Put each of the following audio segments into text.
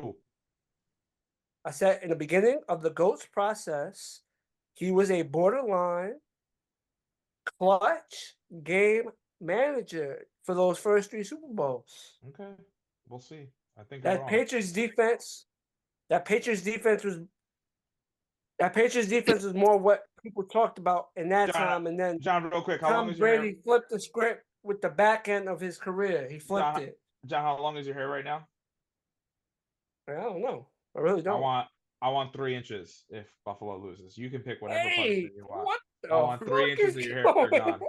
Who? I said in the beginning of the GOAT's process, he was a borderline clutch game manager for those first 3 Super Bowls. Okay, we'll see. I think I'm That wrong. Patriots defense was more what people talked about in that time, and then John, real quick, how long Tom is your hair? Brady flipped the script with the back end of his career. He flipped it. John, how long is your hair right now? I don't know. I really don't. I want 3 inches if Buffalo loses. You can pick whatever Hey, punishment you want. what the I want 3 fuck inches is of your hair going gone.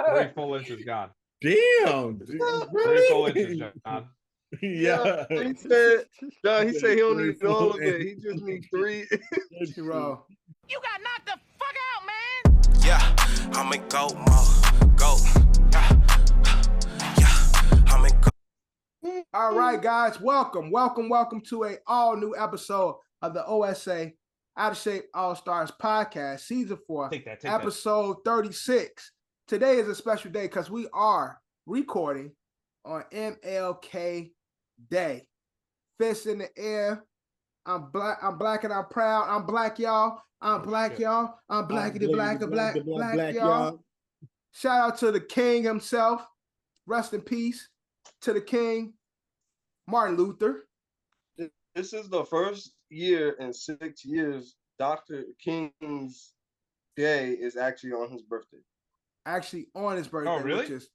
on? 3 full inches gone. Damn. 3 full inches, John. Yeah. He said he don't need all of it. He just needs 3. Bro. You got knocked the fuck out, man. Yeah, I'm in goat mode. Goat. Yeah, I'm in goat. All right, guys, welcome to a all new episode of the OSA Out of Shape All Stars podcast, season 4, episode 36. Today is a special day because we are recording on MLK Day. Fists in the air. I'm black and I'm proud. I'm black, y'all. I'm black, y'all. I'm blackity black, y'all. Shout out to the king himself. Rest in peace to the king, Martin Luther. This is the first year in 6 years Dr. King's day is actually on his birthday. Actually on his birthday, oh, really? Which is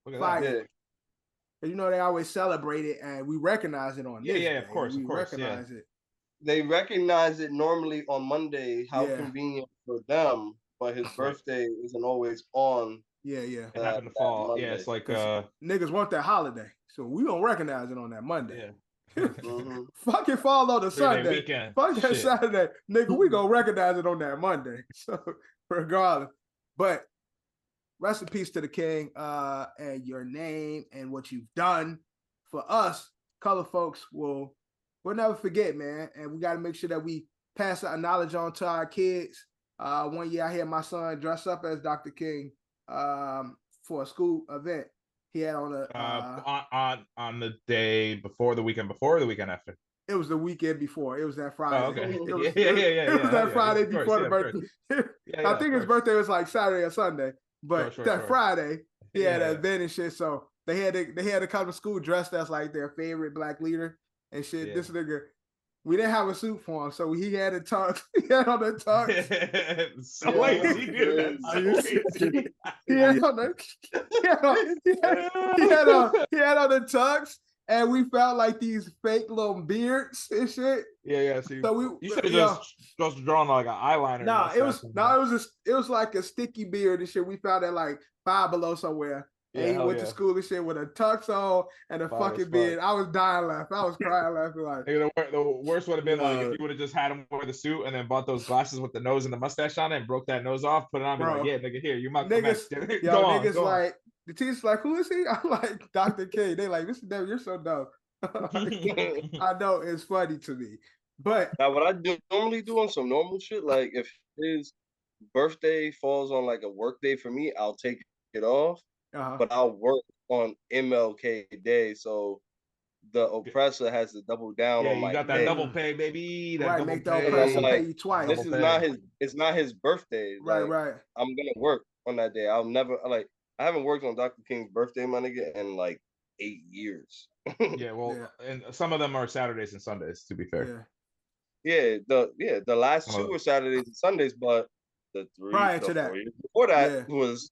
Look at fire. that. Yeah. You know, they always celebrate it, and we recognize it on this day. Of course, recognize it. They recognize it normally on Monday. How convenient for them, but his birthday isn't always on. Yeah. It happened to fall. Monday. Yeah, it's like niggas want that holiday, so we don't recognize it on that Monday. Yeah. Mm-hmm. Fucking fall on the Sunday. Weekend. Fuck that Saturday, nigga. We gonna recognize it on that Monday. So regardless, but rest in peace to the king, and your name and what you've done for us, color folks. We'll never forget, man. And we got to make sure that we pass that knowledge on to our kids. One year I had my son dress up as Dr. King for a school event. He had on a on the day before the weekend before or the weekend after. It was the weekend before. It was that Friday. Oh, okay. It was, It was that Friday before the birthday. I think his birthday was like Saturday or Sunday, but Friday he had an event and shit. So they had to come to school dressed as like their favorite black leader and shit. This nigga, we didn't have a suit for him, so he had a tux. He had on the tux. He had on the tux. And we felt like these fake little beards and shit. Yeah. So you should have just drawn like an eyeliner. It was like a sticky beard and shit. We found it like Five Below somewhere. And he went to school and shit with a tux on and a fucking beard. I was dying laughing. I was crying laughing like. The worst would have been like if you would have just had him wear the suit and then bought those glasses with the nose and the mustache on it and broke that nose off, put it on, and be like, yeah, nigga, here, you might niggas like. The teacher's like, who is he? I'm like, Dr. King. They like, Mr. W, you're so dumb. I know, it's funny to me. But now what I normally do on some normal shit, like if his birthday falls on like a work day for me, I'll take it off. But I'll work on MLK Day, so the oppressor has to double down on my. You got that double pay, baby. That make the oppressor pay you twice. This is not his. It's not his birthday. Right. I'm gonna work on that day. I'll never like. I haven't worked on Dr. King's birthday, my nigga, in like 8 years. And some of them are Saturdays and Sundays, to be fair. The last 2 were Saturdays and Sundays, but the 3 prior to that, before that was.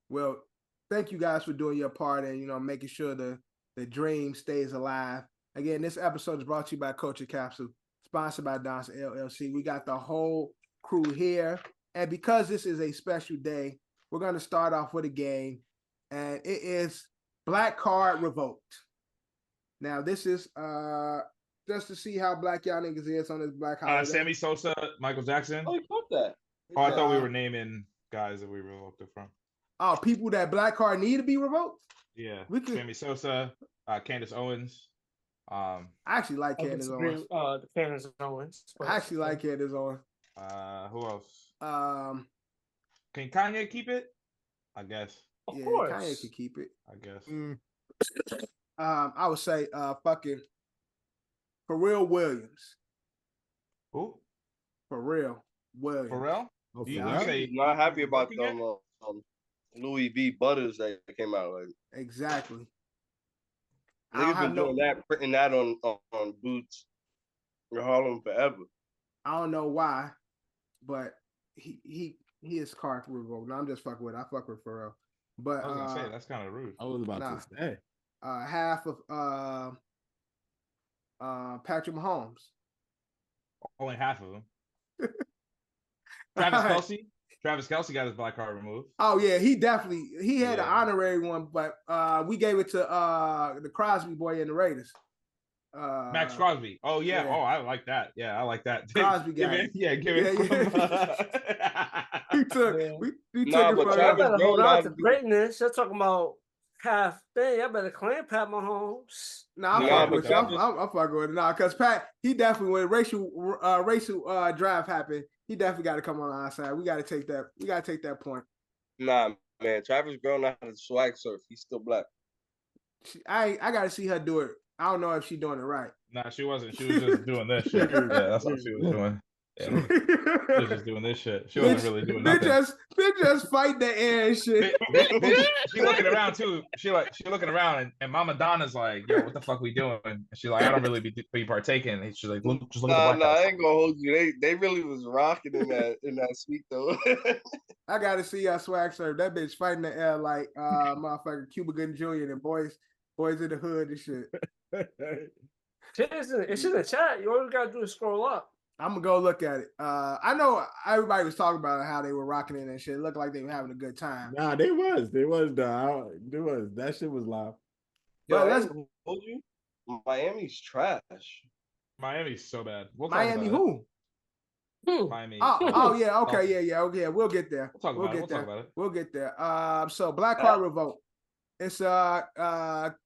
Well, thank you guys for doing your part and making sure the dream stays alive. Again, this episode is brought to you by Culture Capsule, sponsored by Don's LLC. We got the whole crew here, and because this is a special day, we're going to start off with a game, and it is Black Card Revoked. Now, this is just to see how black y'all niggas is on this black holiday. Sammy Sosa, Michael Jackson. Oh, you caught that. Oh, I thought we were naming guys that we revoked it from. Oh, people that Black Card need to be revoked? Yeah. Sammy Sosa, Candace Owens. I actually like Candace Owens. Candace Owens. I actually like Candace Owens. Who else? Can Kanye keep it? I guess. Of course. Kanye can keep it. I guess. I would say fucking Pharrell Williams. Who? Pharrell Williams. Pharrell? Oh, You Pharrell? say not happy about working them Louis V butters that came out. Like Exactly. niggas been doing that, printing that on boots in Harlem forever. I don't know why, but he is car revoked. No, I'm just fucking with it. I fuck with Pharrell. But I was gonna say that's kind of rude. I was about to say. Half of Patrick Mahomes. Only half of them. Travis Kelce got his black card removed. Oh yeah, he had an honorary one, but we gave it to the Crosby boy in the Raiders. Max Crosby. Oh yeah. Oh, I like that. Yeah, I like that. Crosby got it. Yeah, give it. We took Nah, it but from Travis I better hold Brown on to greatness. They're talking about half thing. I better claim Pat Mahomes. Nah, I'm fucking with you. I'm fucking with it. Nah, because Pat, he definitely, when racial drive happened, he definitely got to come on our side. We got to take that. We got to take that point. Nah, man, Travis Brown know how to swag surf. He's still black. I got to see her do it. I don't know if she's doing it right. Nah, she wasn't. She was just doing this shit. Yeah, that's what she was doing. Yeah. She was just doing this shit. She wasn't really doing nothing. They just fight the air and shit. She looking around too. She looking around and Mama Donna's like, yo, what the fuck we doing? And she's like, I don't really be partaking. And she's like, just look at the I ain't gonna hold you. They really was rocking in that suite though. I gotta see y'all swag surf. That bitch fighting the air like motherfucker Cuba Gooding Jr. and boys in the hood and shit. It's in the chat. You all you gotta do is scroll up. I'm gonna go look at it. I know everybody was talking about how they were rocking it and shit. It looked like they were having a good time. Nah, they was that shit was live. But let's hold you. Miami's trash. Miami's so bad. Miami who? Miami. Oh yeah, okay, yeah. We'll get there. We'll talk about it. We'll get there. So Black Card Revolt. It's a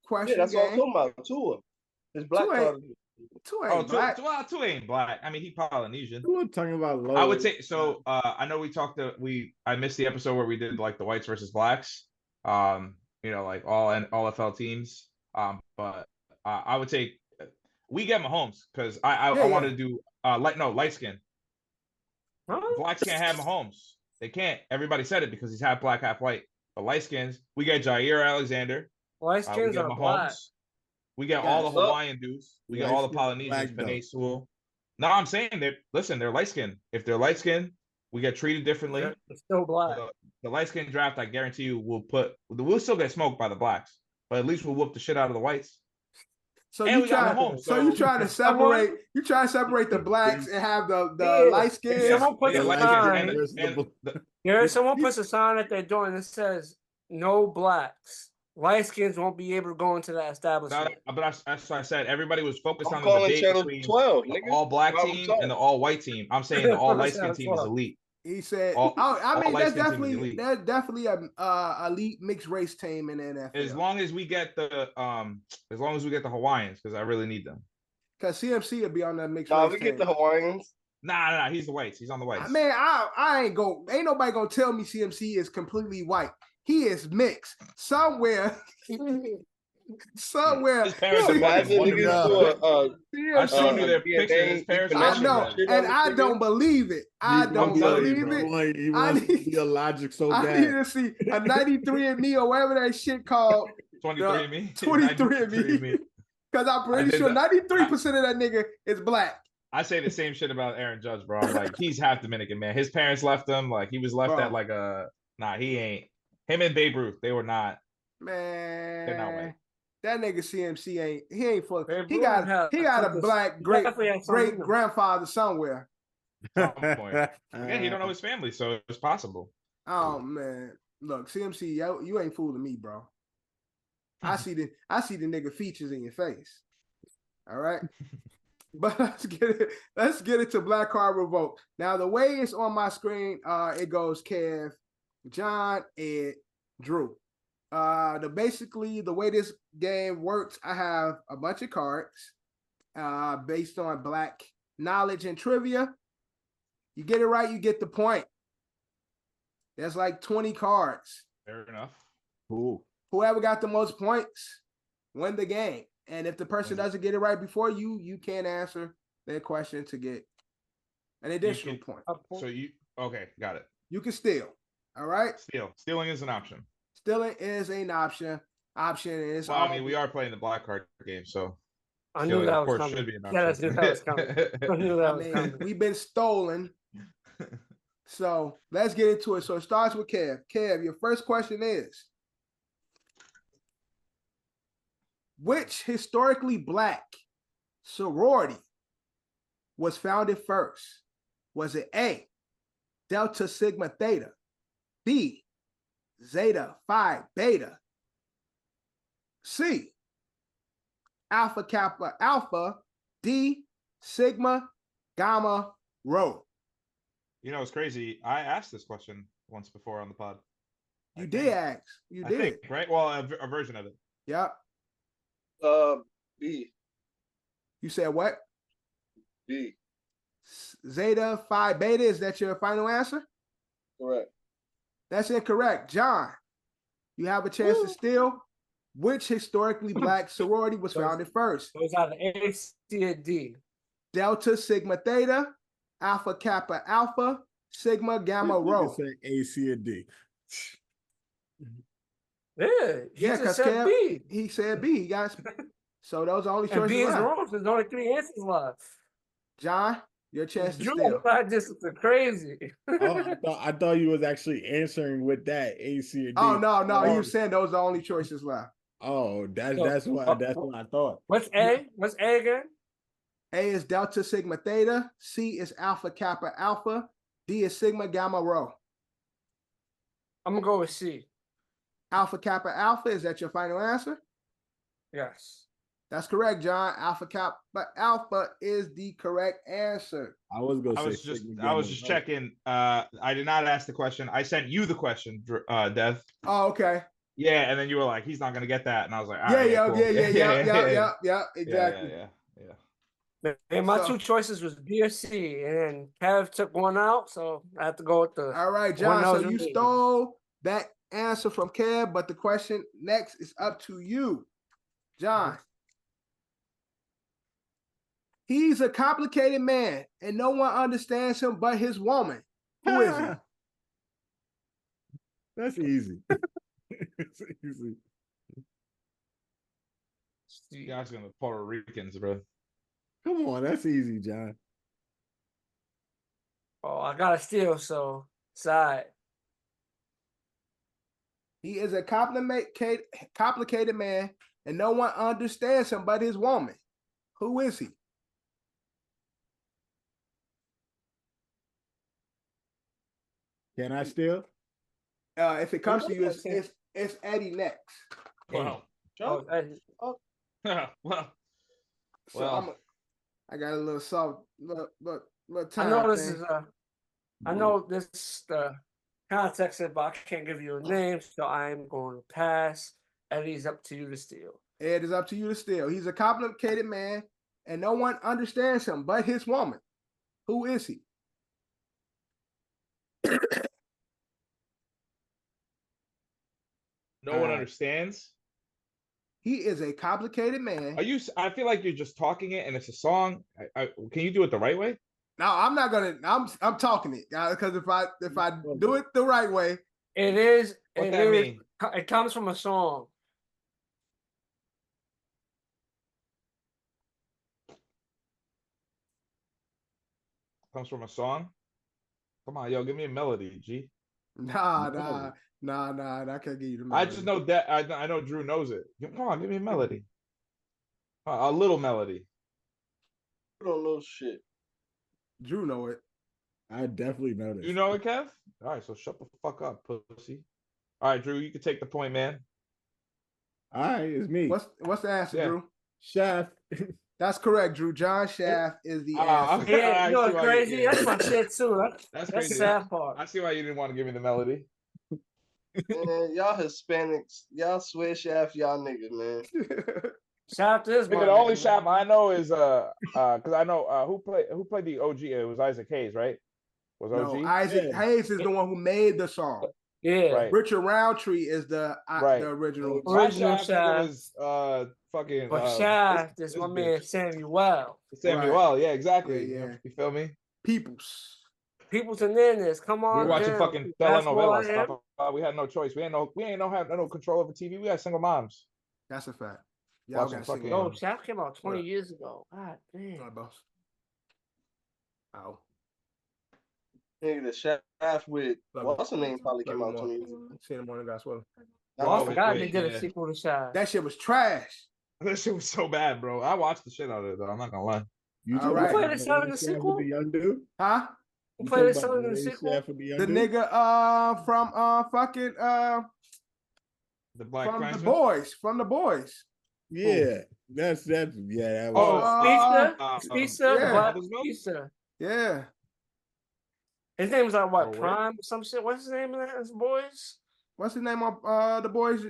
question. Yeah, that's what I'm talking about. Tua. It's Black Card. Tua ain't black. Tua ain't black. I mean, he Polynesian. We're talking about low. I would say so. I know I missed the episode where we did like the whites versus blacks. Like all FL teams. But I would say we get Mahomes because I wanted to do light skin. Huh? Blacks can't have Mahomes. They can't. Everybody said it because he's half black, half white. But light skins, we get Jair Alexander. Light skins are black. We get all the Hawaiian dudes. We get all the Polynesians, Panay Sewell. No, I'm saying they're light skinned. If they're light skinned, we get treated differently. They're still black. The light skin draft, I guarantee you, we'll still get smoked by the blacks, but at least we'll whoop the shit out of the whites. So you trying to separate? You trying to separate the blacks and have the light skins? Someone puts a sign. Someone puts a sign at their door and it says "No blacks." Light skins won't be able to go into that establishment. But that's what I said. Everybody was focused on the debate between 12, the all black team and the all white team. I'm saying the all light skin team is elite. He said, that's definitely a elite mixed race team in the NFL. As long as we get the Hawaiians, because I really need them. Because CMC will be on that mixed race. We get the Hawaiians. Nah, he's the whites. He's on the whites. Man, ain't nobody gonna tell me CMC is completely white. He is mixed somewhere. His parents I showed you their pictures. His parents I know, and I don't believe it. I don't believe it. He wants to be a logic so bad. I need to see a 93andMe or whatever that shit called. 23andMe. 23andMe. Because I'm pretty sure 93% of that nigga is black. I say the same shit about Aaron Judge, bro. Like, he's half Dominican, man. His parents left him. Like, he was left at like he ain't. Him and Babe Ruth, they were not. Man, they're not white. That nigga CMC ain't full. He got a black great grandfather somewhere. Again, he don't know his family, so it's possible. Oh man, look, CMC, you ain't fooling me, bro. I see the nigga features in your face. All right. But let's get it to Black Card Revolt. Now the way it's on my screen, it goes Kev, John, Ed, Drew. Basically the way this game works, I have a bunch of cards based on black knowledge and trivia. You get it right, you get the point. There's like 20 cards. Fair enough. Cool. Whoever got the most points win the game. And if the person doesn't get it right before you, you can't answer their question to get an additional point. So okay, got it. You can steal. All right. Stealing is an option. Stealing is an option. Option is. Well, I mean, we are playing the black card game, so I knew that was coming. should be an option. Yeah, I knew that was coming. I knew that was coming. We've been stolen. So let's get into it. So it starts with Kev. Kev, your first question is, which historically black sorority was founded first? Was it A, Delta Sigma Theta, B, Zeta Phi Beta, C, Alpha Kappa Alpha, D, Sigma Gamma Rho? You know, it's crazy. I asked this question once before on the pod. You did ask. You did. I think, right? Well, a version of it. Yep. B. You said what? B. Zeta Phi Beta. Is that your final answer? Correct. That's incorrect. John, you have a chance to steal. Which historically black sorority was founded first? It was either A, C, or D. Delta Sigma Theta, Alpha Kappa Alpha, Sigma Gamma Rho. Say A, C, or D. Yeah, because said B. He said B. He got so those are only choices. And B is left. wrong. There's only 3 answers left. John, your chance to You steal. just crazy. I thought you was actually answering with that A, C, or D. Oh no, he was saying those are the only choices left. Oh, that's what I thought. What's A? What's A again? A is Delta Sigma Theta, C is Alpha Kappa Alpha, D is Sigma Gamma Rho. I'm gonna go with C. Alpha Kappa Alpha, is that your final answer? Yes. That's correct, John. Alpha Kappa Alpha is the correct answer. I was just checking. I did not ask the question. I sent you the question, Dev. Oh, okay. Yeah, and then you were like, he's not gonna get that, and I was like, Yeah, cool. exactly. Yeah. And my 2 choices was B or C, and then Kev took one out, so I have to go with the. All right, John. So you stole that answer from Kev, but the question next is up to you, John. He's a complicated man, and no one understands him but his woman. Who is he? That's easy. It's easy. You guys gonna Puerto Ricans, bro. Come on, that's easy, John. Oh, I gotta steal, so side. He is a complicated man, and no one understands him but his woman. Who is he? Can I steal? If it comes to you, it's Eddie next. Wow. Well, I got a little soft, little time. I know this is I know this the context of it, but I can't give you a name, so I'm going to pass. Eddie's up to you to steal. Ed is up to you to steal. He's a complicated man, and no one understands him but his woman. Who is he? No one understands. He is a complicated man. I feel like you're just talking it, and it's a song. Can you do it the right way? No, I'm not gonna. I'm talking it because if I do it the right way, it is. What that mean? It comes from a song. Comes from a song. Come on, yo, give me a melody, G. Nah, I can't give you the melody. I just know that I know Drew knows it. Come on, give me a melody. A little melody. I don't know shit. Drew know it. I definitely know this. You know it, Kev? All right, so shut the fuck up, pussy. All right, Drew, you can take the point, man. All right, it's me. What's the answer, Drew? Chef. That's correct, Drew. John Shaft is the answer. Okay. Yeah, you know what's crazy? That's my shit too. That's crazy. the sad part. I see why you didn't want to give me the melody. Man, y'all Hispanics, y'all swear Shaft, y'all niggas, man. Shaft is the only Shaft I know is because I know who played the OG. It was Isaac Hayes, right? Was OG? No, Isaac Hayes is the one who made the song. Yeah. Right. Richard Roundtree is the original. My Original Shaft nigga Shaft. was fucking But Shaft this is my bitch. man Samuel. Samuel, yeah, exactly. Yeah. You feel me? Peoples. People's in this. Come on. We were watching down. fucking Basketball telenovela on stuff. him. We had no choice. We ain't have no control over TV. We had single moms. That's a fact. Y'all Watching got fucking- single. No, Shaft came out 20 What? years ago. God damn. All right, boss. Oh. Nigga, the Shaft with Love what's the name probably Love came you out more. 20 years ago. Seen him on the gospel. Well, I Oh, forgot wait, they did yeah. a sequel to Shaft. That shit was trash. That shit was so bad, bro. I watched the shit out of it though. I'm not gonna lie. You All talking right. about Who played his son in the Shaft sequel? with the young dude? Huh? Who You played his talking son about in the Shaft sequel? with the young The dude? nigga from fucking The Black from the Klansman? boys. From the boys. Yeah, that's that was. Oh, Speedster, yeah. Black Mother's Milk? Speedster. Yeah. His name was like what? Oh, word? Prime, some shit. What's his name in his boys? What's his name on the boys?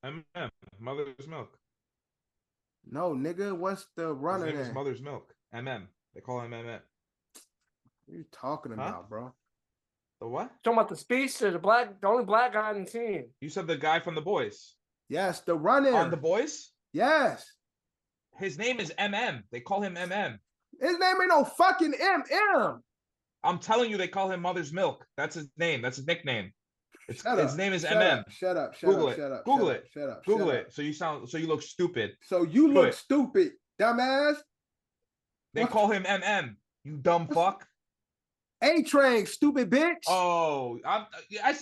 MM. Mother's Milk. No, nigga. What's the His runner name is name? Mother's Milk. MM. They call him MM. What are you talking about, bro? The what? Talking about the Speedster, the only black guy on the team. You said the guy from the boys. Yes, the runner. On the boys? Yes. His name is MM. They call him MM. His name ain't no fucking M. I'm telling you, they call him Mother's Milk. That's his name. That's his nickname. His name is Shut MM. up, shut up. Google Shut up. Google it. Shut up. Google shut it. up. So you look stupid. So you Do look it. stupid, dumbass. They What? call him MM. You dumb fuck. A-Train, stupid bitch. Oh,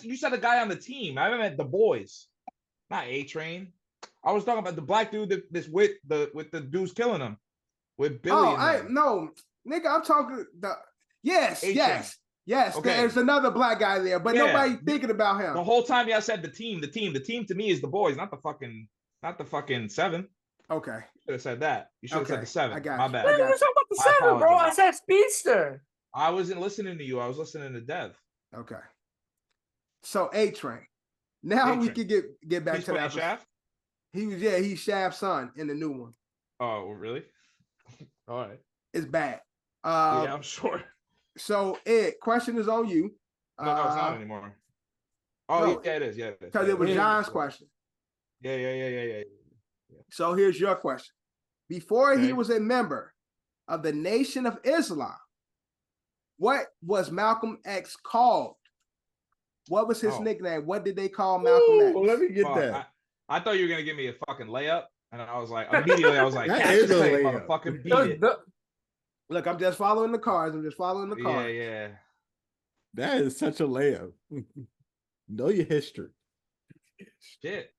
you said a guy on the team. I meant the boys, not A-Train. I was talking about the black dude with the dudes killing him, with Billy. No, nigga, I'm talking yes. Okay. There's another black guy there, but nobody thinking about him. The whole time y'all said the team to me is the boys, not the fucking seven. Okay. You should have said that. You should have said the seven. I got My you. bad. What are you talking about the seven, bro? I apologize. said Speedster. I wasn't listening to you. I was listening to Dev. Okay. So A-Train. Now we A-Train. can get back He's to that. playing Shaft? He's Shaft's son in the new one. Oh, really? All right. It's bad. Yeah, I'm sure. So Ed, question is on you. No, it's not anymore. Oh, no, yeah, it is. Yeah, it is. Because Yeah, it was is. John's question. Yeah. So here's your question. Before he Okay. was a member of the Nation of Islam, what was Malcolm X called? What was his nickname? What did they call Malcolm X? Let me get Fuck, that. I thought you were gonna give me a fucking layup, and I was like, immediately, I was like, That catch is this a thing, layup. motherfucking beat it. Look, I'm just following the cards. Yeah. That is such a layup. Know your history. Shit.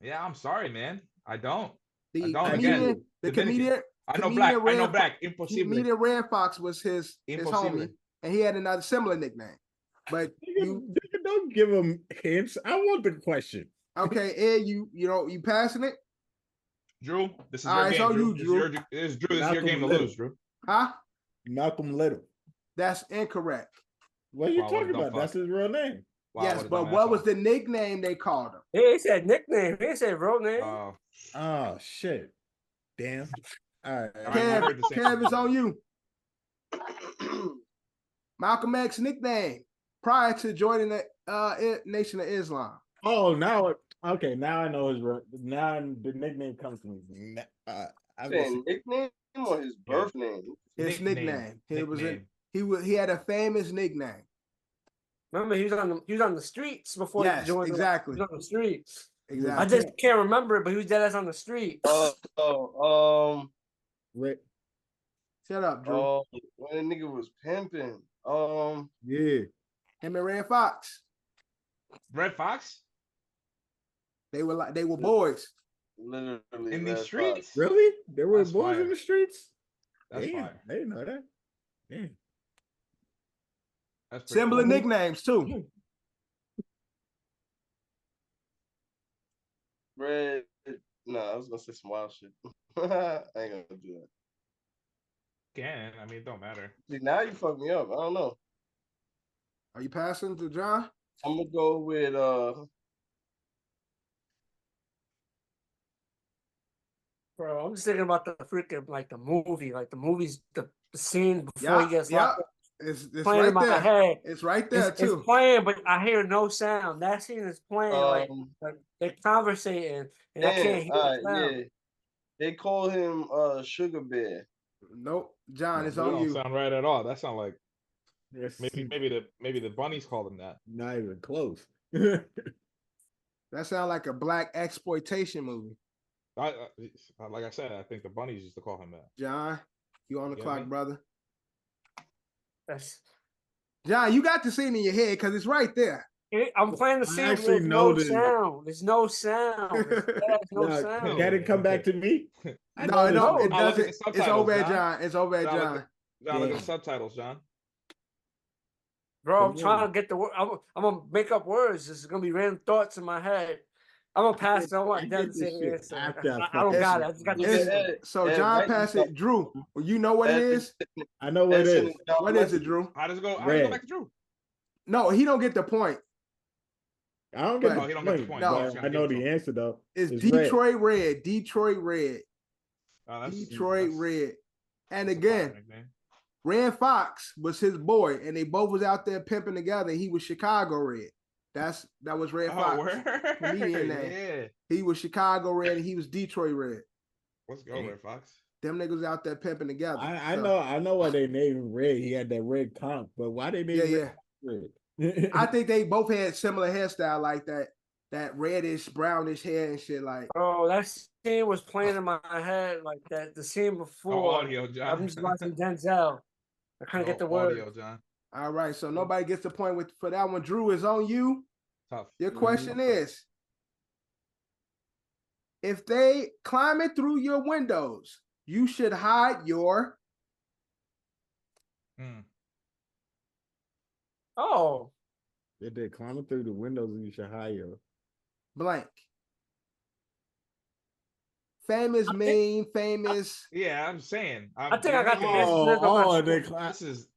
Yeah, I'm sorry, man. I don't. The I don't. comedian, Again, the Dominican. comedian, I know comedian black. I know Red black. Fo- Impossible. comedian Red Fox was his Impossible. homie, and he had another similar nickname. But You don't give him hints. I want the question. okay, Ed, you passing it? Drew, this is All your right, game, so Drew. you, Drew. This is your game to Little. lose, Drew. Huh? Malcolm Little. That's incorrect. What are you Wow, what a talking dumb about? fuck. That's his real name. Wow, Yes, a but dumb what was asshole. the nickname they called him? He said nickname. He said real name. Oh shit. Damn. All right. All right, I heard the same Kev thing. is on you. Malcolm X nickname prior to joining the Nation of Islam. Oh, now I know his real. Now the nickname comes to me. I've Saying nickname or his birth name? His nickname. He had a famous nickname. Remember, he was on the streets before Yes, he joined. exactly. He was on the streets. Exactly. I just can't remember it, but he was dead ass on the streets. Rick. Shut up, Drew. Oh, when the nigga was pimping. Yeah. Him and Red Fox. Red Fox They were boys. Literally in these Red streets. Really? There were That's boys fire. in the streets? That's Damn, fire. I didn't know that. Damn. That's pretty Similar cool. nicknames too. Red. No, I was gonna say some wild shit. I ain't gonna do that. Can I mean it don't matter. See, now you fucked me up. I don't know. Are you passing to John? I'm gonna go with Bro, I'm just thinking about the freaking the movie, the scene before he gets locked up. It's playing right in my there. head. It's right there It's too. playing, but I hear no sound. That scene is playing like they're conversating, and I can't hear the sound. Yeah. They call him Sugar Bear. Nope, John, it's That on don't you. sound right at all. That sound like Yes, maybe the bunnies called him that. not even close. That sounds like a black exploitation movie. Like I said, I think the bunnies used to call him that. John, you on the You clock, get me? brother. That's John, you got the scene in your head because it's right there. I'm playing the I scene. actually There's know no this. sound. There's no sound. There's no Nah, sound. can it come back to me? I No, know it this don't. movie. It John, look at doesn't. the It's subtitles, over, John. John. It's over, John, John. John, look at Yeah. the subtitles, John. Bro, I'm Come trying on. to get the word. I'm gonna make up words. This is gonna be random thoughts in my head. I'm gonna pass it. I I want get Devin to say this the shit answer. after I I don't fucking got see it. I just got the It's- visual. so John pass it. Drew, you know what it is? I know what it is. What is it, Drew? How does it go? How does it Red. go back to Drew? No, he don't get the point. I don't get But- the he don't get the point. point. No. but He's gonna I know give it to the him. answer though. It's red. Detroit Red. Detroit Red. Oh, that's- Detroit that's- Red. And that's a fire again, nickname. Rand Fox was his boy, and they both was out there pimping together. He was Chicago Red. That was Rand Oh, Fox. word. Comedian name. Yeah. He was Chicago Red, and he was Detroit Red. Let's go, Red Fox. Them niggas out there pimping together. I So, know why they named him Red. He had that red conch, but why they named Yeah, him yeah. Red? I think they both had similar hairstyle like that reddish, brownish hair and shit. Like, Bro, that scene was playing in my head like that. The scene No before. audio, John. I'm just watching Denzel. I couldn't get the word. Audio, John. all right, so nobody gets the point for that one. Drew is on you. Tough. Your question is, if they climbing through your windows, you should hide your Oh, They did climbing through the windows and you should hire. blank. Famous meme, famous. Yeah, I'm saying. I think I got the answer. This is.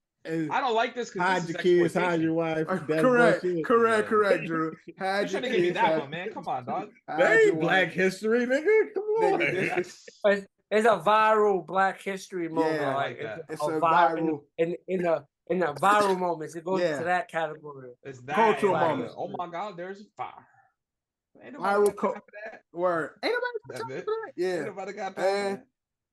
I don't like this because hide this your is kids, hide your exploitation. wife. That's Correct, bullshit. correct, Yeah. correct, Drew. You Hide should your have given me kids, that hide- one, man. Come on, dog. hide That your ain't black wife. history, nigga. Come on. Yes. It's a viral Black History moment. Yeah, I like that. It's a viral. in the viral moments. It goes Yeah. into that category. It's that. Cultural and like, moment. oh my God, there's fire. Ain't Viral nobody got time for that. Word. Ain't nobody got That's time it. for that. Ain't Yeah. nobody got time And for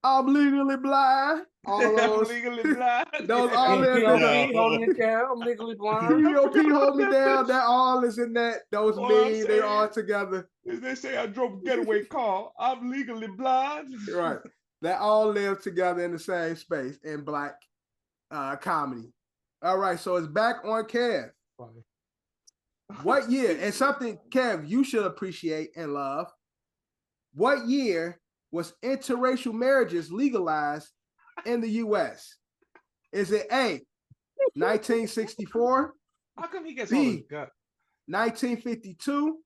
I'm legally blind. All that. I'm those. legally blind. Those all Hey, in POV, that. hold me down. I'm legally blind. POP hold me down. That all is in that. Those All I'm memes, they all saying- together. As they say, I drove a getaway car. I'm legally blind. Right. That all live together in the same space in black comedy. All right, so it's back on Kev. What year? And something, Kev, you should appreciate and love. What year was interracial marriages legalized in the U.S.? Is it A, 1964, How come he gets B. all this gut? 1952,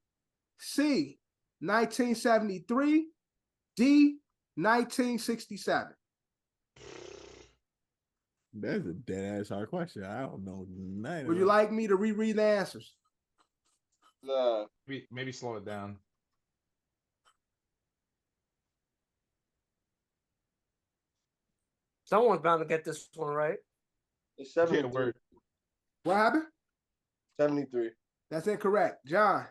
C, 1973, D, 1967? That's a dead ass hard question. I don't know. Nothing Would you about- like me to reread the answers? Nah, Maybe slow it down. Someone's bound to get this one right. it's Yeah, 73. word. What happened? 73. That's incorrect. John.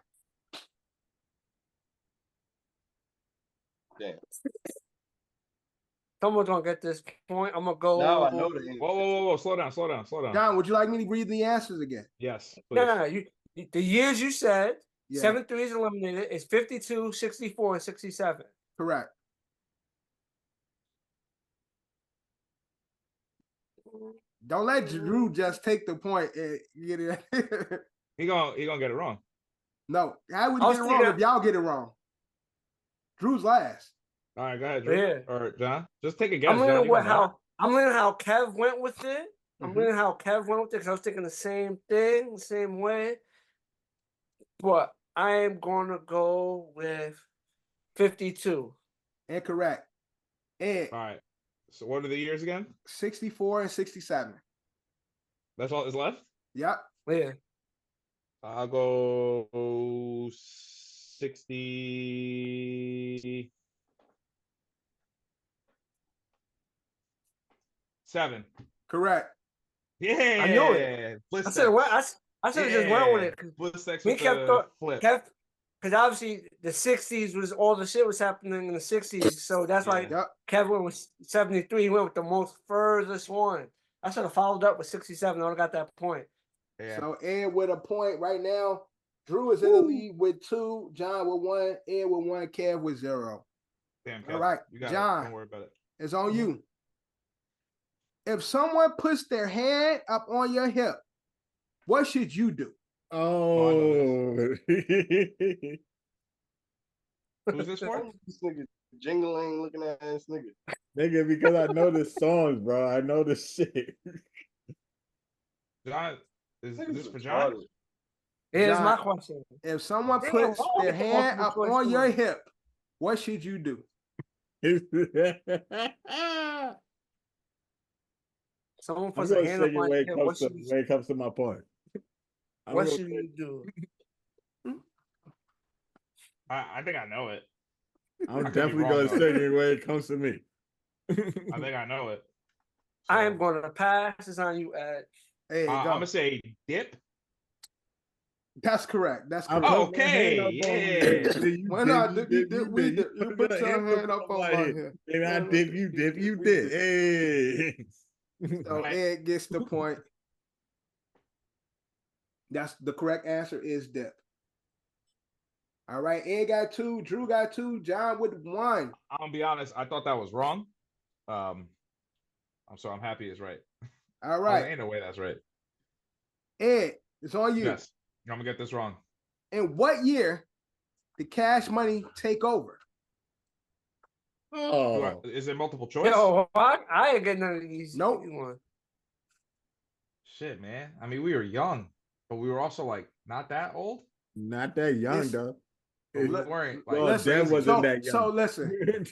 Damn. Someone's gonna get this point. I'm gonna go. Now I know the answer. Whoa. Slow down. John, would you like me to read the answers again? Yes. No, Please. no, no. The years you said, Yeah. 73 is eliminated. It's 52, 64, and 67. Correct. Don't let Drew just take the point and get it. He gonna get it wrong. No, how would I he was get it wrong thinking- if y'all get it wrong? Drew's last. All right, go ahead, Drew. Yeah. Or John. Just take a guess. I'm John. learning You what know I'm learning how Kev went with it. I'm Mhm. learning how Kev went with it because I was thinking the same thing, the same way. But I am gonna go with 52. Incorrect. And that. All right. So what are the years again? 64 and 67. That's all that's left. Yep. Yeah. I'll go 67. Correct. Yeah, I knew it. Bliss I said what? I should have just went with it. Bliss Sex We with kept the flip. because obviously the 60s was all the shit was happening in the 60s. So that's why Yep. Kevin was 73. He went with the most furthest one. I should have followed up with 67. I would have got that point. Yeah. So Ed with a point right now. Drew is in the lead with 2, John with 1, Ed with 1, Kev with 0. Damn, Kev. All right, You got John. it. Don't worry about it. It's on you. If someone puts their hand up on your hip, what should you do? Oh. Who's this for? This nigga jingling looking at ass nigga. Nigga, because I know the songs, bro. I know the shit. John, is this for Retarded. John? Here's John, my question. If someone Damn, puts why don't their I get the hand multiple up choice on your one? hip, what should you do? Someone I'm puts a gonna hand say up it on when your it hip. comes to when it comes to my part. What should you do? I think I know it. I'm I could be definitely wrong, gonna though. say it when it comes to me. I think I know it. I So, am going to pass. It's on you, Ed. There you go. I'm gonna say dip. That's correct. That's I correct. put my hand up Okay, on yeah. you. Why not? You put your hand up on my head. And I dip, you dip, you dip. Hey. So Ed gets the point. That's the correct answer is dip. All right, Ed got 2, Drew got 2, John with 1. I'm gonna be honest. I thought that was wrong. I'm happy it's right. All right, Ain't no way that's right. Ed, it's on you. Yes, I'm gonna get this wrong. In what year did Cash Money take over? Oh, Is it multiple choice? Yo, I ain't getting none of these. Nope. One. Shit, man. I mean, we were young, but we were also like not that old. not that young It's- though. But we Look, weren't well, like Dan crazy. wasn't that young. So listen,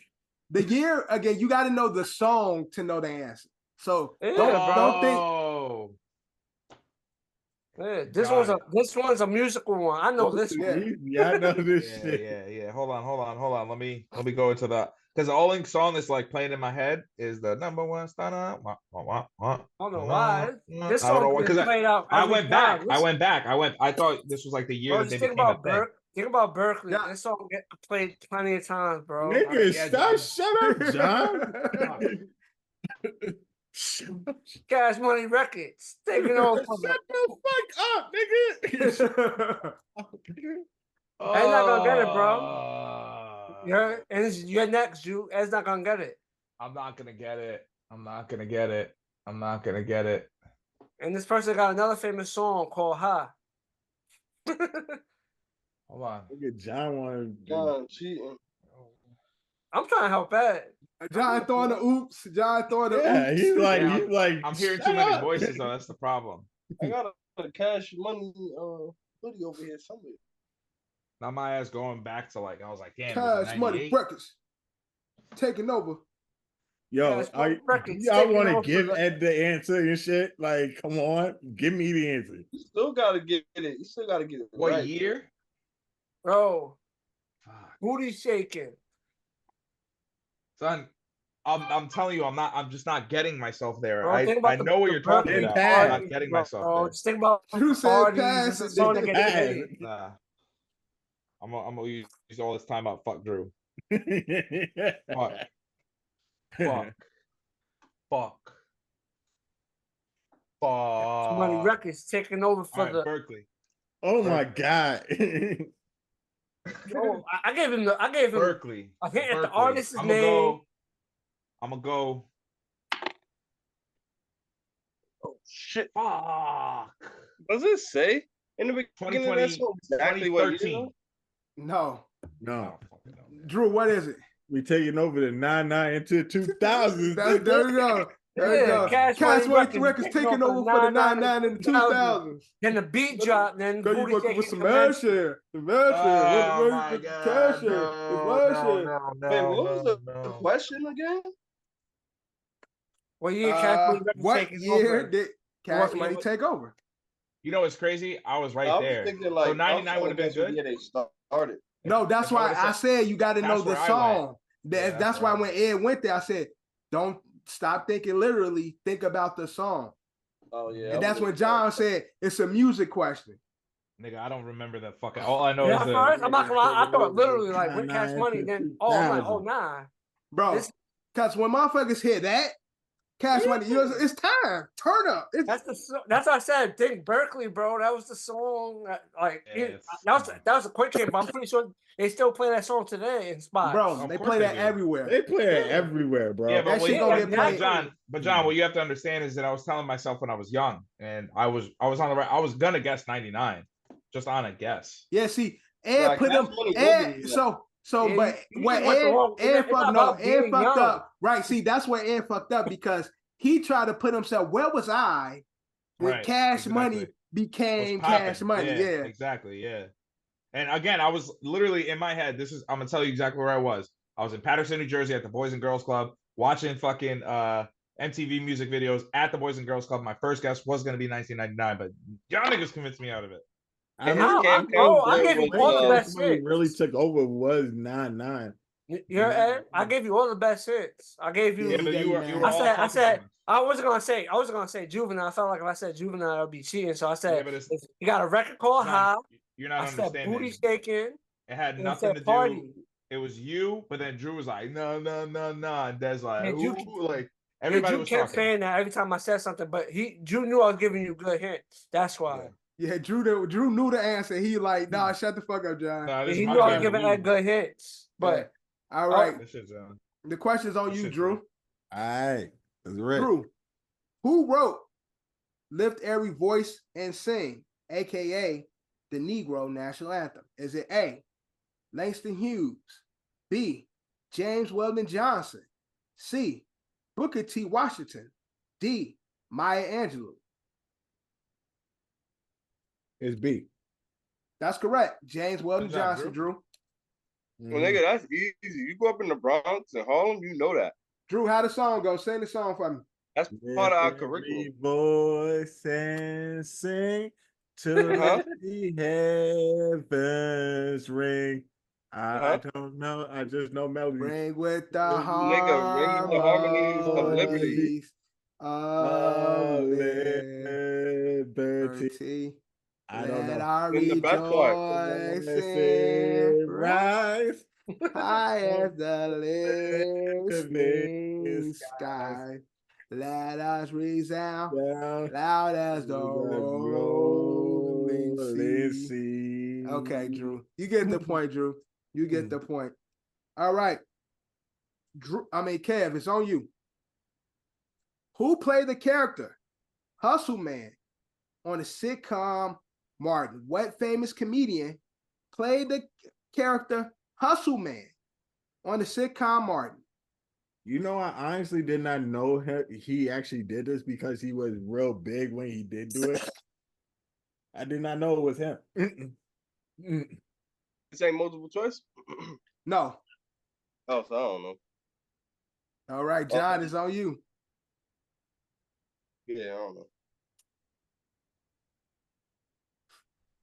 the year again. You got to know the song to know the answer. So Yeah, don't think. Oh, Yeah, Got this one's a musical one. I know this yeah. one. Yeah, I know this yeah, shit. yeah. Hold on. Let me go into that because the only song that's like playing in my head is the number one stunner. I don't know why. This I don't know song why, gets played out. I every went back. time. I thought this was like the year Bro, that they just think became a about thing. Think about Berkeley. Yeah. This song get played plenty of times, bro. Nigga, Yeah, shut up, John. Cash Money Records taking over. Shut the fuck up, nigga. Ed's not gonna get it, bro. You're next, Drew. Ed's not gonna get it. I'm not gonna get it. And this person got another famous song called Ha. Hold on. Nigga, John wanted. John cheating. I'm trying to help Ed. John throwing the oops. John throwing the Yeah, oops. he's like, Yeah, he's like. I'm hearing shut too many up. voices though. That's the problem. I got a Cash Money hoodie over here somewhere. Now my ass going back to like I was like, damn, was it Cash Money 98? Records taking over. Yo, Cash Money Records y'all taking want to over give the- Ed the answer and shit? Like, come on, give me the answer. You still gotta get it. You still gotta get it. What right. year? Bro, Fuck. booty shaking. Son, I'm telling you, I'm just not getting myself there. Bro, think about I know what the you're talking Berkeley about. parties, I'm not getting bro. myself Bro, there. just think about Drew said parties. pass It's a it, song they that can gets pass. played. Nah. I'm gonna use all this time out. Fuck Drew. Fuck. Fuck. Money Records taking over for All right, the. Berkeley. Oh my god. Bro, I gave him. Berkeley. I can't get the Berkeley. artist's name. I'm gonna go. Oh shit! Fuck. Does it say in the beginning of that 2020, song exactly what year? 2013. No. No, Drew, what is it? we taking over the 99 into 2000s. There you go. There you Yeah, go. Cash Cash Money Money Records taking over for the 99 and the 2000s. Then the beat drop. Then Go, you booty working with shaking some man shit. Some man shit. Oh my What God. cash shit? No, It's man shit. Wait, what was the question again? What year Cash Money Records What taking year over? did Cash What Money year- take over? You know what's crazy? I was right I was there. thinking like So 99 would have been good. Yeah, they started. No, that's If I why would've I said you got to know that's the where I song. went. Yeah, That's that's why where I when Ed went there, I said, don't stop thinking literally, think about the song. Oh yeah. And that's when John said it's a music question. Nigga, I don't remember that fucking. All I know Yeah, is the. first, I'm not gonna lie. I thought literally like Nah, with Cash nah, Money. Then I'm like, oh nah. Bro, This- because when motherfuckers hear that, Cash Money, it's time. Turn up. That's that's what I said. Think Berkeley, bro. That was the song. That was a quick hit, but I'm pretty sure they still play that song today in spots. Bro, they play that everywhere. They play it everywhere, bro. Yeah, but That shit gonna get played. John, what you have to understand is that I was telling myself when I was young, and I was on the right. I was gonna guess 99, just on a guess. Yeah, see, Ed put them. Ed, but what Ed fucked up. Right, see, that's where Ed fucked up because he tried to put himself. Where was I when Cash Money became Cash Money? Yeah, exactly. Yeah. And again, I was literally in my head. I'm gonna tell you exactly where I was. I was in Patterson, New Jersey, at the Boys and Girls Club, watching fucking MTV music videos at the Boys and Girls Club. My first guess was gonna be 1999, but y'all niggas convinced me out of it. I gave you all the best hits. Really took over was 99. I gave you all the best hits. I gave you. Yeah, but you were I said. I wasn't gonna say Juvenile. I felt like if I said Juvenile, it would be cheating. So I said, you got a record called How. You're not understanding. Said Booty Shaking. It had nothing to do. It was you, but then Drew was like, no, and Des like, like everybody was kept talking. saying that every time I said something, but Drew knew I was giving you good hints. That's why. Yeah, Drew knew the answer. He like, nah, shut the fuck up, John. Nah, he knew I was giving that good hits. But all right, the question's on you, Drew. All right, that's right. Drew, who wrote "Lift Every Voice and Sing," aka the Negro National Anthem? Is it A, Langston Hughes, B, James Weldon Johnson, C, Booker T. Washington, D, Maya Angelou? It's B. That's correct. James Weldon Johnson, Drew. Well, nigga, that's easy. You grew up in the Bronx and Harlem, you know that. Drew, how the song go? Sing the song for me. That's part of our curriculum. Voice and sing to the heavens ring. I don't know. I just know melody. Ring with the harmonies of liberty. Of liberty. I don't know. Our in the best part. Rise high as the listening sky. Let us resound loud as the rolling sea. Okay, Drew. You get the point, Drew. You get the point. All right. Kev, it's on you. Who played the character Hustle Man on the sitcom Martin? What famous comedian played the character Hustle Man on the sitcom Martin? You know, I honestly did not know he actually did this because he was real big when he did do it. I did not know it was him. This ain't multiple choice? No. Oh, so I don't know. All right, John, it's on you. Yeah, I don't know.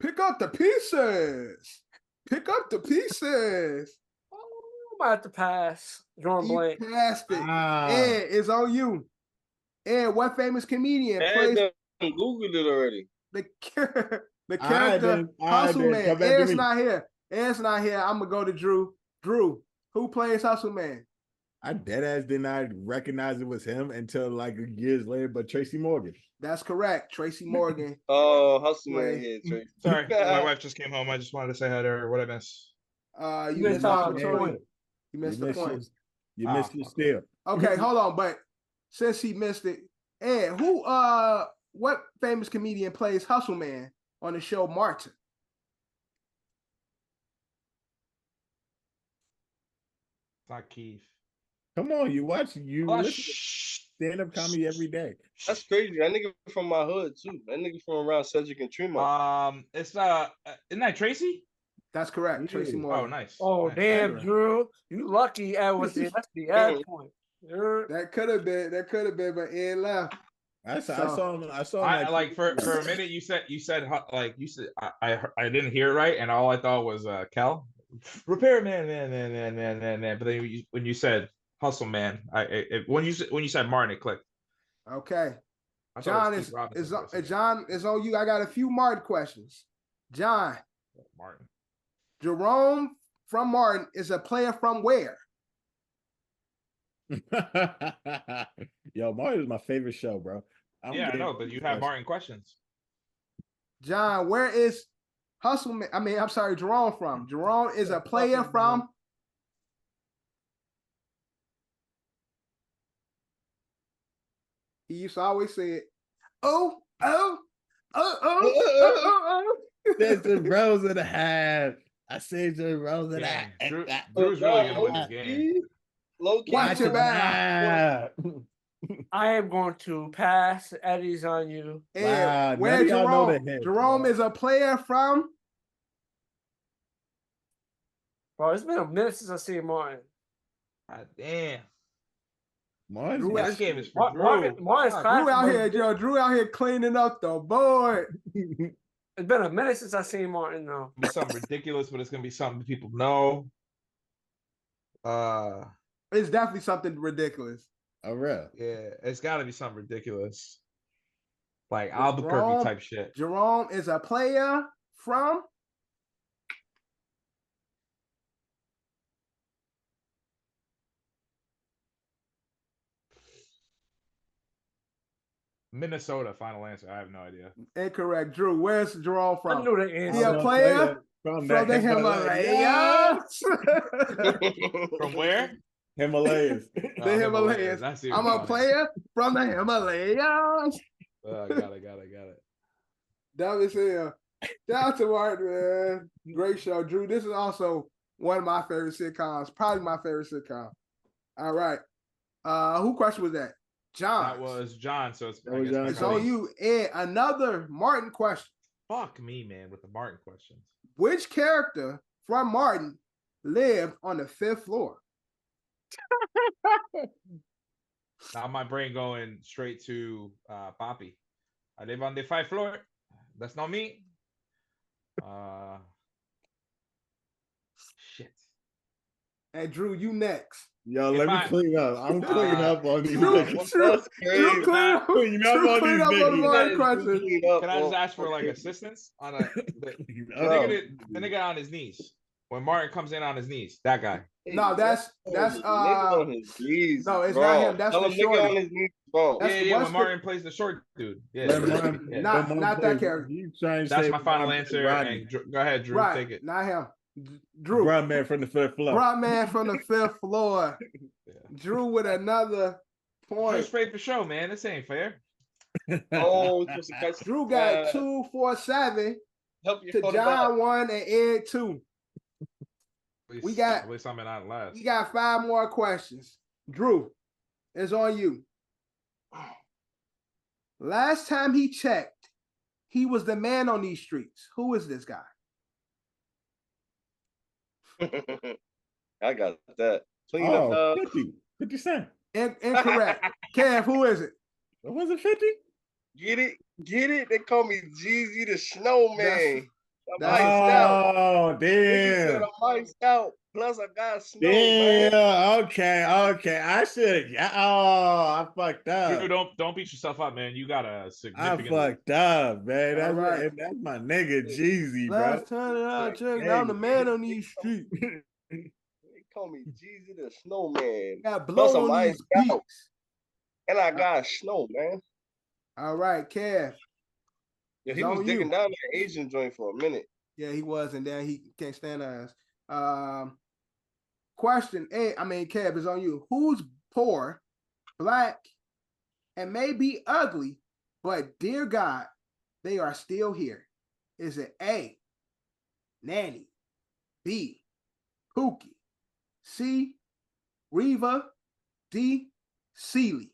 Pick up the pieces. Pick up the pieces. I'm about to pass. Drawing blank. Passed it. And it's on you. And what famous comedian plays? Googled it already. The character Hustle Man. Ed's not here. Ed's not here. I'm gonna go to Drew. Drew, who plays Hustle Man? I deadass did not recognize it was him until like years later, but Tracy Morgan. That's correct. Tracy Morgan. Oh, Hustle Man. Yeah, Tracy. Sorry, my wife just came home. I just wanted to say hi to her. What I miss? You missed the point. You missed the point. You missed it still. Okay, hold on. But since he missed it, Ed, what famous comedian plays Hustle Man on the show Martin? It's not Keith. Come on, you stand-up comedy every day. That's crazy. That nigga from my hood too. That nigga from around Cedric and Tremont. It's isn't that Tracy? That's correct. Tracy Morgan. Oh, nice. Oh, nice. damn, Drew. You lucky Ed was there. That's the Ed point. That could have been, but Ed left. I saw him. Like for a minute you said I didn't hear it right, and all I thought was Kel. Repairman, man. But then when you said Hustle Man, when you said Martin, it clicked. Okay. John Keith is Robinson voice. John is on you. I got a few Martin questions. John, Martin. Jerome from Martin is a player from where? Yo, Martin is my favorite show, bro. Yeah, I know, but you have Martin questions. John, where is Jerome from? Jerome is a player from. He used to always say it. Oh. There's the Rose in the half. I say the Rose in the half. Drew's really gonna win this game. Watch it back. I am going to pass. Eddie's on you. Wow, where Jerome is a player from? Bro, it's been a minute since I seen Martin. God damn. Martin, this game is for Drew. Drew out here cleaning up the board. It's been a minute since I seen Martin though. It's something ridiculous, but it's gonna be something people know. It's definitely something ridiculous. Oh, real? Yeah, it's got to be something ridiculous, like Albuquerque type shit. Jerome is a player from. Minnesota. Final answer. I have no idea. Incorrect. Drew, where's Jerome from? I knew the answer. He a player from the Himalayas. From where? Himalayas. The Himalayas. I'm a player from the Himalayas. Got it. That was here. Shout out to Martin, man. Great show, Drew. This is also one of my favorite sitcoms. Probably my favorite sitcom. All right. Who question was that? John. That was John. So it's on you. And another Martin question. Fuck me, man, with the Martin questions. Which character from Martin lived on the 5th floor? Now my brain going straight to Poppy. I live on the 5th floor. That's not me. Shit. And Drew, you next. Yo, let me clean up. I'm cleaning up on these niggas. Drew, clean up on my questions. Can I just ask for like assistance on the nigga on his knees? When Martin comes in on his knees, that guy. No, that's on his knees, no, it's not him. That's the short. On his knees, bro. Yeah, when Martin plays the short dude. Yeah, not that character. That's my final answer. And go ahead, Drew. Right, take it. not him. Drew. Broad man from the 5th floor. Broad man from the 5th floor. Drew with another point. Drew's paid for show, man. This ain't fair. Drew got 2 for 7 to John 1 and Ed 2. At least I'm not last. We got 5 more questions. Drew, it's on you. Last time he checked, he was the man on these streets. Who is this guy? I got that. 50 Cent. Incorrect. Kev, who is it? Was it 50? Get it? They call me Jeezy the Snowman. Oh, damn. I'm iced out. Plus, I got snow. Yeah, man. okay. I should. I fucked up. Dude, don't beat yourself up, man. You got a significant. I fucked up, man. That's right. That's my nigga Jeezy, bro. Last time I checked, I'm the man on these streets. They call me Jeezy the Snowman. Got blow on these beats. And I got snow, man. All right, Kev. Yeah, he was digging down that Asian joint for a minute. Yeah, he was, and then he can't stand us. Question Kev, is on you. Who's poor, black, and may be ugly, but dear God, they are still here? Is it A, Nanny, B, Pookie, C, Reva, D, Seeley?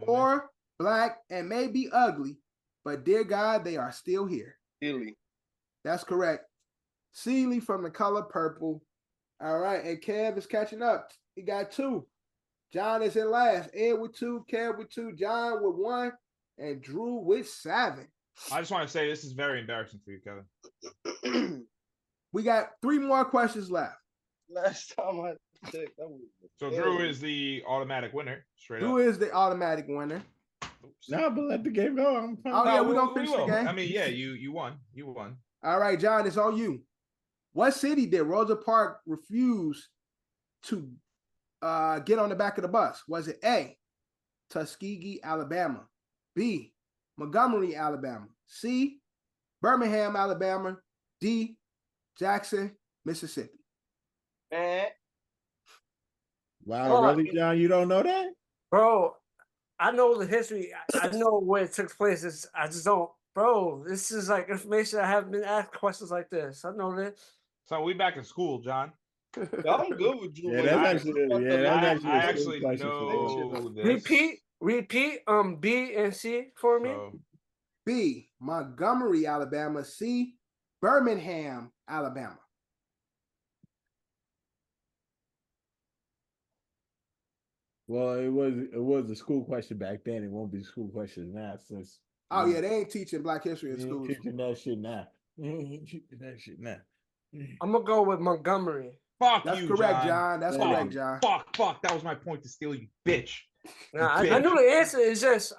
Poor, black, and may be ugly, but dear God, they are still here. Seeley. That's correct. Seeley from The Color Purple. All right, and Kev is catching up. He got 2. John is in last. Ed with 2, Kev with 2, John with 1, and Drew with 7. I just want to say this is very embarrassing for you, Kevin. We got 3 more questions left. Last time I pick. That was So Drew is the automatic winner. Straight Drew up. is the automatic winner. Oops. No, but let the game go. I'm fine. Oh, yeah, No, we're going to finish the will. game. I mean, yeah, you won. You won. All right, John, it's on you. What city did Rosa Parks refuse to get on the back of the bus? Was it A, Tuskegee, Alabama, B, Montgomery, Alabama, C, Birmingham, Alabama, D, Jackson, Mississippi? man. Wow, Oh, really, John? You don't know that? Bro, I know the history. I know where it took place. I just don't. Bro, this is like information I haven't been asked questions like this. I know this. So we back in school, John. I'm good with Drew. Yeah, when that's it actually comes to that's I, actually I a good actually question for you. know this. Repeat. B and C for me. So, B, Montgomery, Alabama, C, Birmingham, Alabama. Well, it was a school question back then. It won't be school questions now since. Oh, yeah, they ain't teaching Black history in you ain't schools. teaching that shit now. You ain't teaching that shit now. I'm gonna go with Montgomery. fuck That's you, correct, John. John. That's Fuck. correct, John. Fuck. That was my point to steal, you bitch. Nah, I knew the answer is just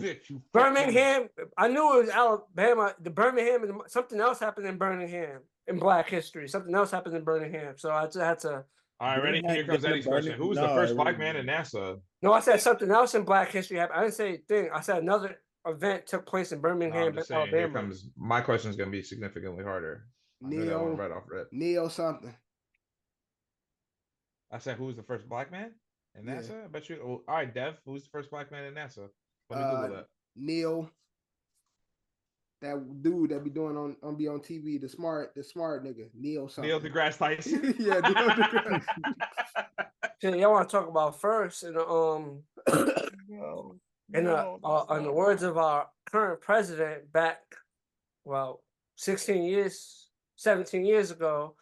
Bitch, you Birmingham. I knew it was Alabama. The Birmingham and something else happened in Birmingham in Black history. Something else happened in Birmingham. So I just had to. All right, ready? Here comes Eddie's question. Who was the first black man in NASA? No, I said something else in Black history happened. I didn't say thing. I said another event took place in No, Birmingham, I'm just saying, here Alabama. comes my question is going to be significantly harder. I knew that one right off rip. Neo something. I said, who was the first black man in Yeah. NASA? I bet you. Oh, all right, Dev, who's the first black man in NASA? Let me Google that. Neil, that dude that be doing on TV, the smart nigga, Neil something. Neil deGrasse Tyson. Yeah, Neil deGrasse. Shit, y'all want to talk about first and in the words of our current president back, 17 years ago,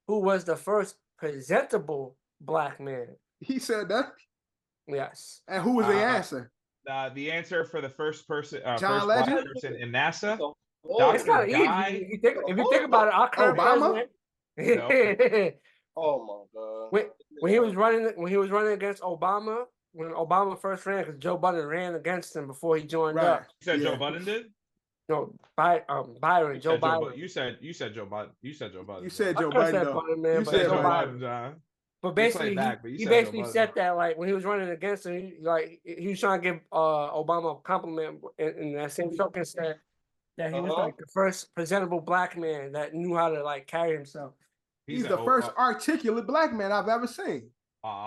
who was the first presentable black man? He said that. Yes. And who was the answer? The answer for the first person, John first black Legend? person in NASA. It's not easy. If you think about it, our current Obama? president. Oh my god. When he was running against Obama, when Obama first ran, because Joe Biden ran against him before he joined Right. up. You said Yeah. Joe Budden did? No, Byron, Joe Biden. You said Joe Biden. You said Joe Biden. You said I Joe could've said Biden, though. Biden, man, You but said Joe Joe Biden, Biden. John. But basically, back, but you he said basically Joe Biden. said that, like, when he was running against him, he was trying to give Obama a compliment, in that same token said that he was like the first presentable black man that knew how to like carry himself. He's the first articulate black man I've ever seen.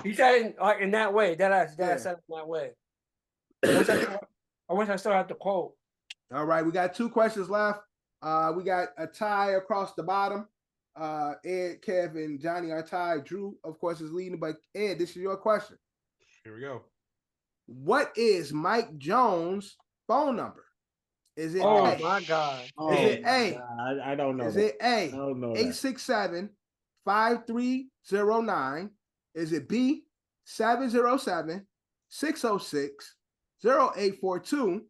He said it in that way. That said it in that way. I wish I still had the quote. All right, we got 2 questions left. We got a tie across the bottom. Ed, Kev, and Johnny are tied. Drew, of course, is leading, but Ed, this is your question. Here we go. What is Mike Jones' phone number? Is it Oh A? my God. Is it A? I don't know. Is it A? I don't know. 867-5309? Is it B? 707-606-0842?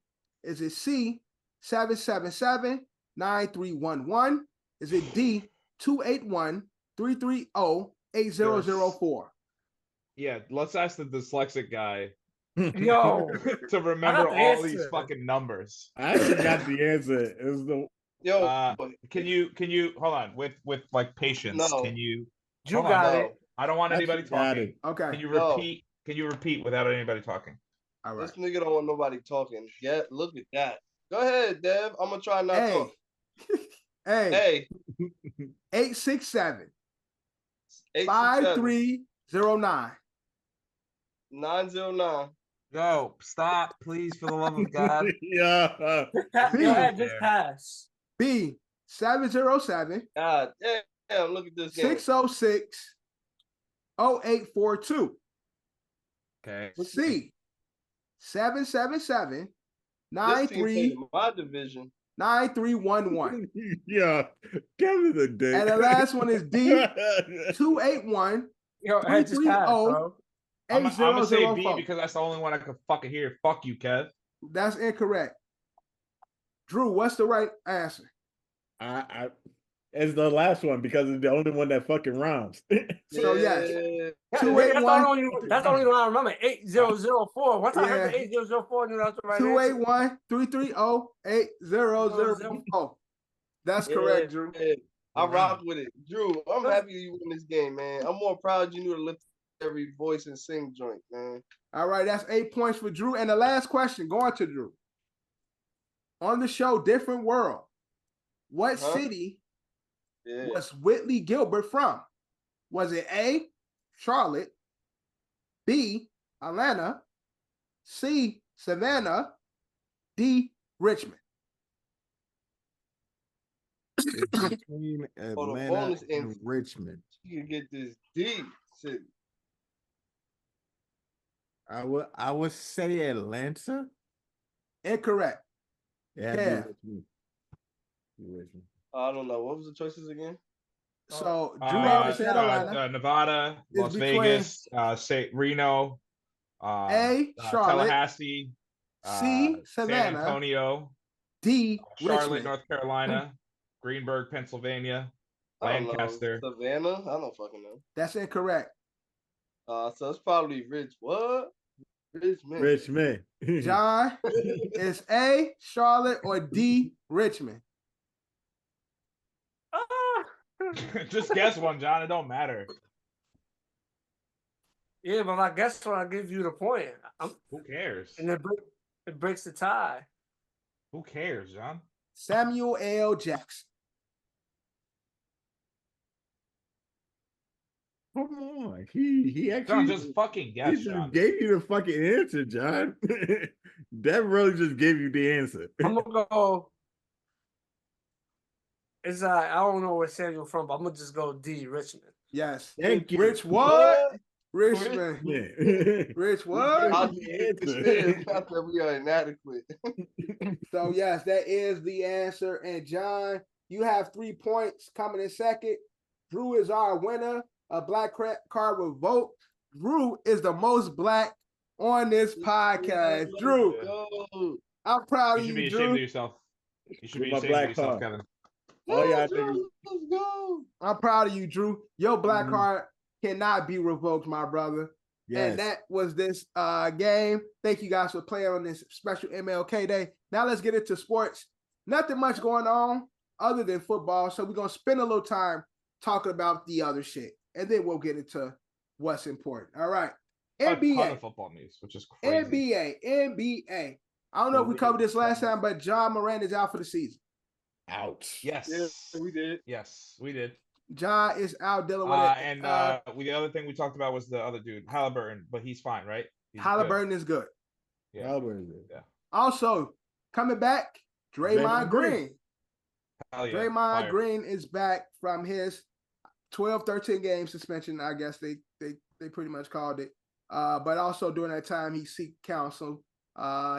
Is it C? 777-9311? Is it D? 281-330-8004? Yeah, let's ask the dyslexic guy Yo. to remember the all these answer. fucking numbers. I actually got the answer. It's the Can you hold on with like patience? No. Can you? You hold got on. it. I don't want anybody got talking. it. Okay. Can you No. repeat? Can you repeat without anybody talking? All right. This nigga don't want nobody talking. Yeah, look at that. Go ahead, Dev. I'm gonna try not to talk. Hey. Hey, 867 867 5309. 909. Go. Stop, please, for the love of God. Yeah. Go ahead, just pass. B 707 God damn, look at this game. 606 0842. Okay. C 777 This team played 93 in my division. 9311. Yeah. Give me the dick. And the last one is D 281 Yo, I just pass, bro. I'm gonna say B 8004. because that's the only one I could fucking hear. Fuck you, Kev. That's incorrect. Drew, what's the right answer? It's the last one because it's the only one that fucking rhymes. So yes, That's 281. that's the only one I remember. 8004. Once I heard Yeah. the 8004, I knew that was the right 281-330-8004. That's correct, Drew. I rock with it. Drew, I'm happy you won this game, man. I'm more proud you knew to lift every voice and sing joint, man. All right, that's 8 points for Drew. And the last question, going to Drew. On the show Different World, what city was Whitley Gilbert from? Was it A, Charlotte, B, Atlanta, C, Savannah, D, Richmond? Between Atlanta and Richmond. You can get this D city. I would say Atlanta. Incorrect. Yeah. I don't know. What was the choices again? So Drew already said Atlanta. Nevada, Las Vegas, Reno, A, Charlotte, Tallahassee, C, Savannah, San Antonio, D, Charlotte, Richmond. North Carolina, Greenberg, Pennsylvania, Lancaster, Savannah. I don't fucking know. That's incorrect. So it's probably Richmond. John, is A, Charlotte, or D, Richmond? Just guess one, John. It don't matter. Yeah, but I guess when I give you the point, who cares? And it breaks the tie. Who cares, John? Samuel L. Jackson. Come on, he actually John, just fucking guess. He John. just gave you the fucking answer, John. That really just gave you the answer. I'm gonna go. It's I don't know where Samuel from, but I'm gonna just go D, Richmond. Yes. Thank you. Rich what? Richmond. Rich what? Not that we are inadequate. So yes, that is the answer. And John, you have 3 points coming in second. Drew is our winner. A black card revoked. Drew is the most black on this podcast. Drew, I'm proud of you, You should be Drew. ashamed of yourself. You should be ashamed of yourself, Kevin. Oh yeah, Drew, let's go. I'm proud of you, Drew. Your black card cannot be revoked, my brother. Yes. And that was this game. Thank you guys for playing on this special MLK Day. Now let's get into sports. Nothing much going on other than football. So we're going to spend a little time talking about the other shit. And then we'll get into what's important. All right. NBA. A ton of football news, which is crazy. NBA. I don't know if we covered this last time, but John Moran is out for the season. Ouch. Yes. Yeah, we did. Yes, we did. John is out dealing with it. And the other thing we talked about was the other dude, Halliburton, but he's fine, right? Halliburton is good. Yeah. Halliburton is good. Yeah. Also, coming back, Draymond Green. Hell yeah. Draymond Green is back from his 12-13 game suspension. I guess they pretty much called it. But also during that time, he seeked counsel.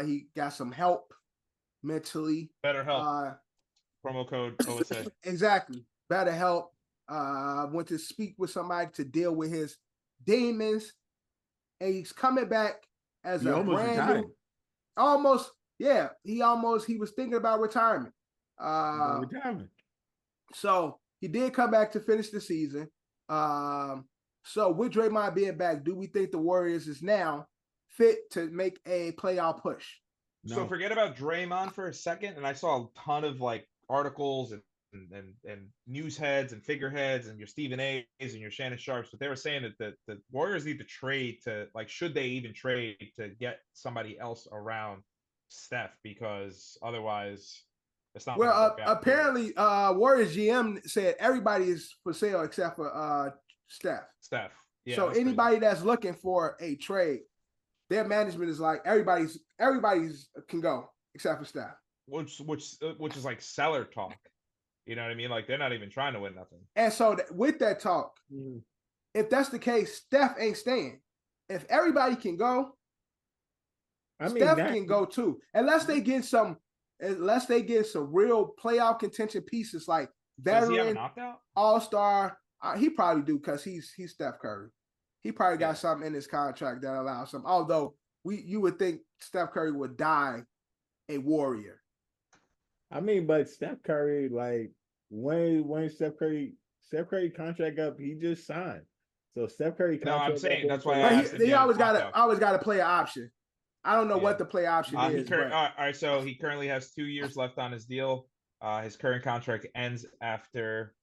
He got some help mentally. Better help. Promo code OSA. Exactly. Better help. Went to speak with somebody to deal with his demons. And he's coming back as a brand new. Almost, yeah. He was thinking about retirement. So he did come back to finish the season. So with Draymond being back, do we think the Warriors is now fit to make a playoff push? No. So forget about Draymond for a second. And I saw a ton of like articles and news heads and figureheads and your Stephen A's and your Shannon Sharps, but they were saying that the Warriors need to trade to, like, should they even trade to get somebody else around Steph, because otherwise it's not. Well, apparently Warriors GM said everybody is for sale except for Steph. Yeah, so anybody that's looking for a trade, their management is like everybody's can go except for Steph. Which is like seller talk. You know what I mean? Like, they're not even trying to win nothing. And so with that talk, if that's the case, Steph ain't staying. If everybody can go, Steph can go too. Unless they get some real playoff contention pieces like veteran, all-star. He probably do, because he's Steph Curry. He probably got something in his contract that allows him. Although you would think Steph Curry would die a Warrior. I mean, but Steph Curry, like, when Steph Curry contract up, he just signed. So Steph Curry No, I'm contract saying up that's why I But asked if he he had an always got opt-out. to play an option. I don't know Yeah. what the play option is. But All right, so he currently has 2 years left on his deal. His current contract ends after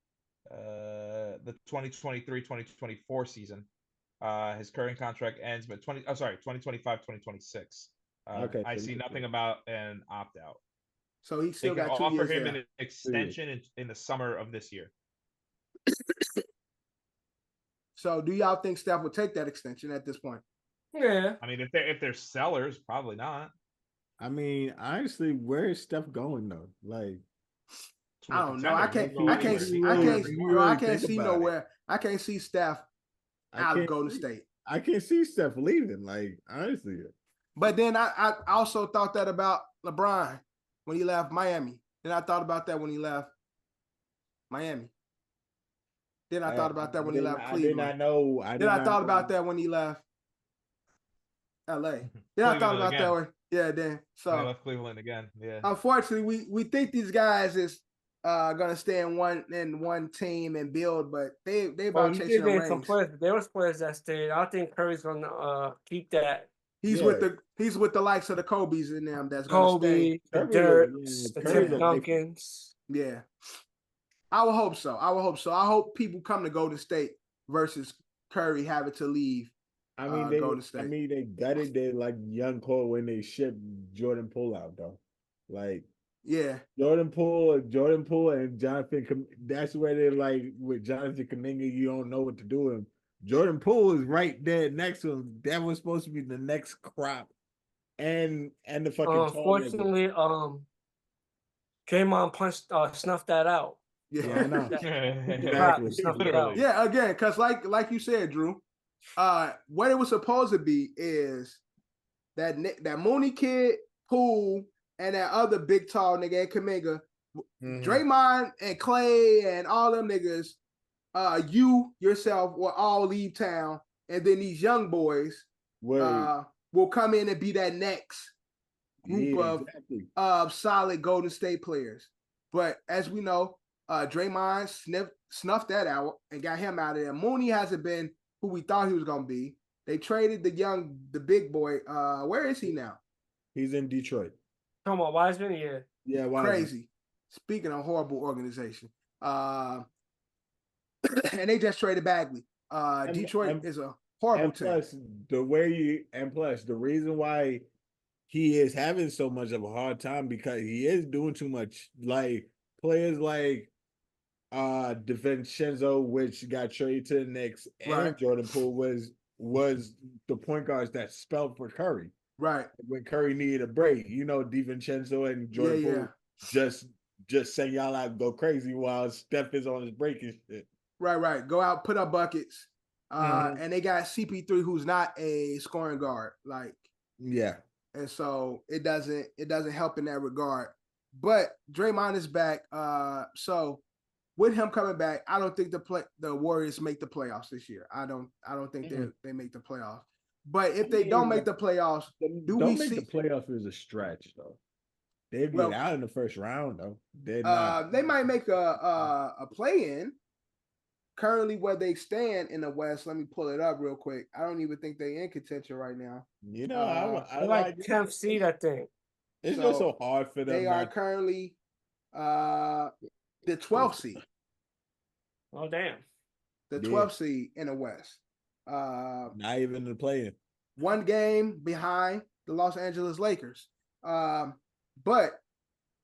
the 2023-2024 season. His current contract ends but 2025-2026. Okay, I so see nothing about an opt-out. so he They still can got 2 offer years him there. an extension in the summer of this year. So do y'all think Steph would take that extension at this point? Yeah. I mean, if they're sellers, probably not. I mean, honestly, where is Steph going though? Like, I don't know. I can't see nowhere. I can't see Steph out of Golden State. I can't see Steph leaving. Like, honestly. But then I also thought that about LeBron when he left Miami. Then I thought about that when he left Miami. Then I thought about that when he left Cleveland. I thought about that when he left LA. Then I thought about that when then I left Cleveland again. Yeah. Unfortunately, we think these guys is gonna stay in one team and build, but they about chasing the rings. There was players that stayed. I think Curry's gonna keep that. He's with the likes of the Kobe's in them that's gonna stay. The Dirks, the Tim Duncans. Yeah. I will hope so. I hope people come to Golden State versus Curry having to leave. I mean, they gutted their like young core when they shipped Jordan Poole out though. Like, yeah, Jordan Poole and Jonathan. That's where they're like with Jonathan Kuminga. You don't know what to do with him. Jordan Poole is right there next to him. That was supposed to be the next crop, and the fucking. Unfortunately, Draymond snuffed that out. Yeah, I know. Exactly. Yeah, again, because like you said, Drew, what it was supposed to be is that Mooney kid, Poole, and that other big tall nigga, Kuminga, Draymond and Clay and all them niggas, you yourself will all leave town, and then these young boys will come in and be that next group of solid Golden State players. But as we know, Draymond snuffed that out and got him out of there. Mooney hasn't been who we thought he was gonna be. They traded the big boy. Where is he now? He's in Detroit. Come on, Wiseman, yeah. Yeah, Wiseman. Crazy. Speaking of horrible organization, and they just traded Bagley. Detroit is a horrible team. Plus, the reason why he is having so much of a hard time because he is doing too much. Like players like DiVincenzo, which got traded to the Knicks, and Jordan Poole was the point guards that spelled for Curry. Right. When Curry needed a break, DiVincenzo and Jordan Poole just send y'all out and go crazy while Steph is on his break and shit. Right. Go out, put up buckets. And they got CP3, who's not a scoring guard. And so it doesn't help in that regard. But Draymond is back. So with him coming back, I don't think the Warriors make the playoffs this year. I don't think they make the playoffs. But if they don't make the playoffs, the playoffs is a stretch though. They'd be out in the first round though. They might make a play-in. Currently, where they stand in the West, let me pull it up real quick. I don't even think they in contention right now. I like 10th seed, I think. It's just so hard for them. They are currently the 12th seed. Oh, damn. The 12th seed in the West. Not even the play-in. One game behind the Los Angeles Lakers. But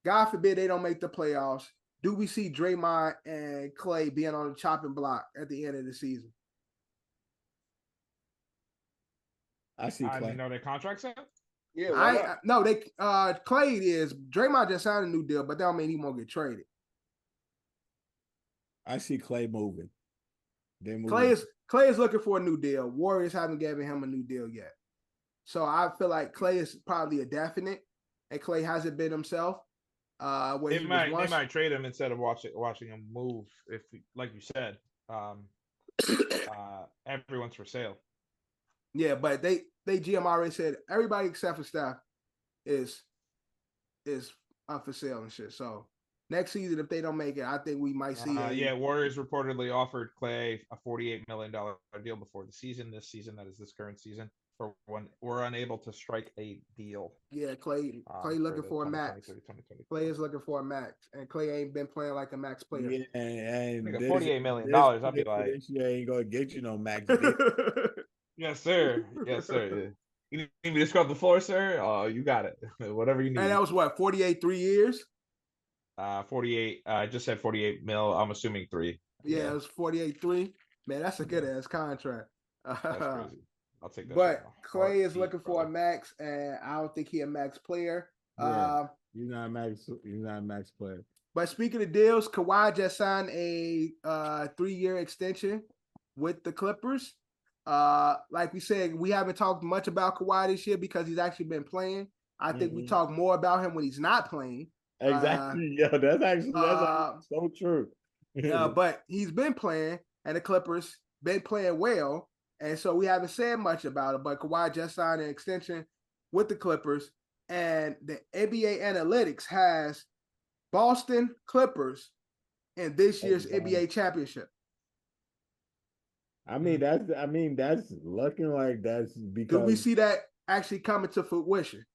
God forbid they don't make the playoffs. Do we see Draymond and Clay being on the chopping block at the end of the season? I see Clay. You know their contracts up? Yeah, Clay is. Draymond just signed a new deal, but that don't mean he won't get traded. I see Clay moving. Clay is looking for a new deal. Warriors haven't given him a new deal yet. So I feel like Clay is probably a definite, and Clay hasn't been himself. They might trade him instead of watching him move. If, like you said, everyone's for sale. Yeah, but they GM already said everybody except for Steph is up for sale and shit. So next season, if they don't make it, I think we might see. Warriors reportedly offered Clay a $48 million deal before the season. This season, that is this current season, for when we're unable to strike a deal. Yeah, Clay looking for a max. Clay is looking for a max, and Clay ain't been playing like a max player. Yeah, and $48 million, I'd be like, this year ain't gonna get you no max. Yes, sir. Yes, sir. You need me to scrub the floor, sir? Oh, you got it. Whatever you need. And that was what, 48, 3 years? 48. I just said 48 mil. I'm assuming 3. Yeah, it was 48, 3. Man, that's a good ass contract. That's crazy. I'll take that. But Clay is looking for a max, and I don't think he a max player. Yeah, he's not a max. He's not a max player. But speaking of deals, Kawhi just signed a 3-year extension with the Clippers. Like we said, we haven't talked much about Kawhi this year because he's actually been playing. I think we talk more about him when he's not playing. Exactly. That's actually so true. But he's been playing, and the Clippers been playing well, and so we haven't said much about it. But Kawhi just signed an extension with the Clippers, and the NBA Analytics has Boston Clippers in this year's NBA championship. I mean, that's looking like that's because do we see that actually coming to fruition?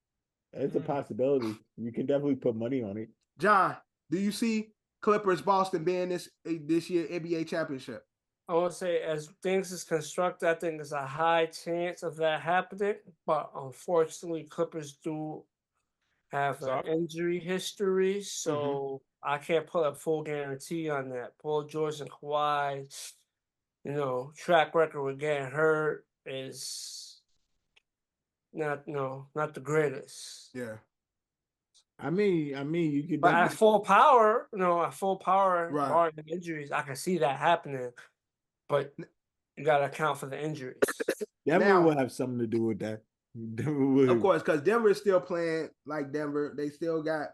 It's a possibility. You can definitely put money on it. John, do you see Clippers Boston being this year NBA championship? I would say, as things is constructed, I think there's a high chance of that happening. But unfortunately, Clippers do have an injury history, so I can't put a full guarantee on that. Paul George and Kawhi, track record with getting hurt is not the greatest. Yeah. I mean, you could. But at full power, right, barring injuries, I can see that happening. But you got to account for the injuries. Denver will have something to do with that. Of course, because Denver is still playing like Denver. They still got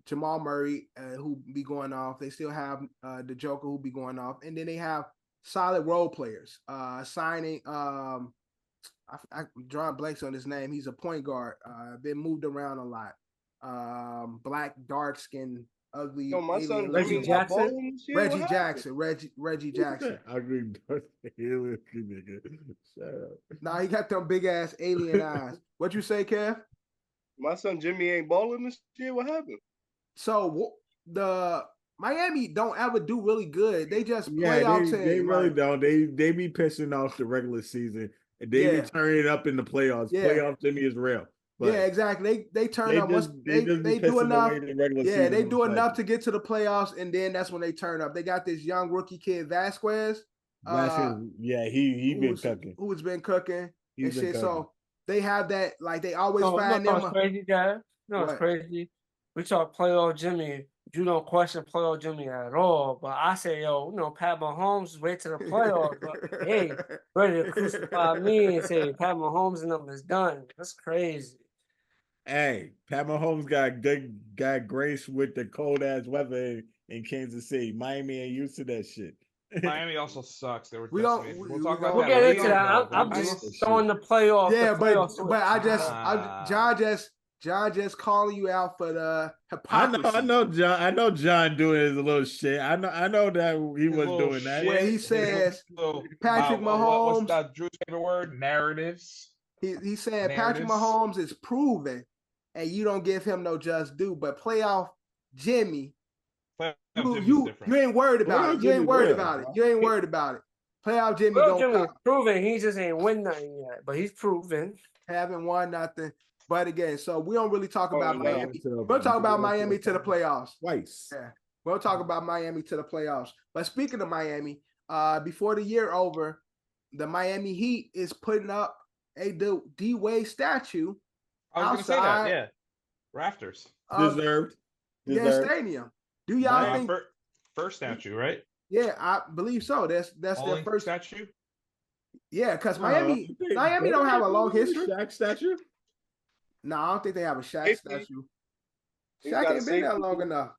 Jamal Murray who be going off. They still have the Joker who be going off, and then they have solid role players. Signing I drawing blanks on his name. He's a point guard. Been moved around a lot. Black, dark skin, ugly. Yo, my son Reggie Jackson. Reggie Jackson. I agree. Nigga. Shut up. Nah, he got them big ass alien eyes. What you say, Kev? My son Jimmy ain't balling this year. What happened? So the Miami don't ever do really good. They just playoff team. They really don't. They be pissing off the regular season. They be turning up in the playoffs. Yeah. Playoff Jimmy is real. Yeah, exactly. They turn up once they do enough. Yeah, they do enough to get to the playoffs, and then that's when they turn up. They got this young rookie kid Vasquez. He been cooking. Who's been cooking and shit. So they have that, like they always find them. Crazy guy. It's crazy. We talk playoff Jimmy. You don't question playoff Jimmy at all. But I say, Pat Mahomes wait to the playoffs. But hey, ready to crucify me and say Pat Mahomes and them is done. That's crazy. Hey, Pat Mahomes got grace with the cold ass weather in Kansas City. Miami ain't used to that shit. Miami also sucks. We'll get into that. I'm just throwing the playoff. Yeah, but John just calling you out for the hypocrisy. I know John doing his little shit. I know that he was doing that. Where he says Patrick Mahomes. What's that Drew's favorite word? Narratives. He said Patrick Mahomes is proven, and you don't give him no just due. But playoff Jimmy, you ain't worried about it. You ain't worried about it. Playoff Jimmy Jimmy's proven. He just ain't win nothing yet, but he's proven. Haven't won nothing. But again, so we don't really talk about Miami. We'll talk about Miami to the playoffs. Twice. Yeah. We'll talk about Miami to the playoffs. But speaking of Miami, before the year over, the Miami Heat is putting up a D-Wade statue. I was going to say that, yeah. Rafters. Deserved. Their stadium. Do y'all think first statue, right? Yeah, I believe so. That's their first statue. Yeah, because Miami don't have a long history. Shaq statue? No, I don't think they have a Shaq statue. Shaq ain't been there long enough.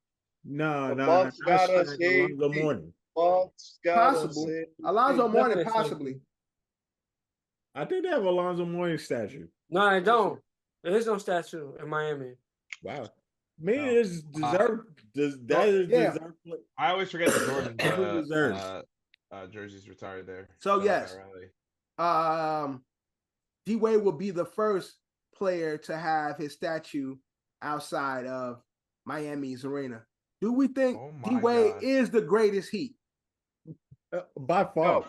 No. Alonzo Mourning. Possible. Alonzo Mourning, possibly. I think they have Alonzo Mourning statue. No, they don't. There is no statue in Miami. Wow. Me No. is deserved. That is yeah. deserved. I always forget the Jordan Deserves. jerseys retired there. So Shout out yes. Pat Riley. D-Wade will be the first player to have his statue outside of Miami's arena. Do we think Oh my D-Wade God. is the greatest Heat? By far.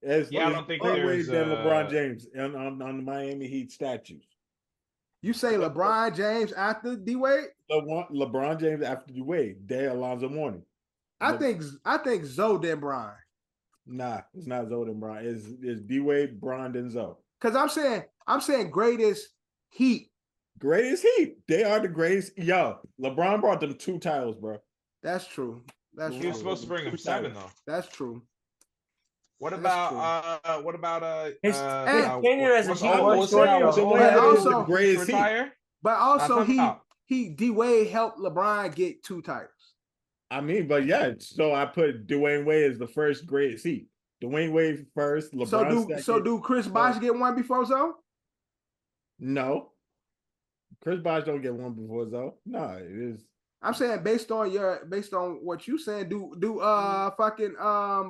It's, Yeah, I don't think way there's, than LeBron James on the Miami Heat statues. You say LeBron James after D-Wade? LeBron James after D-Wade. Day Alonzo Mourning. I think Zoe then Bron. Nah, it's not Zoe and Bron. It's D-Wade, Bron, and Zoe. Because I'm saying greatest Heat. Greatest Heat. They are the greatest. Yo, LeBron brought them 2 titles, bro. That's true. That's He true. was supposed to bring him 7 though. That's true. What That's about his tenure as a what's Heat all- was what's short, all- though. what's all- But what's also- all- greatest Heat. retire? But also Time out. D-Wade helped LeBron get 2 titles. I mean, but yeah, so I put Dwayne Wade as the first greatest Heat. Dwayne Wade first, LeBron second. So do Chris Bosh get one before Zoe? No. Chris Bosh don't get one before Zoe. No, it is. I'm saying based on what you saying, do fucking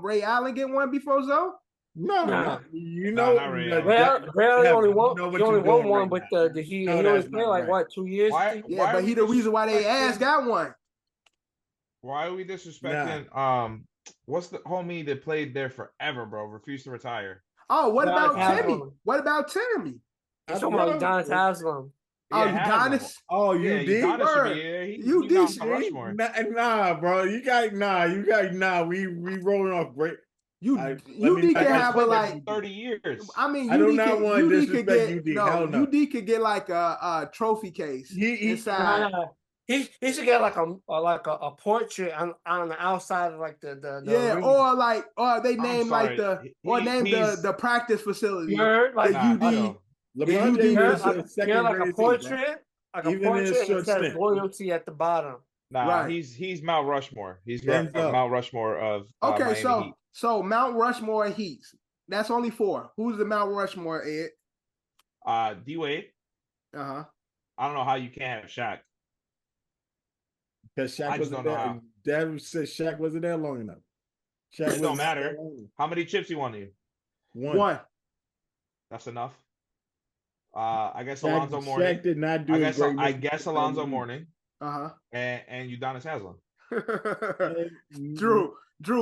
Ray Allen get one before Zoe? No, Nah. you know, not Ray Allen. Ray Allen only won. know what He only you're won doing one right with now. the Heat. No, He only that's played not like right. what 2 years? Why- Yeah, but are he we the reason why they ass disrespecting- got one. Why are we disrespecting what's the homie that played there forever, bro? Refused to retire. Oh, what Nah, about Haslam. Timmy? What about Timmy? He's talking about Udonis Haslam. Oh, Haslam. Udonis? Oh, you Yeah, did? Udonis should Word. be here. You He did, Mount see? Rushmore. Nah, bro. You got we rolling off great. UD me- can I have Played a there like. for 30 years. I mean, I do UD not could, want to UD could disrespect get UD. no. Hell no. UD could get like a trophy case He- inside. He should get like a portrait on the outside of like the Yeah, arena. or they I'm name like sorry. the practice facility. You're like the UD. chill. LeBron UD James was is a- the second you're like a greatest Heat, bro. portrait, Even in his and it short says stint. loyalty at the bottom. Nah, Right. he's Mount Rushmore. He's Denzel. Mount Rushmore of Okay, Miami Heat. so Mount Rushmore Heats. That's only 4. Who's the Mount Rushmore, Ed? D-Wade. Uh-huh. I don't know how you can't have Shaq. Because Shaq I just wasn't don't know there. how. Dad said Shaq wasn't there long enough. Shaq It wasn't don't there matter. long. How many chips he won you? One. That's enough. I guess Shaq, Alonzo Mourning. Shaq did not do I his guess greatness. Alonzo Mourning Uh-huh. and Udonis Haslam. Drew,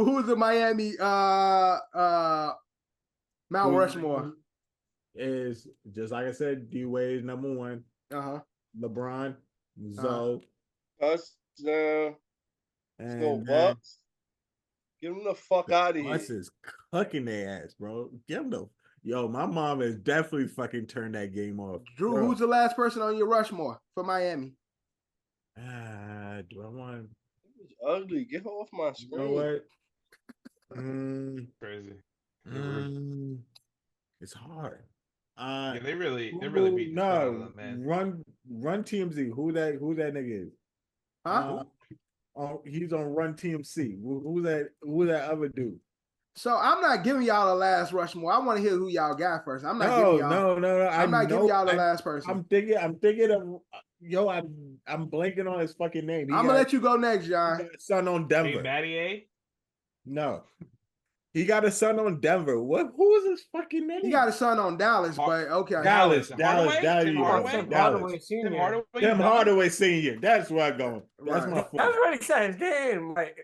who's the Miami Mount Rushmore? Is just like I said, D-Wade is number 1. Uh-huh. LeBron, Zoe, Touchdown. Let's go and Bucks. Get them the fuck out of here. Bucks is cooking their ass, bro. Get them the yo. My mom has definitely fucking turned that game off. Drew, bro. who's the last person on your Rushmore for Miami? Do I want? It's ugly. Get her off my You screen. know what? Crazy. It's hard. Yeah, they really beat the shit out of them, man. Run TMZ. Who that nigga is? Huh? He's on Run TMC. Who's that other dude? So I'm not giving y'all the last Rushmore. I want to hear who y'all got first. I'm not giving y'all. No. I'm not giving y'all the last person. I'm thinking of yo. I'm blanking on his fucking name. I'm gonna let you go next, He John. got a son on Denver. Battier? No, he got a son on Denver. Who is his fucking name? He got a son on Dallas, but okay. Dallas. Tim Hardaway? Hardaway Senior. Tim Hardaway? Tim Hardaway Senior. That's where I'm going. That's Right. my fault. That's already said his name. Like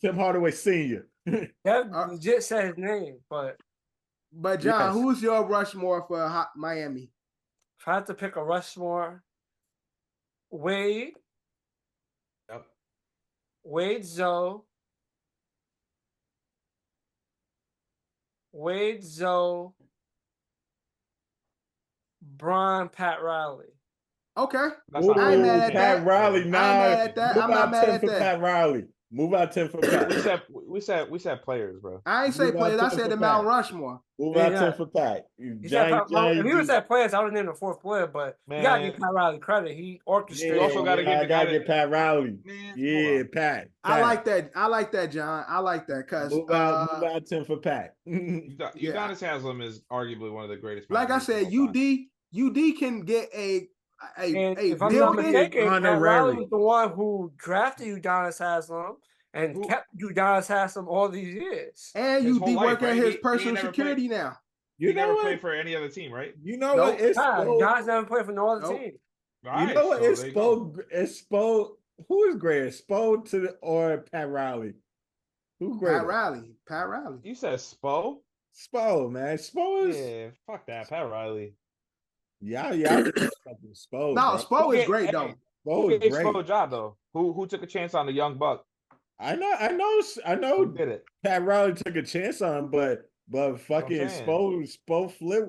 Tim Hardaway Senior. that legit said his name, but But John, Yes. who's your Rushmore for Miami? if I had to pick a Rushmore, Wade, Yep. Wade, Zoe, Bron, Pat Riley. Okay. That's not I ain't mad at Pat that. Riley. Nah, I ain't mad at that. move I'm not out mad 10 at for that. Pat Riley. Move out 10 for Pat. We said players, bro. I ain't say Move out players. I 10 said for the Mount Pat. Rushmore. Move Yeah, out yeah. 10 for Pat. He said if he was at players, I would name the 4th player, but you gotta give Pat Riley credit. He orchestrated. You also gotta give the guy get that- Pat Riley. Man, Yeah, hold on. Pat. I like that. I like that, John. I like that because, Move out 10 for Pat. Udonis Haslam is arguably one of the greatest. like I players of said, all time. UD can get a And a if I'm not building. mistaken, Pat honorary. Riley was the one who drafted Udonis Haslam and kept Udonis Haslam all these years. And His you whole be life, working right? his He personal never security now. He You know never what? played for any other team, right? You know Nope. what? It's Udonis never played for no other team. All You right, know what? so there you go. It's Spo. Who is greater, Spo or Pat Riley? Who greater? Pat Riley. Pat Riley. You said Spo? Spo, man. Spo is Yeah, fuck that, Pat Riley. y'all fucking Spo. No, bro. Spo is great though. Who Spo gave is great. Spo a job though? Who took a chance on the young buck? I know. Who did it? Pat Riley took a chance on him, but fucking saying. Spo flew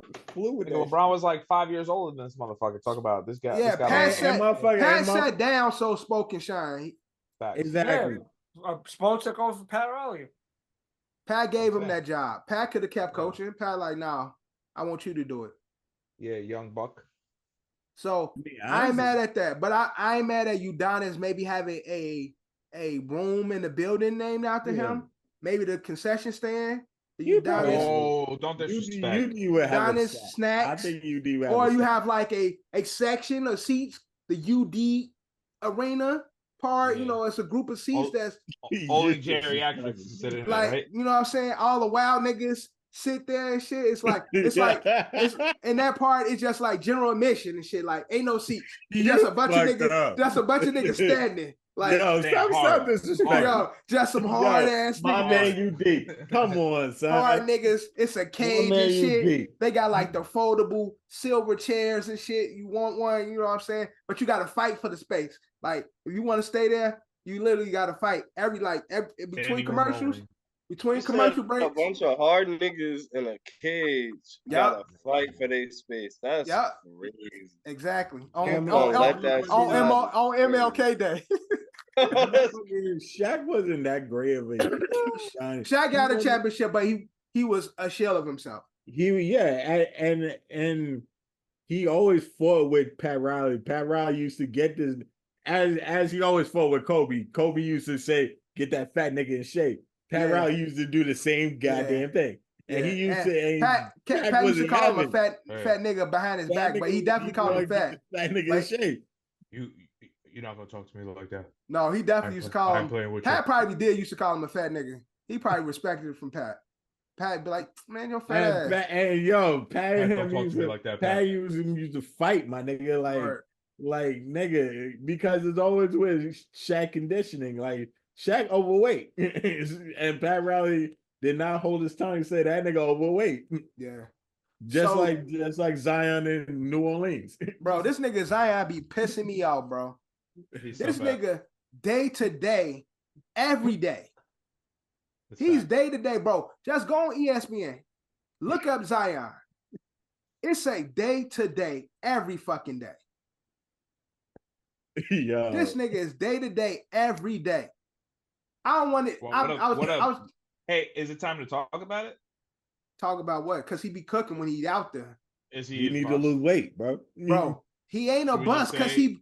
with Nigga, that. LeBron was like 5 years older than this motherfucker. Talk about this guy. Yeah, this guy Pat sat down so Spo can shine. Facts. Exactly. Yeah, Spo took over for Pat Riley. Pat gave him Okay. that job. Pat could have kept coaching. Pat like, nah, I want you to do it. Yeah, young buck. So I ain't mad at that, but I ain't mad at Udonis maybe having a room in the building named after him. Maybe the concession stand. The Udonis, Oh, don't disrespect. You would have Udonis I snacks. think you do. Or you have like a section of seats, the UD arena part. You know, it's a group of seats that's only geriatrics sit in like, there, right? you know what I'm saying? All the wild niggas sit there and shit. It's like it's in that part, it's just like general admission and shit. Like, ain't no seats. It's just a bunch of niggas. Just a bunch of niggas standing. Like, yo, stop disrespect. Yo, just some hard ass my niggas. man, UD. Come on, son. Hard niggas. It's a cage man, and shit. UD. They got like the foldable silver chairs and shit. You want one, you know what I'm saying? But you got to fight for the space. Like, if you want to stay there, you literally got to fight every between commercials. Between commercial breaks, a bunch of hard niggas in a cage gotta fight for their space. That's crazy. Exactly. On MLK Day. Shaq wasn't that great of a Shaq got a championship, but he was a shell of himself. And he always fought with Pat Riley. Pat Riley used to get this as he always fought with Kobe. Kobe used to say, "Get that fat nigga in shape." Pat Riley used to do the same goddamn thing. And he used to Pat used to call him a fat nigga behind his back, but he definitely called him fat. Fat nigga in shape. You're not gonna talk to me like that. No, he definitely used to call him. Pat probably did used to call him a fat nigga. He probably respected it from Pat. Pat be like, man, you're fat ass. And yo, Pat and him used to like that. Pat used to fight, my nigga. Like nigga, because it's always with Shaq conditioning. Like Shaq overweight, and Pat Riley did not hold his tongue and say that nigga overweight. Yeah, just like Zion in New Orleans, bro. This nigga Zion be pissing me off, bro. This nigga day to day, every day. He's day to day, bro. Just go on ESPN, look up Zion. It's a day to day, every fucking day. Yo. This nigga is day to day, every day. I don't want it. Hey, is it time to talk about it? Talk about what? Because he be cooking when he's out there. You need to lose weight, bro. Bro, he ain't a bust because he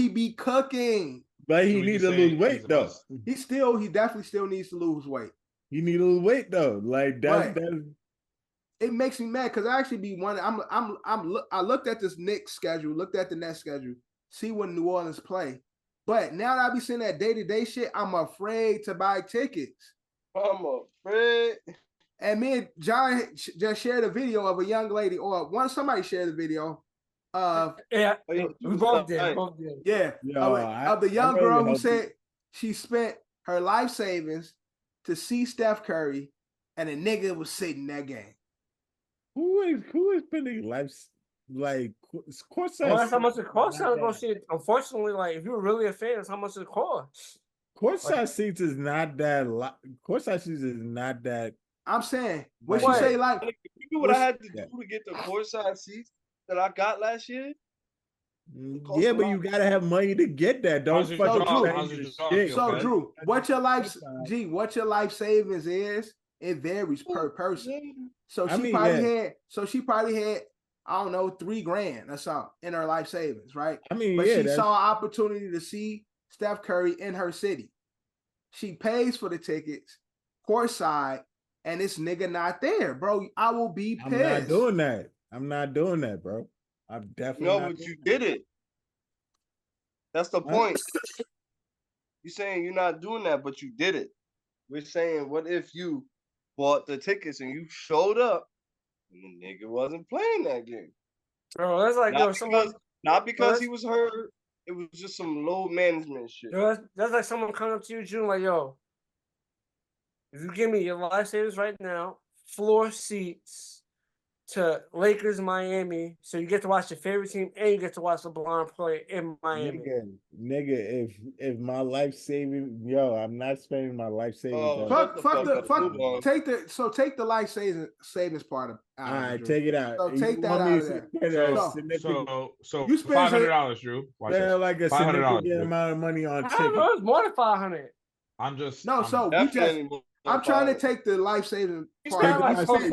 be cooking. But he needs to lose weight though. He definitely still needs to lose weight. You need to lose weight though. Like that's it makes me mad because I actually be wondering. I looked at this Knicks schedule, looked at the Nets schedule, see when New Orleans play. But now that I be seeing that day-to-day shit, I'm afraid to buy tickets. I'm afraid. And me and John just shared a video of a young lady, or somebody shared a video of we both did. Of the young girl who said she spent her life savings to see Steph Curry, and a nigga was sitting that game. Who is spending life like courtside? Well, that's how much it costs to go see it. Unfortunately, like if you're really a fan, that's how much it costs. Courtside seats is not that. Courtside seats is not that. I'm saying what you say, like you know what I had to do to get the courtside seats that I got last year. Yeah, but you gotta have money to get that. Don't So Drew, what your life savings is, it varies per person. So she probably had I don't know, $3,000 or something in her life savings, right? I mean, but she saw an opportunity to see Steph Curry in her city. She pays for the tickets, courtside, and this nigga not there, bro. I will be pissed. I'm not doing that, bro. I'm definitely but you did it. That's the point. You're saying you're not doing that, but you did it. We're saying, what if you bought the tickets and you showed up and the nigga wasn't playing that game? Bro, that's like not because he was hurt. It was just some low management shit. That's like someone coming up to you, June, like, yo, if you give me your life savings right now, floor seats to Lakers Miami, so you get to watch your favorite team and you get to watch LeBron play in Miami. Nigga, if my life saving, I'm not spending my life savings. Take the life savings part out. All right, take it out. So take that out of there. So you spend $500, Drew. Spend like a significant amount of money on tickets. It's more than 500. I'm trying to take the life saving part. You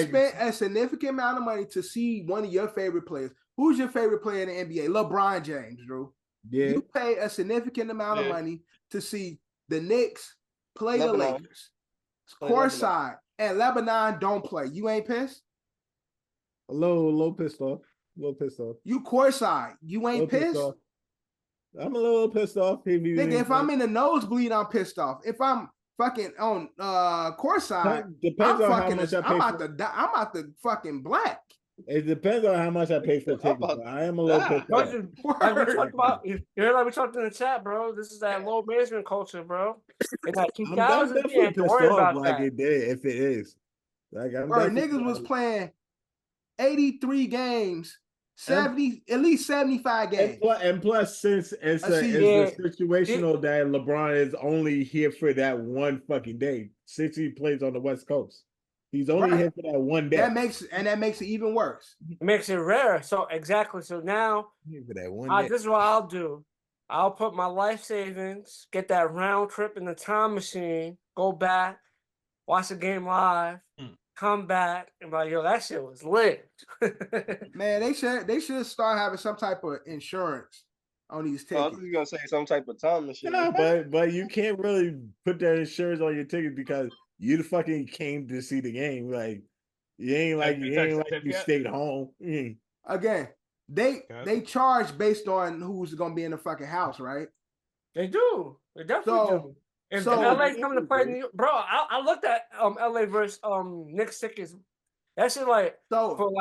spent a significant amount of money to see one of your favorite players. Who's your favorite player in the NBA? LeBron James, Drew. Yeah. You pay a significant amount of money to see the Knicks play the Lakers. Courtside, and Lebanon don't play. You ain't pissed? A little pissed off. You courtside. You ain't pissed? I'm a little pissed off. If I'm in the nosebleed, I'm pissed off. If I'm fucking on courtside, depends on how much I pay. I'm out the fucking black. It depends on how much I pay for tickets. I am a little pissed off. You heard like we talked in the chat, bro. This is that low management culture, bro. It's like 2000. I'm definitely pissed off like it did, if it is. Like niggas was playing 83 games. 70, at least 75 games. And plus, since it's situational that LeBron is only here for that one fucking day, since he plays on the West Coast, he's only here for that one day. That makes it even worse. It makes it rare. So exactly. So now, for that one day. This is what I'll do. I'll put my life savings, get that round trip in the time machine, go back, watch the game live. Come back and be like, yo, that shit was lit. Man, they should start having some type of insurance on these tickets. I was gonna say some type of time machine. No, but you can't really put that insurance on your ticket because you fucking came to see the game. Like you ain't like you stayed home. Again, they charge based on who's gonna be in the fucking house, right? They do. They definitely do. If LA's coming to play New York, bro, I looked at LA versus Knicks tickets. That shit for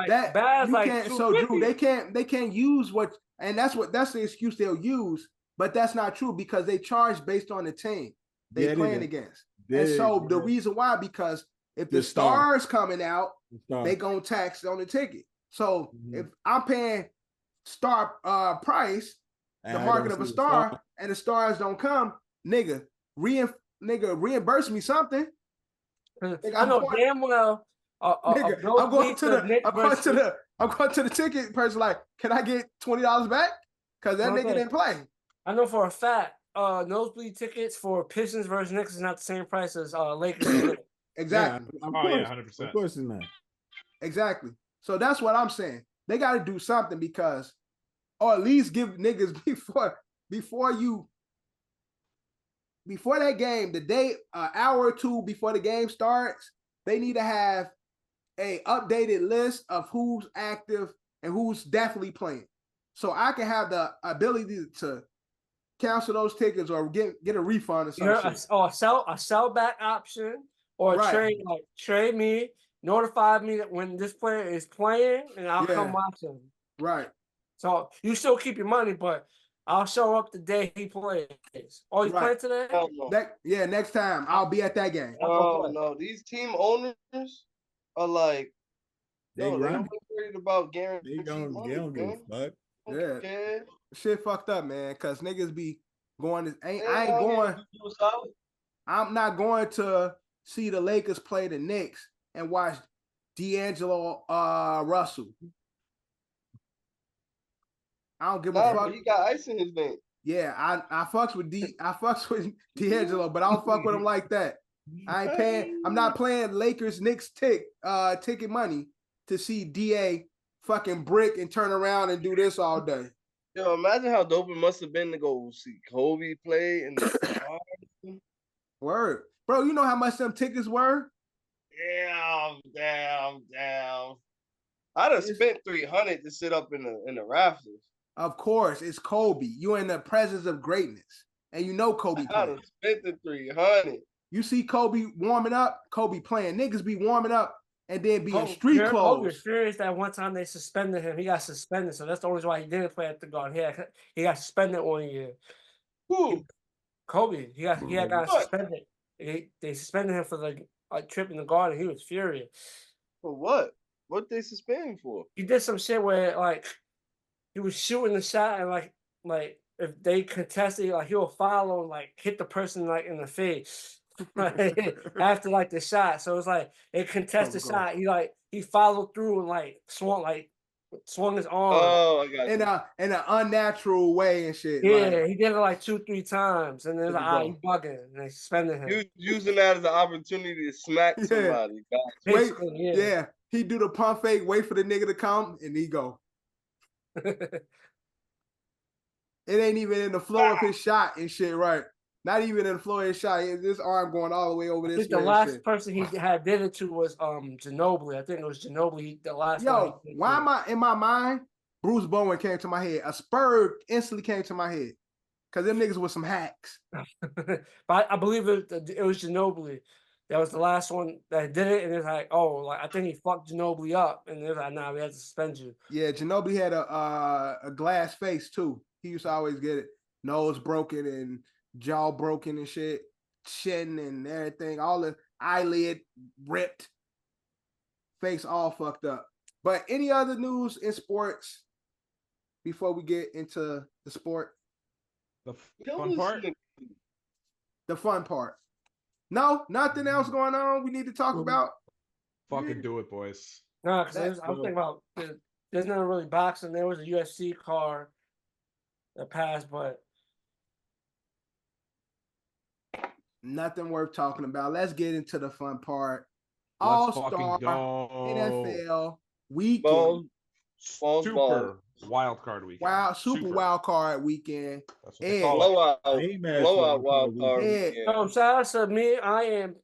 that bad Drew, they can't use what, and that's the excuse they'll use, but that's not true because they charge based on the team they playing against. The reason why, because if the stars coming out, they gonna tax on the ticket. So if I'm paying star price, the market of a star, and the stars don't come, nigga, reimburse me something. I know damn well. I'm going to the ticket person. Like, can I get $20 back? Because that nigga didn't play. I know for a fact. Nosebleed tickets for Pistons versus Knicks is not the same price as Lakers. Exactly. Yeah, 100%. Of course it's not. Exactly. So that's what I'm saying. They got to do something because, or at least give niggas before that game, the day, hour or two before the game starts, they need to have a updated list of who's active and who's definitely playing. So I can have the ability to cancel those tickets or get a refund or something. Or a sell back option or trade me, notify me that when this player is playing and I'll come watch him. Right. So you still keep your money, but I'll show up the day he plays. Oh, he's playing today? Next time I'll be at that game. Oh no, these team owners are like, they're not worried about guaranteed money. They don't give a fuck. Yeah, shit fucked up, man. Cause niggas be going. I'm not going to see the Lakers play the Knicks and watch D'Angelo Russell. I don't give a fuck. He got ice in his veins. Yeah, I fucks with D'Angelo, but I don't fuck with him like that. I'm not playing Lakers Knicks ticket money to see DA fucking brick and turn around and do this all day. Yo, imagine how dope it must have been to go see Kobe play in the Word. Bro, you know how much them tickets were? Damn. I'd have spent $300 to sit up in the rafters. Of course, it's Kobe. You're in the presence of greatness, and you know Kobe I playing. done spent the 300. You see Kobe warming up, Kobe playing. Niggas be warming up and then be in street Kobe clothes. was furious that one time they suspended him. He got suspended, so that's the only reason why he didn't play at the guard. He got suspended 1 year. Who? Kobe, he got What? suspended. They suspended him for the trip in the garden. He was furious. For what? What they suspending for? He did some shit where like he was shooting the shot and like if they contested, like he'll follow and like hit the person like in the face after like the shot. So it's like they contested shot. He followed through and like swung his arm. Oh, I got you. In an unnatural way and shit. Yeah, like, he did it like 2-3 times, and then There like, you he bugging, and they suspended him. You using that as an opportunity to smack Yeah. somebody. Gotcha. wait, Basically, yeah. He do the pump fake, wait for the nigga to come, and he go. It ain't even in the flow of his shot and shit, right? Not even in the flow of his shot. This arm going all the way over I this think the way and last shit. person he had did it to was Ginobili. I think it was Ginobili. The last one. Yo, why am I in my mind? Bruce Bowen came to my head. A Spur instantly came to my head. Cause them niggas was some hacks. But I believe it was Ginobili. That was the last one that did it, and it's like, oh, like I think he fucked Ginobili up, and they're like, nah, we had to suspend you. Yeah, Ginobili had a glass face too. He used to always get it. Nose broken and jaw broken and shit. Chin and everything. All the eyelid ripped. Face all fucked up. But any other news in sports before we get into the sport? The fun part? The fun part. No, nothing else going on we need to talk about. Fucking do it, boys. No, because I was thinking about there's not really boxing. There was a UFC card that passed, but nothing worth talking about. Let's get into the fun part. Let's All-Star fucking go. NFL weekend. Super wild card weekend. Wow, super wild card weekend. That's what they call it. Blowout wild card weekend. So shout out to me. I am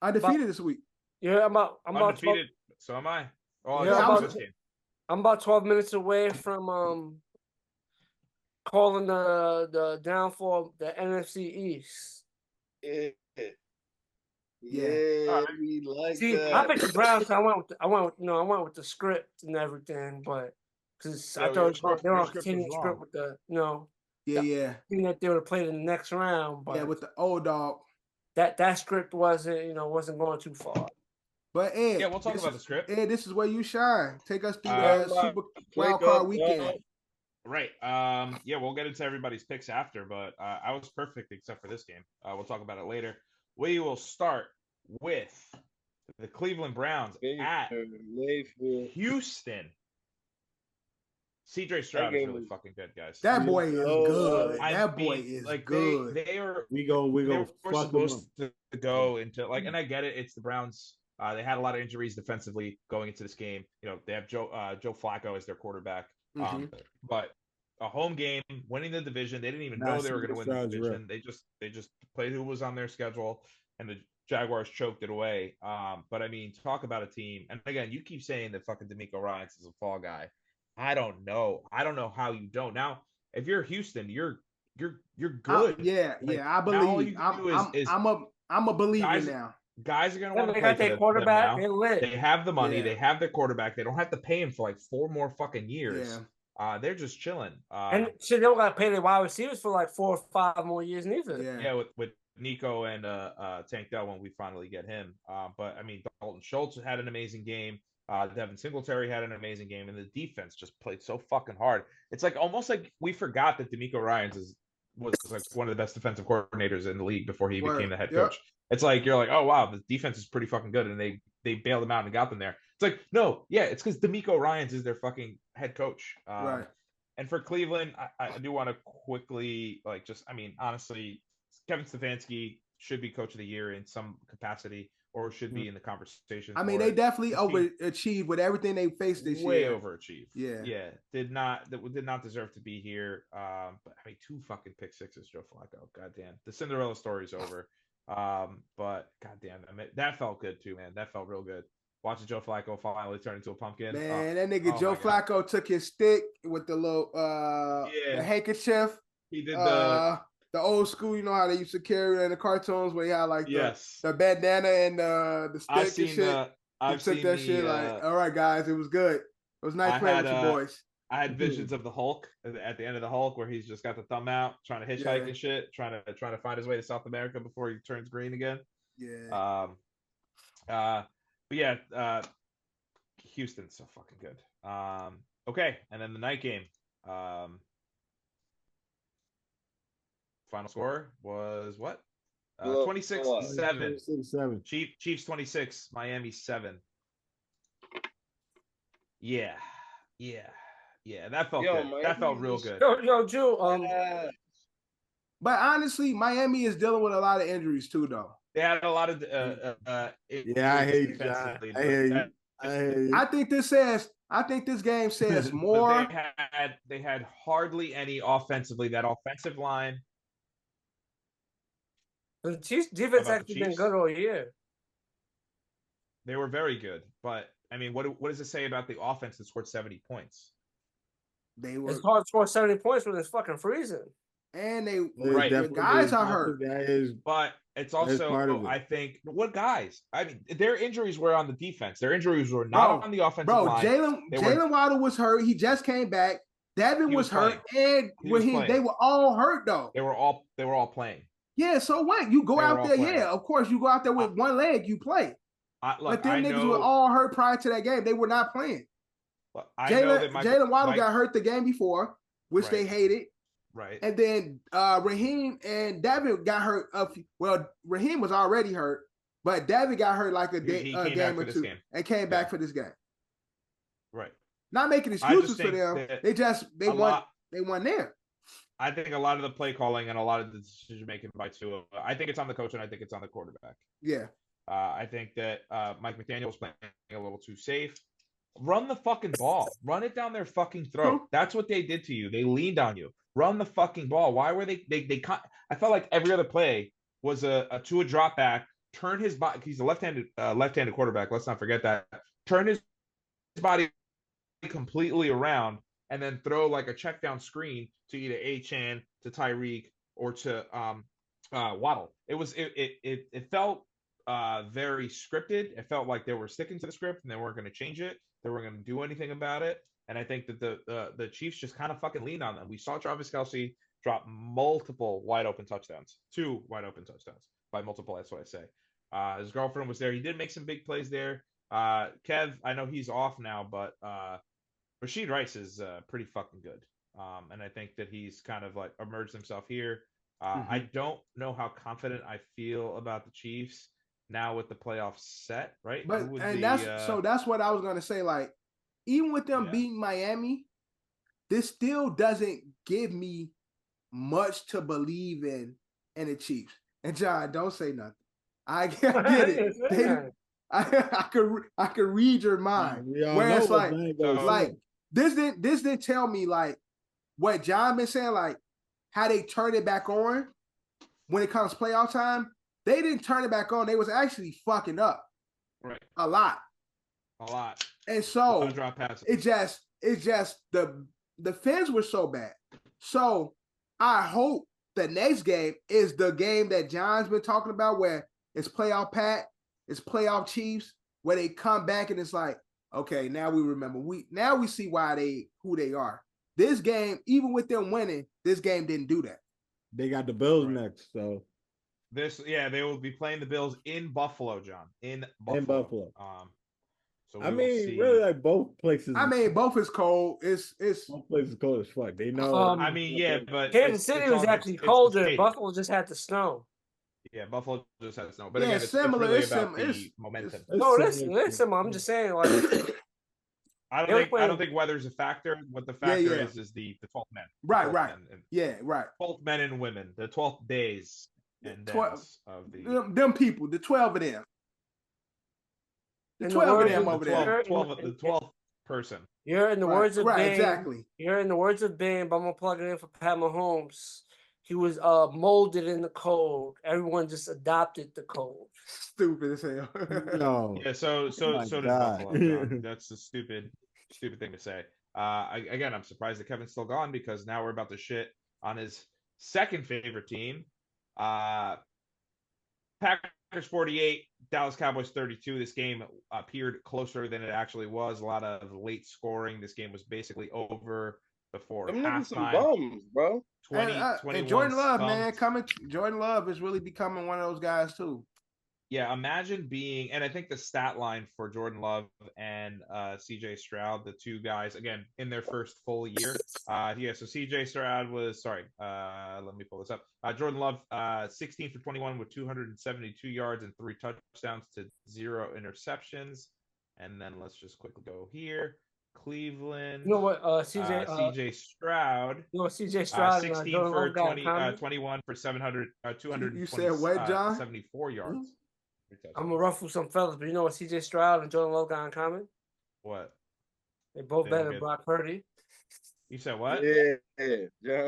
undefeated this week. Yeah, I'm about undefeated. So am I. Oh, yeah, I'm about 12 minutes away from calling the downfall of the NFC East. Yeah, we like that. I picked the Browns. So I went with the script and everything, but because I thought they were on continuing script with the yeah. Thing that they would have played in the next round, but with the old dog. That script wasn't going too far. But Ed, yeah, we'll talk about the script. Ed, this is where you shine. Take us through the super wild card weekend. Right. Yeah, we'll get into everybody's picks after, but I was perfect except for this game. We'll talk about it later. We will start with the Cleveland Browns at Houston. CJ Stroud is really fucking good, guys. That boy is good. That boy is good. We go. Supposed to go into and I get it. It's the Browns. They had a lot of injuries defensively going into this game. You know, they have Joe Flacco as their quarterback. But a home game, winning the division, they didn't even know they were going to win the division. They just played who was on their schedule, and the Jaguars choked it away. But I mean, talk about a team. And again, you keep saying that fucking DeMeco Ryans is a fall guy. I don't know how you don't. Now, if you're Houston, you're good. I believe. I'm a believer now. Guys are going to want to play got their quarterback. They have the money. They have their quarterback. They don't have to pay him for like 4 more fucking years. They're just chilling. And shit, they don't got to pay their wide receivers for like 4 or 5 more years neither. Yeah, with Nico and Tank Dell when we finally get him. But I mean, Dalton Schultz had an amazing game. Devin Singletary had an amazing game, and the defense just played so fucking hard. It's like almost like we forgot that DeMeco Ryans was like one of the best defensive coordinators in the league before he became the head coach. It's like you're like, oh wow, the defense is pretty fucking good, and they bailed him out and got them there. It's like, no, yeah, it's because DeMeco Ryans is their fucking head coach. Right. And for Cleveland, I do want to quickly honestly, Kevin Stefanski should be coach of the year in some capacity, or should be in the conversation. I mean, they definitely overachieved with everything they faced this year. Way overachieved. Yeah. Did not deserve to be here. But I mean, 2 fucking pick sixes, Joe Flacco. Goddamn, the Cinderella story's over. But goddamn, I mean, that felt good too, man. That felt real good. watching Joe Flacco finally turn into a pumpkin. Man, that nigga oh Joe my God. Flacco took his stick with the little the handkerchief. He did the old school, you know how they used to carry it in the cartoons where he had like the bandana and the stick and shit. He took that shit like, all right, guys, it was good. It was nice playing with you boys. I had visions of the Hulk at the end of the Hulk where he's just got the thumb out, trying to hitchhike and shit, trying to find his way to South America before he turns green again. Yeah. But yeah, Houston's so fucking good. Okay, and then the night game. Final score was what? 26-7. 26-7. Chiefs 26, Miami 7. Yeah. That felt good. Miami that felt real good. Yo, Drew. But honestly, Miami is dealing with a lot of injuries too, though. They had a lot of I hate you, John. I hear you. I think this game says more. They had hardly any offensively. That offensive line. The Chiefs defense actually been good all year. They were very good, but I mean, what does it say about the offense that scored 70 points? It's hard to score 70 points when it's fucking freezing. And the guys are hurt. But it's also, I think, what guys? I mean, their injuries were on the defense. Their injuries were not on the offensive line. Jalen Waddle was hurt. He just came back. Devin was hurt, and they were all hurt though. They were all playing. Yeah, so what? You go out there, yeah, of course, you go out there with one leg, you play. But them niggas were all hurt prior to that game. They were not playing. Jalen Waddle got hurt the game before, which they hated. Right. And then Raheem and Devin got hurt. Well, Raheem was already hurt, but Devin got hurt like a game or two and came back for this game. Right. Not making excuses for them. They won there. I think a lot of the play calling and a lot of the decision making by Tua, I think it's on the coach and I think it's on the quarterback. Yeah. I think that Mike McDaniel was playing a little too safe. Run the fucking ball. Run it down their fucking throat. That's what they did to you. They leaned on you. Run the fucking ball. Why were they I felt like every other play was a Tua drop back, turn his body. He's a left-handed quarterback. Let's not forget that. Turn his body completely around and then throw like a check down screen to either Achane, to Tyreek, or to Waddle. It felt very scripted. It felt like they were sticking to the script and they weren't going to change it. They weren't going to do anything about it. And I think that the Chiefs just kind of fucking leaned on them. We saw Travis Kelce drop multiple wide open touchdowns, 2 wide open touchdowns. By multiple, that's what I say. His girlfriend was there. He did make some big plays there. Kev, I know he's off now, but Rashid Rice is pretty fucking good. And I think that he's kind of like emerged himself here. I don't know how confident I feel about the Chiefs now with the playoffs set, right? But that's what I was gonna say. Like, even with them beating Miami, this still doesn't give me much to believe in the Chiefs. And John, don't say nothing. I get it. I could read your mind. Where it's like this didn't tell me like what John been saying, like how they turned it back on when it comes playoff time. They didn't turn it back on. They was actually fucking up. Right. A lot. And so it's just the fans were so bad. So I hope the next game is the game that John's been talking about, where it's playoff Pat, it's playoff Chiefs, where they come back and it's like, okay, now we remember. We see who they are. This game, even with them winning, this game didn't do that. They got the Bills next, so they will be playing the Bills in Buffalo, John. In Buffalo. So really, like both places. I mean, both is cold. It's both places cold as fuck. They know. But Kansas City was actually colder. Buffalo just had the snow. Yeah, Buffalo just had snow. But yeah, again, it's similar. It's really about the momentum. It's similar. I'm just saying, like, I don't think weather's a factor. What the factor is the 12th men. Right. Men 12 men and women. The 12 days and 12 of them people. The 12 of them. The 12 of them over there. The 12th person. You're in the words of Bing. Exactly. You're in the words of Bing, but I'm gonna plug it in for Pat Mahomes. he was molded in the code. Everyone just adopted the code. Stupid as hell. No. Yeah, so my does God. Buffalo, John. That's a stupid thing to say. Again, I'm surprised that Kevin's still gone because now we're about to shit on his second favorite team. Packers 48, Dallas Cowboys 32. This game appeared closer than it actually was. A lot of late scoring. This game was basically over before Them niggas some halftime. bums, bro. 21 and Jordan Love, man, thumped. Jordan Love is really becoming one of those guys too. Yeah, imagine being, and I think the stat line for Jordan Love and CJ Stroud, the two guys, again, in their first full year. Yeah, so CJ Stroud was, let me pull this up. Jordan Love, 16 for 21 with 272 yards and 3 touchdowns to 0 interceptions. And then let's just quickly go here. Cleveland. You know what, CJ Stroud. You know what, CJ Stroud 16 and for 21 for 200, You said what, John? 74 yards. I'm gonna ruffle some feathers, but you know what CJ Stroud and Jordan Love got in common? What? They both better than Brock Purdy. You said what? Yeah.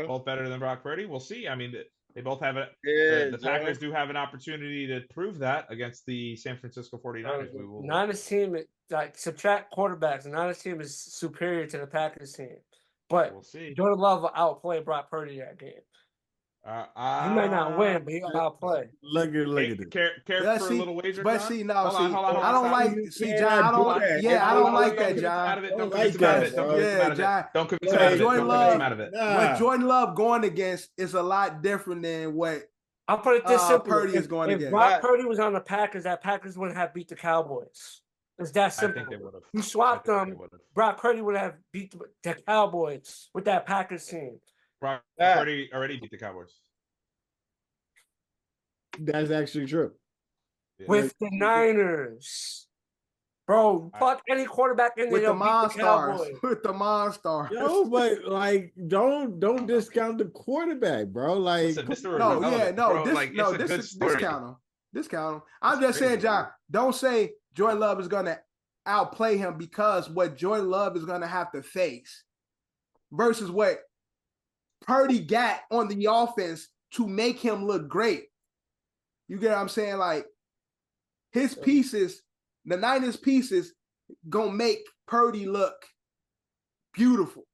Both better than Brock Purdy? We'll see. I mean, they both have it. The Packers do have an opportunity to prove that against the San Francisco 49ers. We will. Niners team, like, subtract quarterbacks. The Niners team is superior to the Packers team. But we'll see. Jordan Love will outplay Brock Purdy that game. He might not win, but he'll outplay. Look at this. Care for a little wager, but John? see, no, Hold on, I don't like. See, John, I don't like that, John. Don't convince him out of it. Don't convince him out of it. Jordan Love, Nah. what Jordan Love going against is a lot different than what I'll put it this simple. Purdy is going if against. Brock Purdy was on the Packers, that Packers wouldn't have beat the Cowboys. It's that simple. I think they would have. You swapped them. Brock Purdy would have beat the Cowboys with that Packers team. Brock Purdy already beat the Cowboys. That's actually true. With the Niners. Bro, fuck any quarterback in there. With the Monstars. With the Monstars. Yo, but like, don't discount the quarterback, bro. Like, discount him. Discount him. I'm just saying, John, don't say Jordan Love is gonna outplay him because what Jordan Love is gonna have to face versus what Purdy got on the offense to make him look great. You get what I'm saying? Like, his pieces, the Niners pieces, gonna make Purdy look beautiful.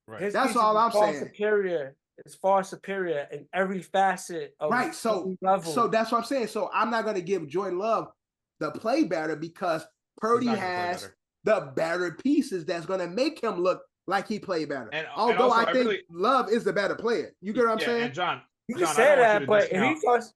Right. That's all I'm saying. It's far superior in every facet of level. So that's what I'm saying. So I'm not gonna give Jordan Love the play better because Purdy has the better pieces that's gonna make him look like he played better. Although I think Love is the better player. You get what I'm saying? And John, you can say that, but if he starts,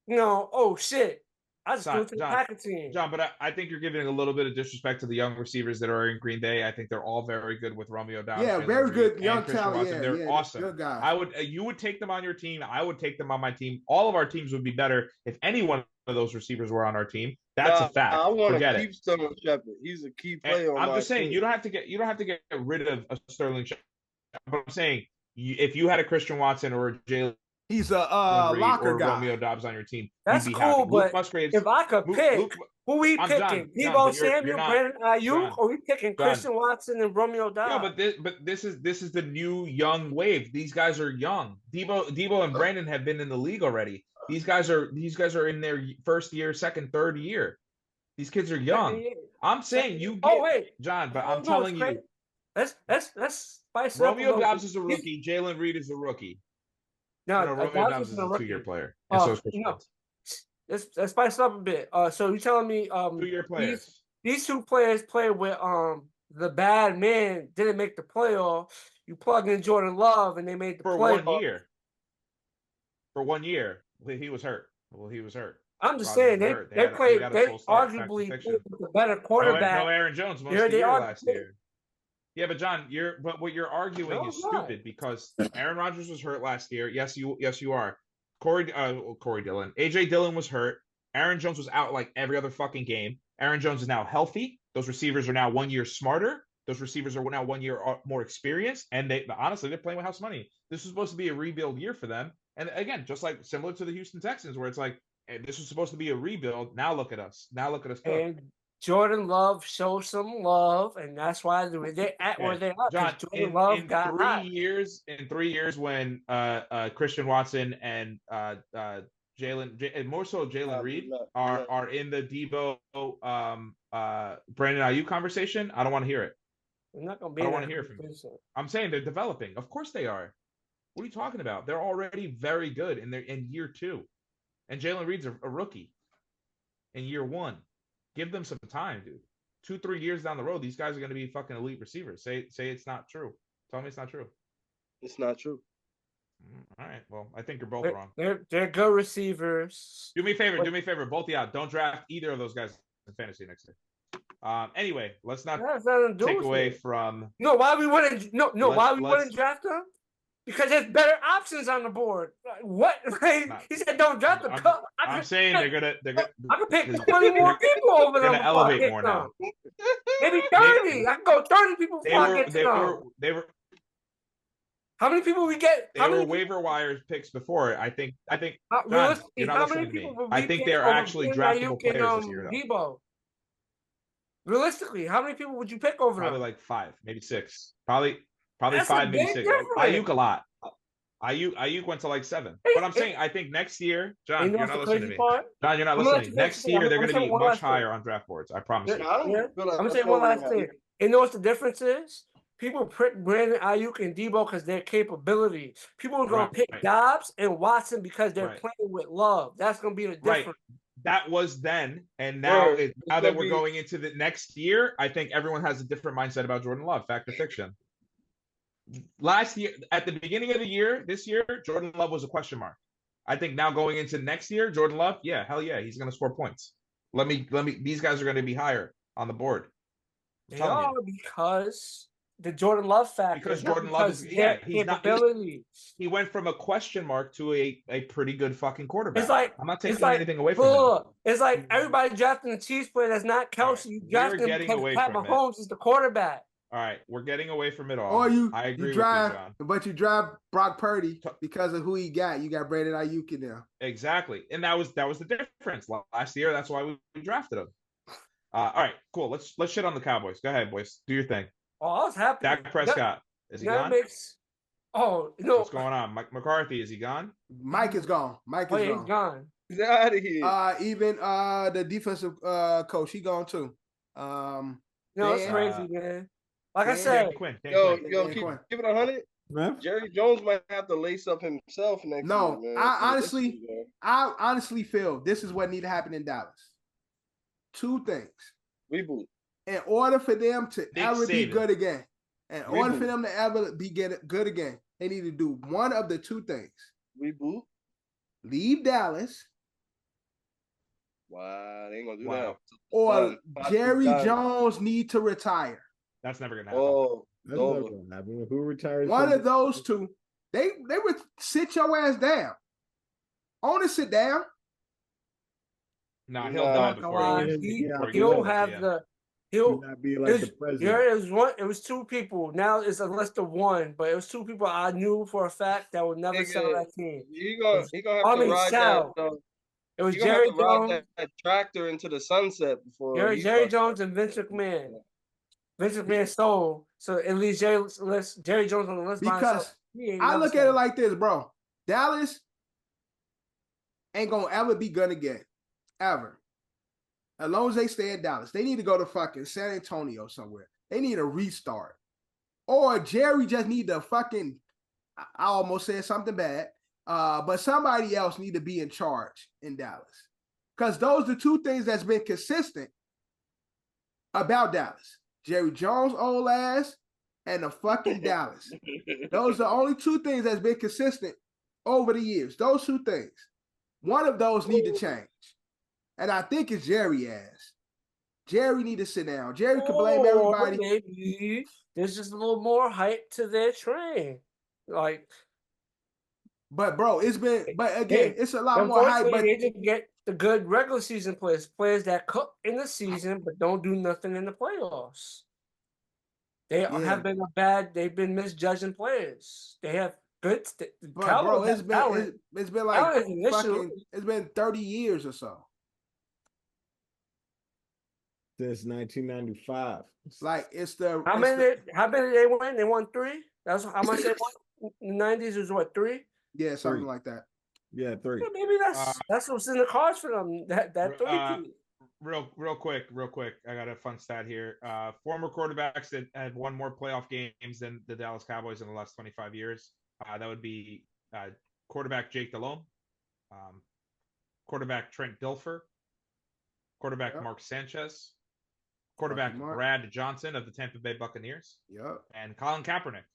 oh shit, I just go to the Packer team. John, but I think you're giving a little bit of disrespect to the young receivers that are in Green Bay. I think they're all very good with Romeo Dobbs. Yeah, very good young talent. Yeah, they're awesome. Good guys. You would take them on your team. I would take them on my team. All of our teams would be better if any one of those receivers were on our team. That's a fact. I want to keep Sterling Shepard. He's a key player. I'm just saying, you don't have to get rid of a Sterling Shepard. But I'm saying, if you had a Christian Watson or a Jalen, he's a locker guy. Romeo Dobbs on your team. That's cool, but if I could pick, who we picking? Deebo Samuel, Brandon Ayuk, or we picking Christian Watson and Romeo Dobbs? Yeah, but this is the new young wave. These guys are young. Deebo and Brandon have been in the league already. These guys are in their first year, second, third year. These kids are young. I'm saying you get John, but I'm telling you. Let's spice it up. Romeo Dobbs is a rookie. Jalen Reed is a rookie. No, Romeo Dobbs is a 2-year player. Let's spice it up a bit. So you're telling me 2-year players. These two players played with the bad man didn't make the playoff. You plug in Jordan Love and they made the playoff. 1 year. For 1 year. He was hurt. I'm just saying they played. They arguably played with the better quarterback. No Aaron Jones most of the year last year. Yeah, but John, what you're arguing is stupid because Aaron Rodgers was hurt last year. Yes, you are. Corey Dillon, AJ Dillon was hurt. Aaron Jones was out like every other fucking game. Aaron Jones is now healthy. Those receivers are now 1 year smarter. Those receivers are now 1 year more experienced, and they're playing with house money. This was supposed to be a rebuild year for them. And again, just like similar to the Houston Texans, where it's like, hey, this was supposed to be a rebuild. Now look at us. Cook. Jordan Love showed some love, and that's why they're at where they are. John, Because Jordan Love in got 3 hot. years, when Christian Watson and Jalen, more so Jalen Reed are in the Debo Brandon Ayuk conversation, I don't want to hear it. I'm not gonna be. I don't want to hear from you. I'm saying they're developing. Of course they are. What are you talking about? They're already very good, and they're in year 2. And Jalen Reed's a rookie in year 1. Give them some time, dude. 2-3 years down the road, these guys are going to be fucking elite receivers. Say it's not true. Tell me it's not true. It's not true. All right. Well, I think you're both wrong. They're good receivers. Do me a favor. Both of y'all, don't draft either of those guys in fantasy next year. Anyway, let's not take away from. No, why we wouldn't? Why we wouldn't draft them? Because there's better options on the board. Like, what? He said, "Don't draft the cup." I'm saying they're gonna. I could pick 20 more people over them. Gonna elevate more now. Maybe 30. I can go 30 people before I get to them. They were. How many people we get? They were waiver wires picks before. I think. John, you're not listening to me. I think they're actually draftable players this year. Debo. Realistically, how many people would you pick over Probably them? like 5, maybe 6. Probably That's 5, maybe 6. Ayuk a lot. Ayuk went to like 7. But I'm saying I think next year, John, you're not listening to me. John, you're not listening. Next year they're going to be much higher on draft boards. I promise you. I'm gonna say one last thing. You know what the difference is? People pick Brandon Ayuk and Debo because their capability. People are going to pick Dobbs and Watson because they're playing with love. That's going to be the difference. That was then, and now that we're going into the next year, I think everyone has a different mindset about Jordan Love. Fact or fiction? Last year, at the beginning of the year, this year, Jordan Love was a question mark. I think now going into next year, Jordan Love, hell yeah, he's going to score points. Let me. These guys are going to be higher on the board. They are because the Jordan Love factor. Because Jordan Love is capability. He went from a question mark to a pretty good fucking quarterback. It's like I'm not taking anything away from him. It's like everybody drafting a Chiefs player that's not Kelsey. You draft him because Pat Mahomes is the quarterback. All right, we're getting away from it all. Or I agree you drive, with you, John. But you drive Brock Purdy because of who he got. You got Brandon Ayuk in there. Exactly, and that was the difference last year. That's why we drafted him. All right, cool. Let's shit on the Cowboys. Go ahead, boys. Do your thing. Oh, I was happy. Dak Prescott, is he gone? What's going on? Mike McCarthy, is he gone? Mike is gone. He's gone. He's out of here. Even the defensive coach, he gone too. It's crazy, man. Like I said, yo, keep it 100. Jerry Jones might have to lace up himself next year, man. I honestly feel this is what need to happen in Dallas. 2 things. Reboot. In order for them to ever be good again, they need to do one of the 2 things. Reboot. Leave Dallas. Wow, they ain't gonna do that. Or Jerry Jones need to retire. That's never gonna happen. Oh, that's never gonna happen. Who retires? One of those 2. They would sit your ass down. Own to sit down. Nah, he'll die before he'll have the. He'll not be like the president. It was 2 people. Now it's a list of 1, but it was 2 people I knew for a fact that would never sell that team. He gonna have to ride that. It was Jerry Jones. That tractor into the sunset before. Jerry Jones and Vince McMahon. Vince McMahon sold, so at least Jerry Jones on the list. Because I look at it like this, bro. Dallas ain't gonna ever be good again, ever. As long as they stay in Dallas, they need to go to fucking San Antonio somewhere. They need a restart, or Jerry just need to fucking. I almost said something bad, but somebody else need to be in charge in Dallas, because those are 2 things that's been consistent about Dallas. Jerry Jones' old ass and the fucking Dallas. Those are the only 2 things that's been consistent over the years. Those 2 things. One of those need to change. And I think it's Jerry ass. Jerry need to sit down. Jerry can blame everybody. Maybe there's just a little more hype to their train. But bro, it's a lot more hype. But they didn't get the good regular season players that cook in the season but don't do nothing in the playoffs. They've been misjudging players. They have good. Bro, it's been like it's been 30 years or so. since 1995. Like it's the How it's many? the- How many they won? They won 3. That's how much they won. In the 90s was what 3? yeah, something 3. like that. Yeah, 3. Yeah, maybe that's what's in the cards for them. That 3 team. Real quick. I got a fun stat here. Former quarterbacks that had won more playoff games than the Dallas Cowboys in the last 25 years. That would be quarterback Jake Delhomme, quarterback Trent Dilfer, quarterback Yep. Mark Sanchez, quarterback Mark. Brad Johnson of the Tampa Bay Buccaneers, Yep. and Colin Kaepernick.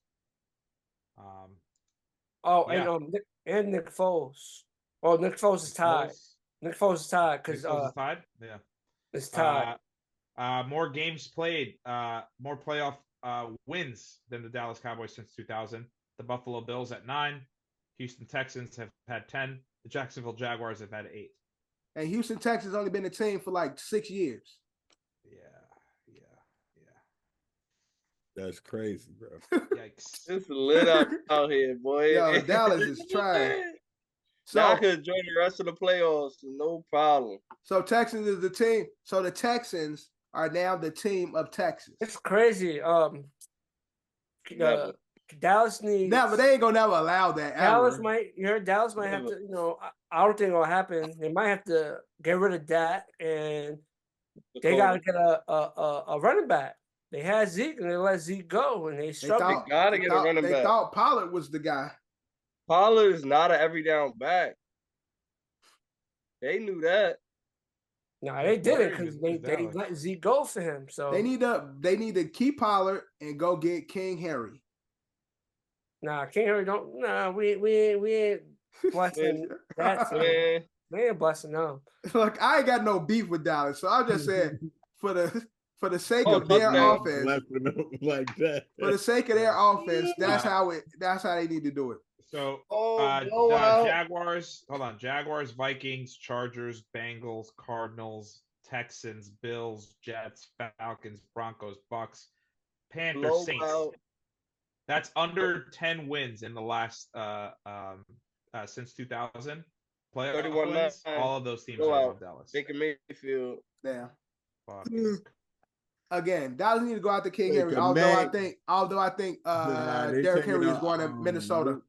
Yeah. And Nick Foles. Oh, Nick Foles is tied. Nick Foles is tied because Nick Foles is tied. Yeah, it's tied. More games played, more playoff wins than the Dallas Cowboys since 2000. The Buffalo Bills at 9. Houston Texans have had 10. The Jacksonville Jaguars have had 8. And Houston Texans only been a team for like 6 years. Yeah. That's crazy, bro. Yikes. It's lit out here, boy. Yo, Dallas is trash. So now I could join the rest of the playoffs, no problem. So Texans is the team. So the Texans are now the team of Texas. It's crazy. Dallas needs. Never, they ain't gonna never allow that. Dallas ever. might have to. I don't think it'll happen. They might have to get rid of Dak, and they gotta get a running back. They had Zeke, and they let Zeke go, and they struggled. They gotta get a running back. They thought Pollard was the guy. Pollard is not an every down back. They knew that. No, they didn't because they let Zeke go for him. So they need to keep Pollard and go get King Harry. Nah, King Harry don't. Nah, we ain't blessing that. We ain't blessing them. Look, I ain't got no beef with Dallas, so I just said for the sake of their offense, like that. For the sake of their offense, that's how they need to do it. So Jaguars, Jaguars, Vikings, Chargers, Bengals, Cardinals, Texans, Bills, Jets, Falcons, Broncos, Bucks, Panthers, Saints. That's under 10 wins in the last since 2000. Playoff wins. All of those teams are in Dallas. Baker Mayfield. Yeah. Fuck. Again, Dallas need to go out to King Henry. Although I think Derrick Henry is going to Minnesota.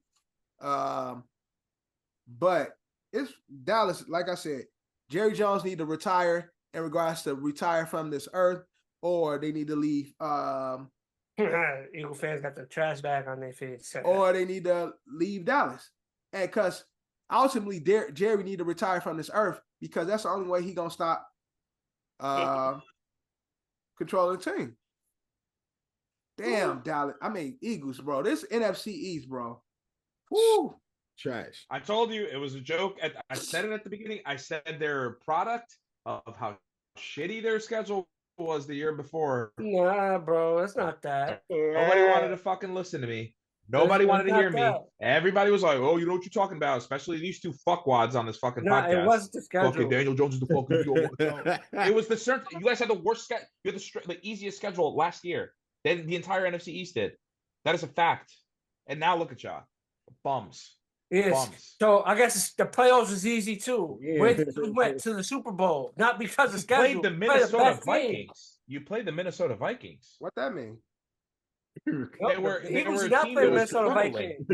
But it's Dallas, like I said, Jerry Jones need to retire in regards to retire from this earth, or they need to leave. Eagle fans got the trash bag on their face. Or they need to leave Dallas. And because ultimately Jerry need to retire from this earth because that's the only way he gonna stop controlling the team. Damn, Dallas. I mean, Eagles, bro. This NFC East, bro. Woo. Trash. I told you it was a joke. I said it at the beginning. I said they're a product of how shitty their schedule was the year before. Nah, bro, it's not that. Nobody wanted to fucking listen to me. Nobody wanted to hear me. Everybody was like, "Oh, you know what you're talking about?" Especially these two fuckwads on this fucking podcast. It wasn't the schedule. Fucking Daniel Jones is the fucking. It was the certain. You guys had the worst schedule. You had the easiest schedule last year. Then the entire NFC East did. That is a fact. And now look at y'all, bums. Yes. Bums. So I guess the playoffs was easy too. Yeah. We went to the Super Bowl, not because of schedule. You played the Minnesota Vikings. You played the Minnesota Vikings. What that mean? They were a team that was crumbling.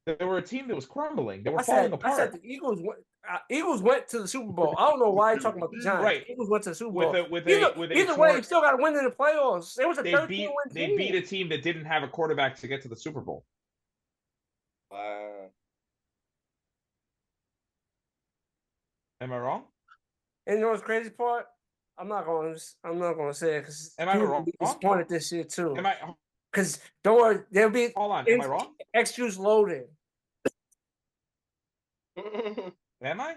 They were a team that was crumbling. They were falling apart. I said the Eagles went to the Super Bowl. I don't know why you're talking about the Giants. Right. Eagles went to the Super Bowl. Either way, you still got to win in the playoffs. It was a 13-win team. They beat a team that didn't have a quarterback to get to the Super Bowl. Wow. Am I wrong? And you know what's crazy part? I'm not going to say it because am I wrong? Disappointed this year too. Am I? Because don't worry, there'll be. Hold on. Am I wrong? Excuse loaded. Am I?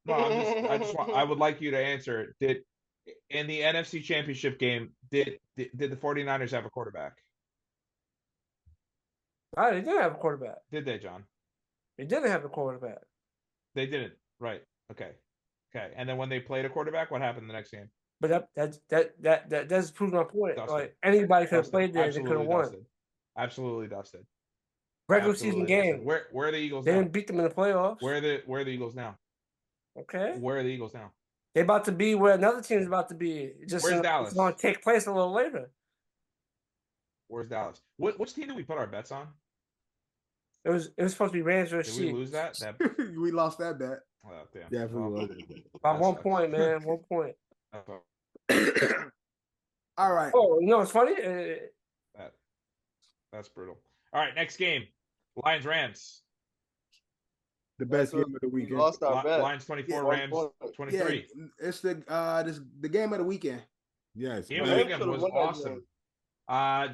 No, I would like you to answer. Did in the NFC Championship game, did the 49ers have a quarterback? They didn't have a quarterback. Did they, John? They didn't have a quarterback. They didn't. Right. Okay. And then when they played a quarterback, what happened the next game? But that does prove my point. Dusted. Like anybody could have played there and they could have won. Absolutely dusted. Regular season game. Where are the Eagles they now? Didn't beat them in the playoffs. Where are the Eagles now? Okay. Where are the Eagles now? They about to be where another team is about to be. Where's Dallas? It's going to take place a little later. Where's Dallas? Which team did we put our bets on? It was supposed to be Rams versus Did we Chiefs. lose that? We lost that bet. Oh, damn. Definitely. By that 1 sucks. point, man. 1 point. All right. Oh, you know what's funny? That's brutal. All right, next game. Lions Rams. The best So game of the we weekend. lost our bet. Lions 24, Yeah, Rams 23. Yeah, it's the game of the weekend. Yes. Game of man. the weekend was awesome.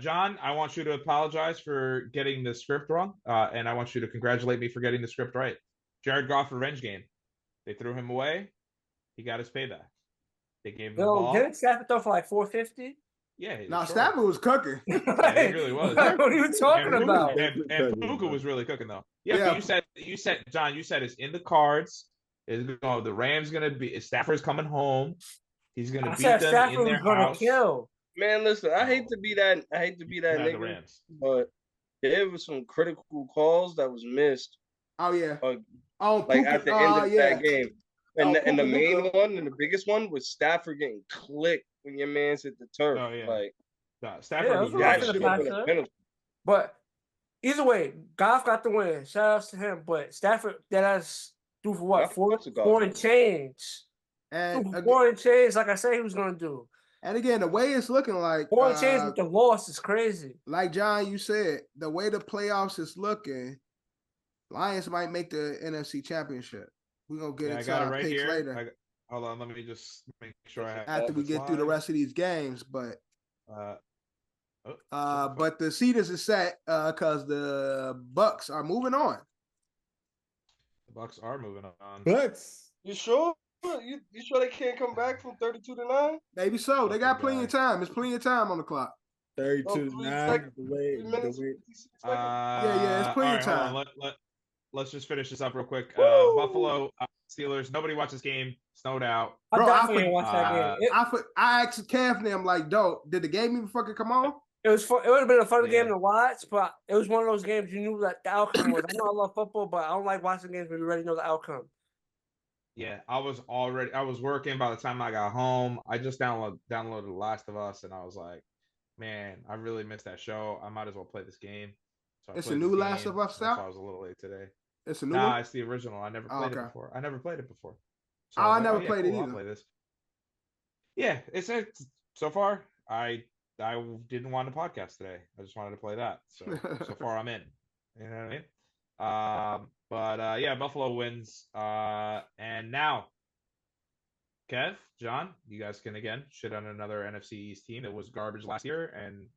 John, I want you to apologize for getting the script wrong, and I want you to congratulate me for getting the script right. Jared Goff revenge game. They threw him away. He got his payback. They gave him the ball. Didn't Stafford throw for like 450? Yeah. Now Stafford was cooking. Yeah, he really was. What are you talking about? And Puka was really cooking though. Yeah, but you said, John, you said it's in the cards. The Rams gonna be Stafford's coming home. He's gonna beat them Stafford in their was gonna house. kill. Man, listen, I hate to be that Not the nigga, Rams. but there was some critical calls that was missed. Oh yeah. Like Puka, at the end of that game. And Oh, and the Puka main Luka. one and the biggest one was Stafford getting clicked when your man's hit the turf. Oh, yeah. Like Stafford Yeah, was it was that After the should have been a passer. penalty. But either way, Goff got the win. Shout outs to him. But Stafford, threw for what? Goff was a Goff. 4 and change. And Threw for again, 4 and change, like I said he was gonna do. and again, the way it's looking like 4 and change with the loss is crazy. like John, you said, the way the playoffs is looking, Lions might make the NFC Championship. We're gonna get Yeah, I into got it our right picks here. later Hold on, let me just make sure I have after we this get through the live. rest of these games. But Oh, but the seeders is set because the Bucks are moving on. the Bucks are moving on. But You sure? You sure they can't come back from 32-9? Maybe so. They got Fucking plenty guy. of time. There's plenty of time on the clock. 32-9. 3 The way, 3 minutes, the way 56 seconds. Yeah, it's plenty of all right, time. hold on. Let's just finish this up real quick. Buffalo Steelers. Nobody watched this game. Snowed out. Bro, I I definitely didn't watch that game. I asked Kev and them like, "Dope, did the game even fucking come on?" It would have been a fun game Yeah. to watch, but it was one of those games you knew that the outcome was. I know I love football, but I don't like watching games where you already know the outcome. Yeah, I was working by the time I got home. I just downloaded The Last of Us, and I was like, man, I really missed that show. I might as well play this game. So I It's a played new this Last game. of Us That's why now? I was a little late today. It's a new Nah, one. it's the original. I never Oh, played it okay. before. I never played it before. Oh, I I was never yeah, played it cool, I'll either. play this. Yeah, it's so far. I didn't want a podcast today. I just wanted to play that. So far I'm in. You know what I mean? But yeah, Buffalo wins. And now, Kev, John, you guys can again shit on another NFC East team that was garbage last year and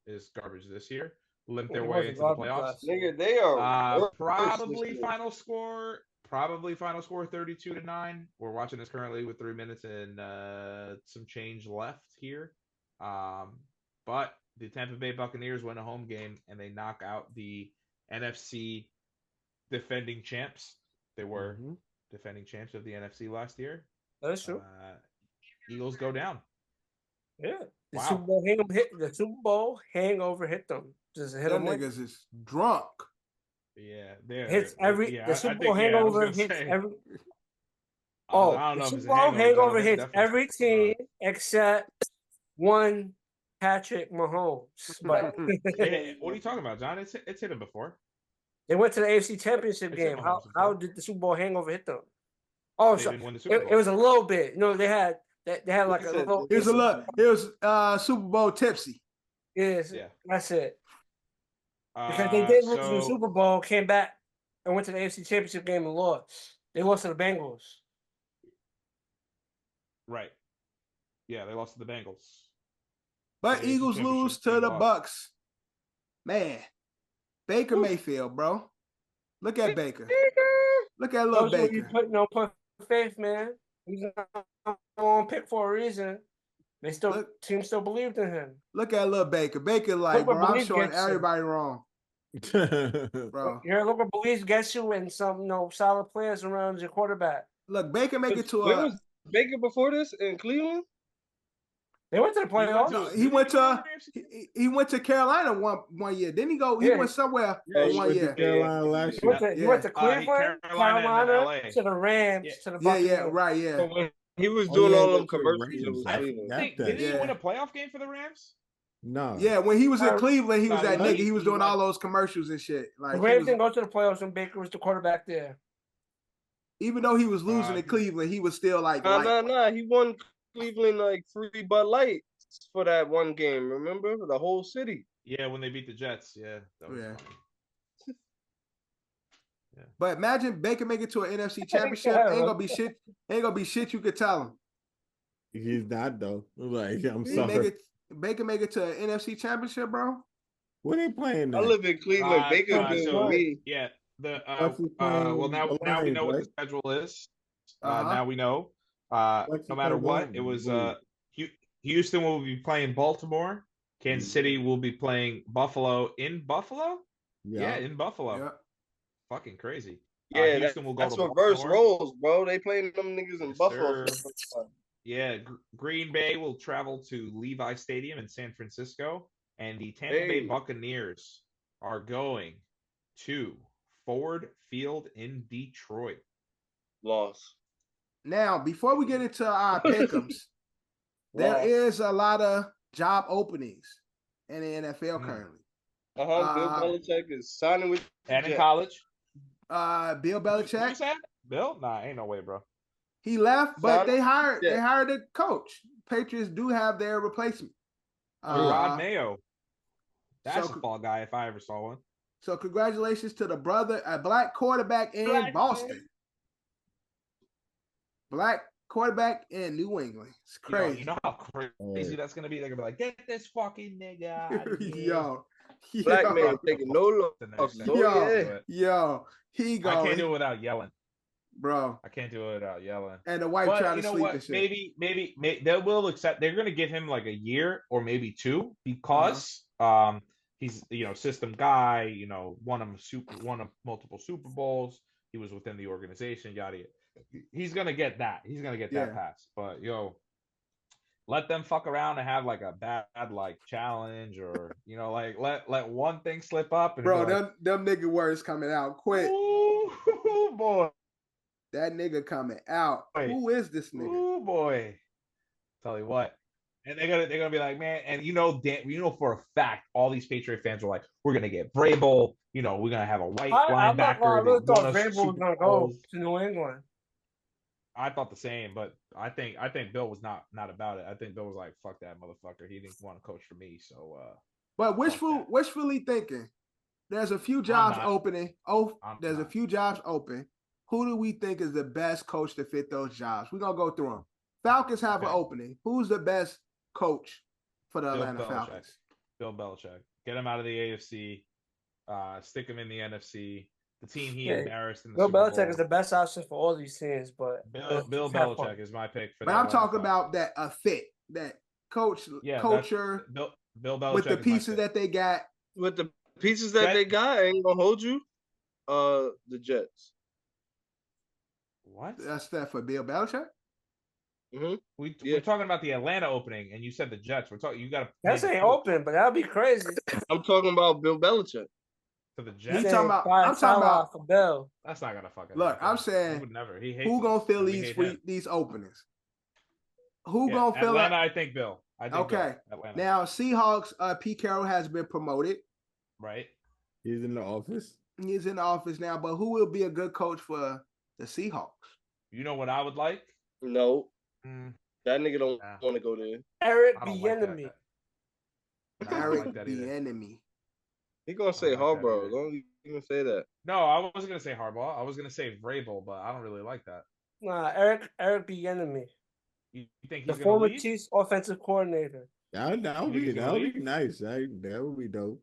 is garbage this year. Limp their It way wasn't into the garbage playoffs. last year. Nigga, they are worse Probably this year. final score 32-9. We're watching this currently with 3 minutes and some change left here. But the Tampa Bay Buccaneers win a home game and they knock out the NFC defending champs. They were defending champs of the NFC last year. That is true. Eagles go down. Yeah. The Wow. Super Bowl hangover hit them. Just hit Them them. niggas is drunk. Yeah, Hits every yeah, the I Super think, Bowl yeah, I was hangover gonna hits say, every. I Oh, don't know the if Super it's a Bowl hangover but hits definitely- every team except one Patrick Mahomes. But Hey, what are you talking about, John? It's hit him before. they went to the AFC Championship It's hit game. Mahomes How before. did the Super Bowl hangover hit them? Oh, They so didn't win the Super it Bowl. was a little bit. You know, they had like a Listen, little. It was a look. It was Super Bowl tipsy. Yes, Yeah. that's it. Because they did win to the So- Super Bowl, came back and went to the AFC Championship game and lost. They lost to the Bengals. Right. Yeah, they lost to the Bengals. But AFC Eagles lose Championship to game the loss. Bucks. Man, Baker Mayfield, bro. Look at Baker. Look at little Those who you Baker. put faith, man. He's on pick for a reason. Team still believed in him. Look at little Baker. Baker like, Look what bro, I'm Believe showing gets you. everybody wrong, bro. Look what belief gets you and some solid players around your quarterback. Look, Baker make it to Where a. was Baker before this in Cleveland? They went to the playoffs. No, he went to he went to Carolina one year. Didn't he go? He Yeah. went somewhere Yeah, he one went to year. Carolina last He went year. to, he went to Yeah. Cleveland, Carolina and then Carolina, LA. to the Rams, Yeah. to the Yeah, Buccaneers. yeah, right, yeah. So He was Oh, doing yeah, all he them went to the commercials. It Rams. was I Cleveland. forgot Didn't he that. win a playoff game for the Rams? No. Yeah, when he was in Cleveland, he was No, that nigga. he He was doing went- all those commercials and shit. The Like, Rams didn't go to the playoffs when Baker was the quarterback there. even though he was losing in Cleveland, he was still like, Nah. He won Cleveland like 3 Bud Lights for that one game. Remember the whole city. Yeah, when they beat the Jets. Yeah, that was funny. But imagine Baker make it to an NFC championship. Ain't gonna be shit. Ain't gonna be shit you could tell him. He's not though. Like, I'm He sorry. Baker make it to an NFC championship, bro. What are they playing now? I live in Cleveland. Baker been so, with me. Yeah, Well, now we know what the schedule is. Now we know. No matter what, it was Houston will be playing Baltimore. Kansas City will be playing Buffalo in Buffalo. Yeah, in Buffalo. Yeah. Fucking crazy. Yeah, Houston will go that's to reverse Baltimore. roles, bro. They playing them niggas in Buffalo. Yeah, Green Bay will travel to Levi Stadium in San Francisco, and the Tampa Bay Buccaneers are going to Ford Field in Detroit. Loss. Now, before we get into our pick'ems, there is a lot of job openings in the NFL currently. Bill Belichick is signing with and in college. Bill Belichick. Who's that? Bill? Nah, ain't no way, bro. He left, but they hired a coach. Patriots do have their replacement. Rod Mayo. That's a fall guy if I ever saw one. So congratulations to the brother, a black quarterback in Boston. Black quarterback in New England. It's crazy. You know how crazy that's gonna be? They're gonna be like, get this fucking nigga out of here. Yo. Black man taking no loss. Yo, he go. I can't do it without yelling, bro. I can't do it without yelling. And the wife trying to sleep and shit. Maybe they will accept. They're gonna give him like a year or maybe 2 because he's system guy. Won multiple Super Bowls. He was within the organization. Yada yada. He's gonna get that. He's gonna get that pass. But let them fuck around and have like a bad like challenge or like let one thing slip up. And bro, them nigga words coming out quick. Ooh, boy, that nigga coming out. Boy. Who is this nigga? Ooh, boy. Tell you what. And they're gonna be like, man, and for a fact, all these Patriot fans are like, we're gonna get Vrabel. We're gonna have a white linebacker. I really thought Vrabel was gonna go to New England. I thought the same, but I think Bill was not about it. I think Bill was like, "Fuck that motherfucker. He didn't want to coach for me." So, but wishfully thinking, there's a few jobs opening. There's a few jobs open. Who do we think is the best coach to fit those jobs? We're gonna go through them. Falcons have an opening. Who's the best coach for the Atlanta Falcons? Bill Belichick. Get him out of the AFC. Stick him in the NFC. The team he embarrassed in the Bill Super Belichick Bowl. is the best option for all these teams, but Bill Belichick is my pick for. But I'm talking about that a fit, that culture, Bill Belichick with the pieces that they got. With the pieces that they got, I ain't gonna hold you. The Jets. What? That's that for Bill Belichick. Mm-hmm. We're talking about the Atlanta opening, and you said the Jets. We're talking. You got to. That's ain't open, but that'd be crazy. I'm talking about Bill Belichick. To the Jets. I'm talking about for Bill. That's not gonna fucking. Look, happen. I'm saying, would never. He hates who gonna fill these openings? Who gonna fill Atlanta? I think Bill. Okay. Bill. Atlanta. Now Seahawks. Pete Carroll has been promoted. Right. He's in the office. He's in the office now. But who will be a good coach for the Seahawks? You know what I would like? No. That nigga don't want to go there. Eric Bieniemy. Eric Bieniemy. He gonna say Harbaugh. Don't even say that. No, I wasn't gonna say Harbaugh. I was gonna say Vrabel, but I don't really like that. Nah, Eric Bieniemy. You think he's the gonna former leave? Chiefs offensive coordinator? That would be nice. That would be dope.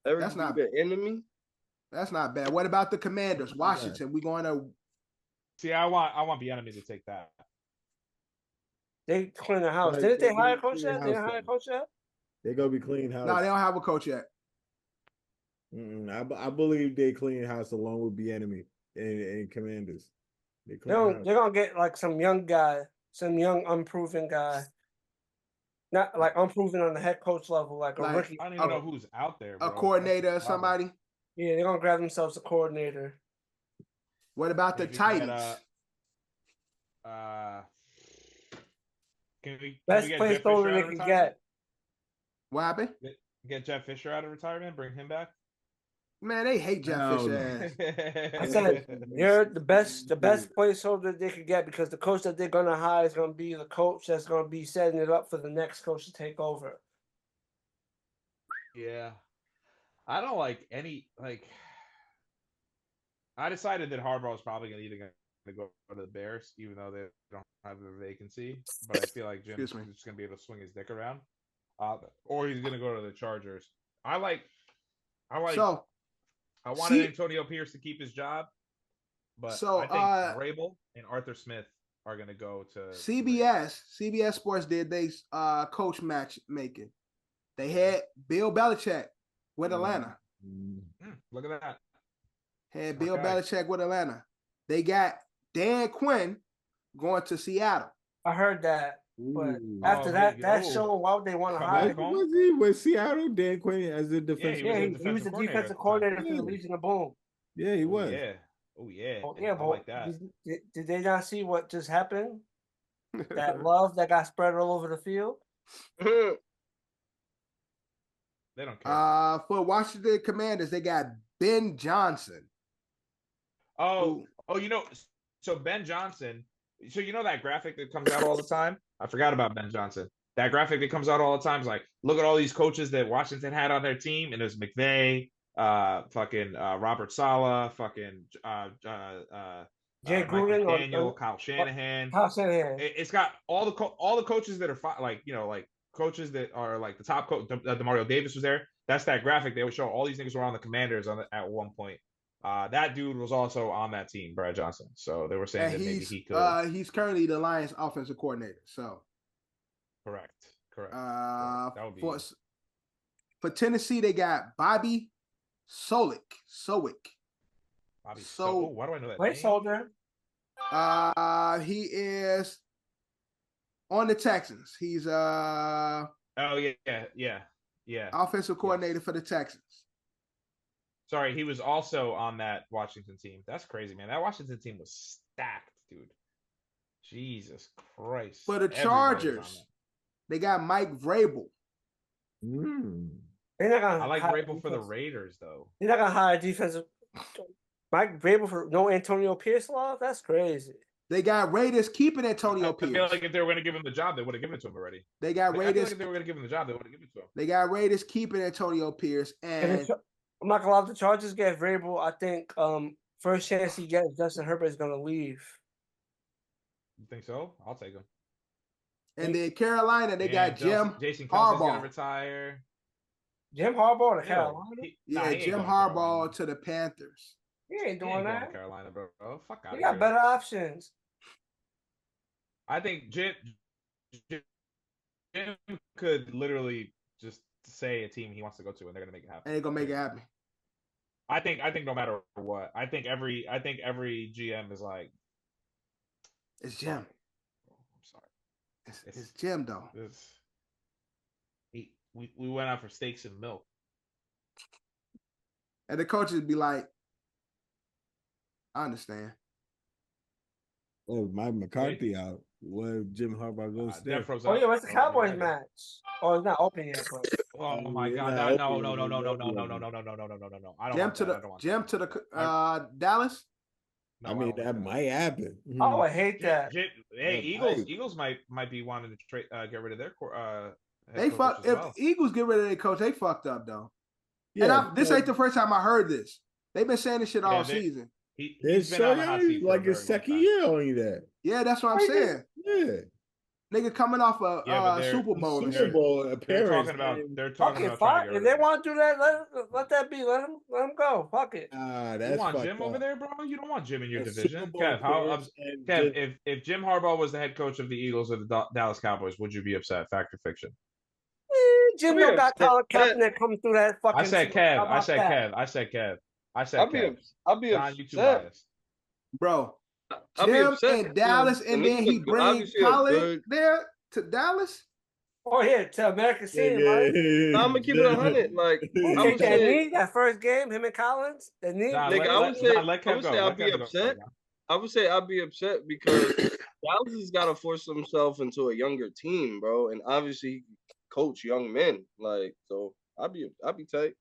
That's not the enemy. That's not bad. What about the Commanders? Washington. We going to see. I want Bieniemy to take that. They clean the house. Didn't they hire a coach yet? They didn't hire a coach yet? They gonna be clean house. No, they don't have a coach yet. I believe they clean house along with Bieniemy and Commanders. They're gonna get like some young guy, some young unproven guy. Not like unproven on the head coach level, like a rookie. I don't even know who's out there. Bro. A coordinator or somebody. Yeah, they're gonna grab themselves a coordinator. What about the Titans? Can we Best get Jeff Fisher placeholder out they of can retirement? get. What happened? Get Jeff Fisher out of retirement. Bring him back. Man, they hate Jeff Hell Fisher no. ass. I said you're the best placeholder they could get because the coach that they're gonna hire is gonna be the coach that's gonna be setting it up for the next coach to take over. Yeah, I don't like any like. I decided that Harbaugh is probably either going to go to the Bears, even though they don't have a vacancy. But I feel like Jim's just going to be able to swing his dick around, or he's going to go to the Chargers. I wanted Antonio Pierce to keep his job, but I think Vrabel and Arthur Smith are going to go to CBS. CBS Sports did they coach matchmaking. They had Bill Belichick with Atlanta. Look at that. Had Bill Belichick with Atlanta. They got Dan Quinn going to Seattle. I heard that, but after that show, why would they want to hire him? Was he with Seattle? Dan Quinn as a defensive? Yeah, he was the defensive coordinator for the Legion of Boom. Yeah, he was. Yeah. Oh yeah. Oh, yeah, I like that. Did they not see what just happened? That love that got spread all over the field. They don't care. For Washington Commanders, they got Ben Johnson. Oh, so Ben Johnson. So you know that graphic that comes out all the time? I forgot about Ben Johnson. That graphic that comes out all the time is like, look at all these coaches that Washington had on their team, and there's McVay, Robert Saleh, Jay Gruden, Daniel, Kyle Shanahan. It's got all the coaches that are coaches that are like the top coach. DeMario Davis was there. That's that graphic. They would show all these niggas were on the Commanders at one point. That dude was also on that team, Brad Johnson. So they were saying that maybe he could. He's currently the Lions offensive coordinator. So correct. That would be for Tennessee. They got Bobby Sowick. Why do I know that? Placeholder. He is on the Texans. He's yeah. offensive coordinator for the Texans. Sorry, he was also on that Washington team. That's crazy, man. That Washington team was stacked, dude. Jesus Christ. For the Chargers, they got Mike Vrabel. I like Vrabel for the Raiders, though. They're not gonna hire defensive Mike Vrabel for no Antonio Pierce law. That's crazy. They got Raiders keeping Antonio Pierce. I feel like if they were going to give him the job, they would have given it to him already. They got Raiders. I feel like if they were going to give him the job, they would have given it to him. They got Raiders keeping Antonio Pierce, and I'm not gonna lie. The Chargers get Vrabel. I think first chance he gets, Justin Herbert is gonna leave. You think so? I'll take him. And then Carolina, they got Jason Harbaugh. Gonna retire. Jim Harbaugh to Carolina. Jim Harbaugh to the Panthers. He ain't doing that. Carolina, bro. Fuck out. He got better options. I think Jim could literally just say a team he wants to go to, and they're gonna make it happen. And they're gonna make it happen. I think no matter what, I think every GM is like, it's Jim. I'm sorry, it's Jim though. We went out for steaks and milk, and the coaches be like, I understand. Oh, Mike McCarthy out. What Jim Harbaugh goes there? Oh yeah, what's the Cowboys match? Oh, it's not open yet. But... Oh my God! No! Jim to the Dallas. No, I mean that might happen. Oh, I hate that. Hey, Eagles might be wanting to get rid of their they fuck. If Eagles get rid of their coach, they fucked up though. Yeah, and this ain't the first time I heard this. They've been saying this shit all season. He's been on the hot seat like his second year on that. Yeah, that's what I'm saying. Yeah. Nigga coming off a Super Bowl. Super Bowl appearance. They're talking about fuck if they want to do that, let that be. Let them go. Fuck it. That's you want Jim over there, bro? You don't want Jim in your division. Kev, if Jim Harbaugh was the head coach of the Eagles or the Dallas Cowboys, would you be upset? Fact or fiction? Jim don't got Colin Kaepernick coming through that fucking. I said Kev. I'll be John, upset. Bro, Jim and Dallas, and then he brings Colin there to Dallas. Oh yeah, to American scene, right? I'm gonna keep it 100. Like that first game, him and Collins. I would say I'll be upset. I would say I'll be upset because Dallas has got to force himself into a younger team, bro, and obviously he can coach young men. Like, so I'd be tight.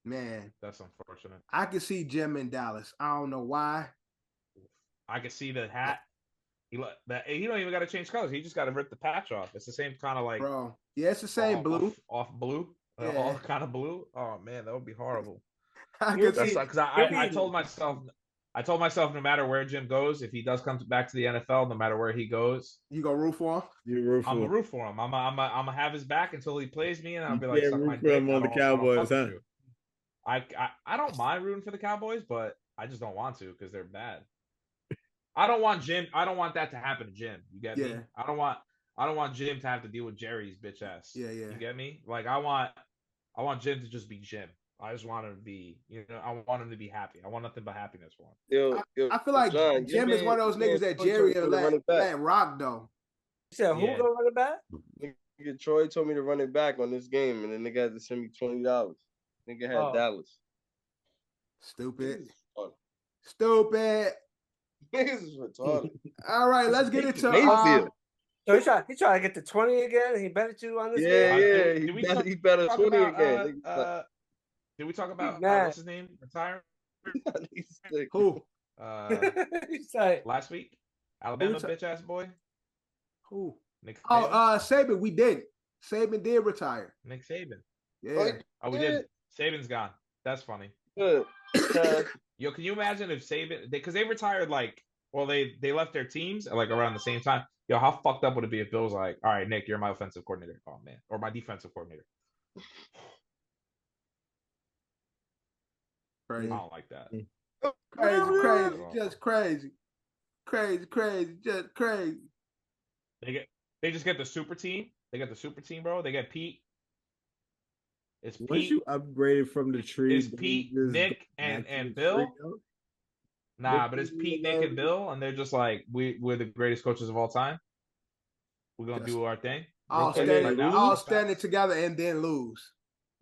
Man, That's unfortunate. I can see Jim in Dallas. I don't know why. I can see the hat. He don't even got to change colors. He just got to rip the patch off. It's the same kind of like, Bro. Yeah, it's the same blue. Off blue. Yeah. All kind of blue. Oh man, that would be horrible. I can see. Because I told myself no matter where Jim goes, if he does come back to the NFL, no matter where he goes, You gonna root for him? I'm gonna root for him. I'm gonna have his back until he plays me, and I'll be like, can't suck root my for dick. him on the Cowboys, huh? I don't mind rooting for the Cowboys, but I just don't want to because they're bad. I don't want that to happen to Jim. You get me? I don't want Jim to have to deal with Jerry's bitch ass. Yeah. You get me? Like I want Jim to just be Jim. I just want him to be, I want him to be happy. I want nothing but happiness for him. I feel like John, Jim is one of those niggas that Jerry will let rock though. You said who gonna run it back? Nigga, Troy told me to run it back on this game, and then nigga had to send me $20. Nigga had Dallas. Stupid. Niggas is retarded. All right, let's get into So he trying to get to 20 again, and he betted you on this game? Yeah. He better 20 again. Did we talk about what's his name retiring? Who? Last week, Alabama bitch ass boy. Who? Nick Saban. Saban. We did. Saban did retire. Nick Saban. Yeah. Oh, we did. Saban's gone. That's funny. Good. Yo, can you imagine if Saban? Because they retired they left their teams like around the same time. Yo, how fucked up would it be if Bill was like, all right, Nick, you're my offensive coordinator. Oh man, or my defensive coordinator. Crazy. I don't like that. Crazy, just crazy. Just crazy. They just get the super team. They got the super team, bro. They get Pete. It's Pete. Once you upgraded from the tree, it's Pete, Nick, and Bill. Nah, but it's Pete, Nick, and Bill, and they're just like we're the greatest coaches of all time. We're gonna do our thing. All standing together and then lose.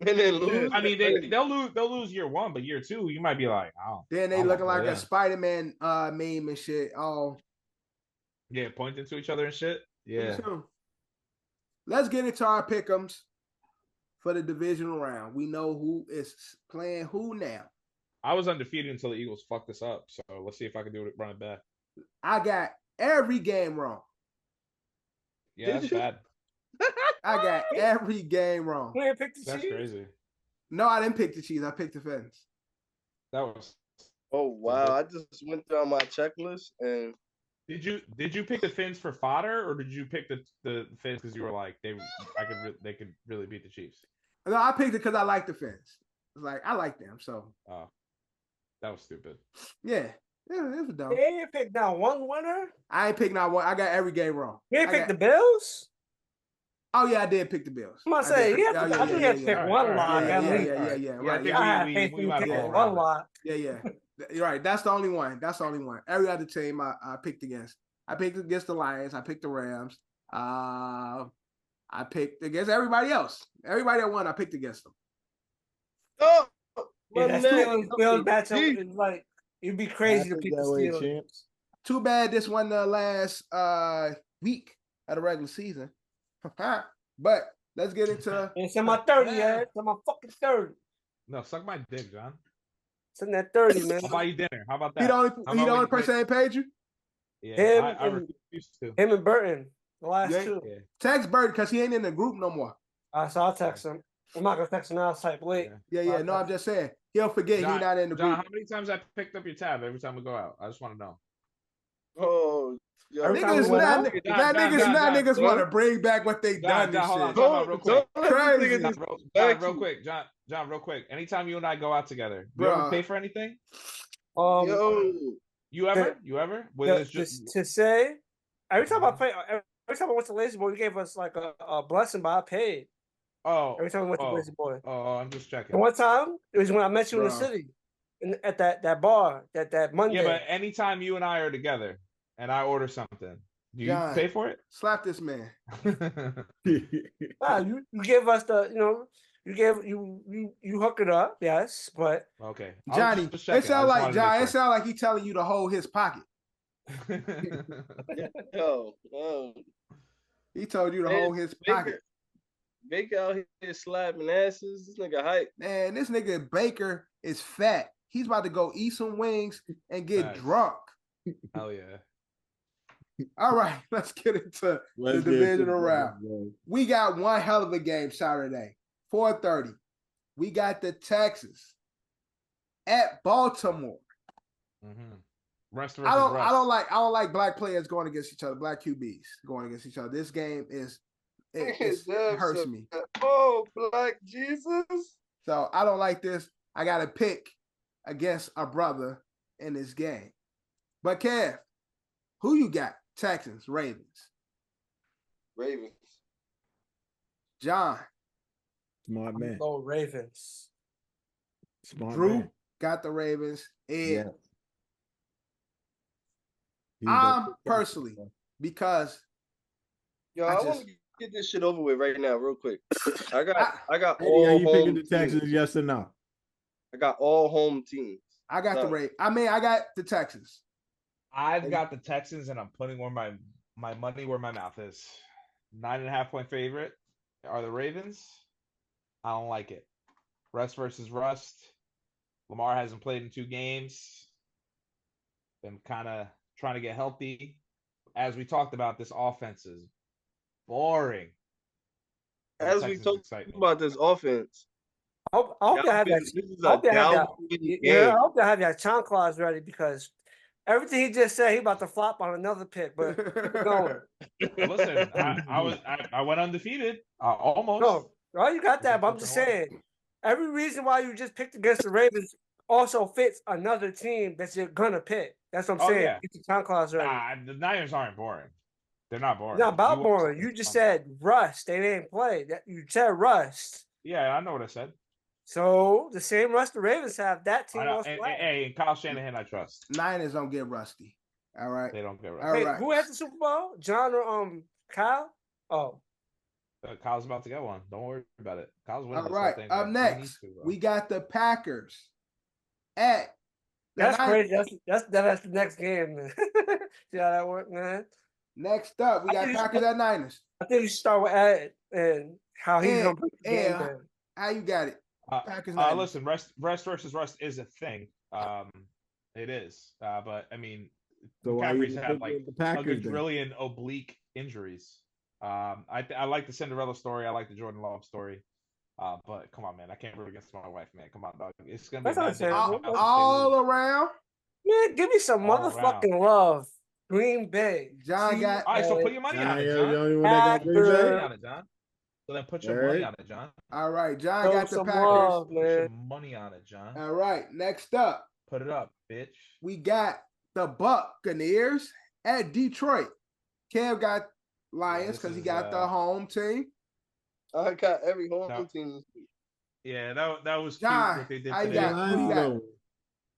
And then lose. I mean, they'll lose year one, but year two, you might be like, oh. Then they looking like a Spider-Man meme and shit. Oh. Yeah, pointing to each other and shit. Yeah. Let's get into our pick'ems for the divisional round. We know who is playing who now. I was undefeated until the Eagles fucked this up. So let's see if I can do it running back. I got every game wrong. Yeah, that's bad. I got every game wrong. You didn't pick the That's Chiefs? crazy. No, I didn't pick the Chiefs. I picked the Fins. That was. Oh wow! I just went down my checklist and. Did you pick the Fins for fodder, or did you pick the Fins because you were like they could really beat the Chiefs? No, I picked it because I like the Fins. It's like I like them, so. Oh, that was stupid. Yeah, it was dumb. You didn't pick down one winner? I ain't picked not one. I got every game wrong. You didn't pick the Bills? Oh yeah, I did pick the Bills. I'm gonna say you have to pick one lock. Yeah. Right. I think we might pick one lock. Yeah. You're right. That's the only one. Every other team I picked against. I picked against the Lions. I picked the Rams. I picked against everybody else. Everybody that won, I picked against them. Oh, yeah, that Bills matchup is like it'd be crazy to pick the Steelers. Too bad this won the last week of the regular season. But let's get into. It's in my 30, yeah. It's in my fucking 30. No, suck my dick, John. It's in that 30, man. I'll buy you dinner. How about that? He the only person that paid you? Yeah, I refuse to. Him and Burton, the last two. Yeah. Text Burton because he ain't in the group no more. So I'll text him. I'm not gonna text him now. It's type late. Yeah. No, I'm just saying he'll forget he's not in the group. John, how many times I picked up your tab every time we go out? I just want to know. Oh. Yeah. Niggas want to bring back what they done. Hold on, real quick. Real quick, John, real quick. Anytime you and I go out together, do you ever pay for anything? You ever? To say, every time I went to Lazy Boy, you gave us like a blessing, but I paid. Oh. Every time we went to Lazy Boy. Oh, I'm just checking. And one time, it was when I met you in the city, at that bar, that Monday. Yeah, but anytime you and I are together, and I order something, do you pay for it? Slap this man. You give us you hook it up, yes, but okay. Johnny, it sound like he telling you to hold his pocket. Yo, He told you to Man, hold his pocket. Baker out here slapping asses. This nigga hype. Man, this nigga Baker is fat. He's about to go eat some wings and get drunk. Hell yeah. All right, let's get into the divisional round. We got one hell of a game Saturday, 4:30. We got the Texans at Baltimore. Rest I don't like black players going against each other, black QBs going against each other. This game it hurts me. Oh, Black Jesus. So I don't like this. I got to pick against a brother in this game. But Kev, who you got? Texans, Ravens. John. Smart man. Go Ravens. Smart Drew man. got the Ravens. Ed. Yeah. I'm personally, because Yo, I want to get this shit over with right now, real quick. I got Hey, all are you picking home the Texans? teams. Yes or no? I got all home teams. I got the Ravens. I got the Texans. I've got the Texans, and I'm putting where my money where my mouth is. 9.5-point favorite are the Ravens. I don't like it. Rust versus rust. Lamar hasn't played in 2 games. Been kind of trying to get healthy. As we talked about, this offense is boring. As we talked about this offense, I hope you have that. I hope you have your chanclas ready, because everything he just said, he about to flop on another pick. But keep it going. Listen, I went undefeated. Almost. No, well, you got that, but I'm just saying, every reason why you just picked against the Ravens also fits another team that you're gonna pick. That's what I'm saying. Yeah. Get your chanclas ready. The Niners aren't boring. They're not boring. It's not about boring. You just said rust. They didn't play. You said rust. Yeah, I know what I said. So the same rust the Ravens have, that team was flat. Hey, Kyle Shanahan, I trust. Niners don't get rusty. All right. They don't get rusty. All Wait, right. who has the Super Bowl? John or Kyle? Oh. Kyle's about to get one. Don't worry about it. Kyle's winning. All right. Up next, we got the Packers at. That's crazy. That's the next game, man. See how that works, man? Next up, we got Packers at Niners. I think you should start with Ed and how he's going to put the game down. How you got it? Packers listen, rest versus rust is a thing. It is. But I mean, McCaffrey's had like a quadrillion oblique injuries. I like the Cinderella story. I like the Jordan Love story. But come on, man, I can't root against my wife, man. Come on, dog. It's gonna be all around. Man, give me some motherfucking love. Green Bay. John got. All right, so put your money on it, John. Put your money on it, John. So then put your money on it, John. All right, John got the Packers. Love, put your money on it, John. All right, next up. Put it up, bitch. We got the Buccaneers at Detroit. Kev got Lions because he got the home team. I got every home team. Yeah, that was John, cute what they did how you today. got?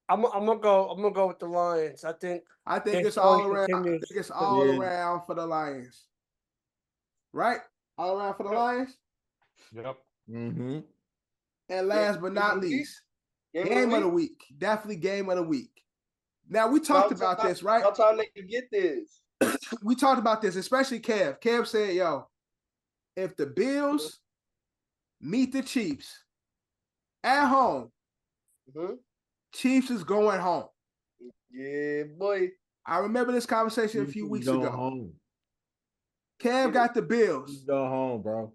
I'm gonna go with the Lions. I think it's all around. I think it's all around for the Lions. Right? All around for the Lions? Yep. Mm-hmm. And last but not least, game of the week. Definitely game of the week. Now we talked about this, right? How time they can get this? We talked about this, especially Kev. Kev said, yo, if the Bills meet the Chiefs at home, Chiefs is going home. Yeah, boy. I remember this conversation a few weeks ago. Home. Kev got the Bills. Chiefs go home, bro.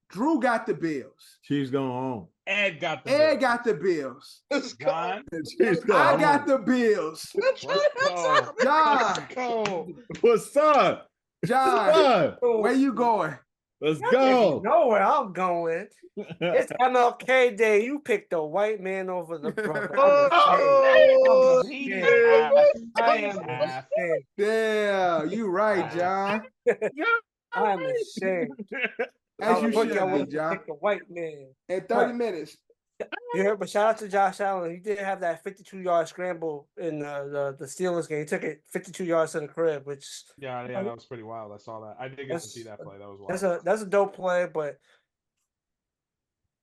Drew got the Bills. Chiefs going home. Ed got the Bills. John. I got the Bills. Let's go. John. Let's go. What's up? John, where you going? Let's go. You know where I'm going. It's MLK Day. You picked the white man over the brother. Damn, you right, John. I'm ashamed. As you should be, John. Pick the white man. In 30 minutes. Yeah, but shout out to Josh Allen. He did have that 52-yard scramble in the Steelers game. He took it 52 yards to the crib, which yeah, that was pretty wild. I saw that. I did get to see that play. That was wild. That's a dope play, but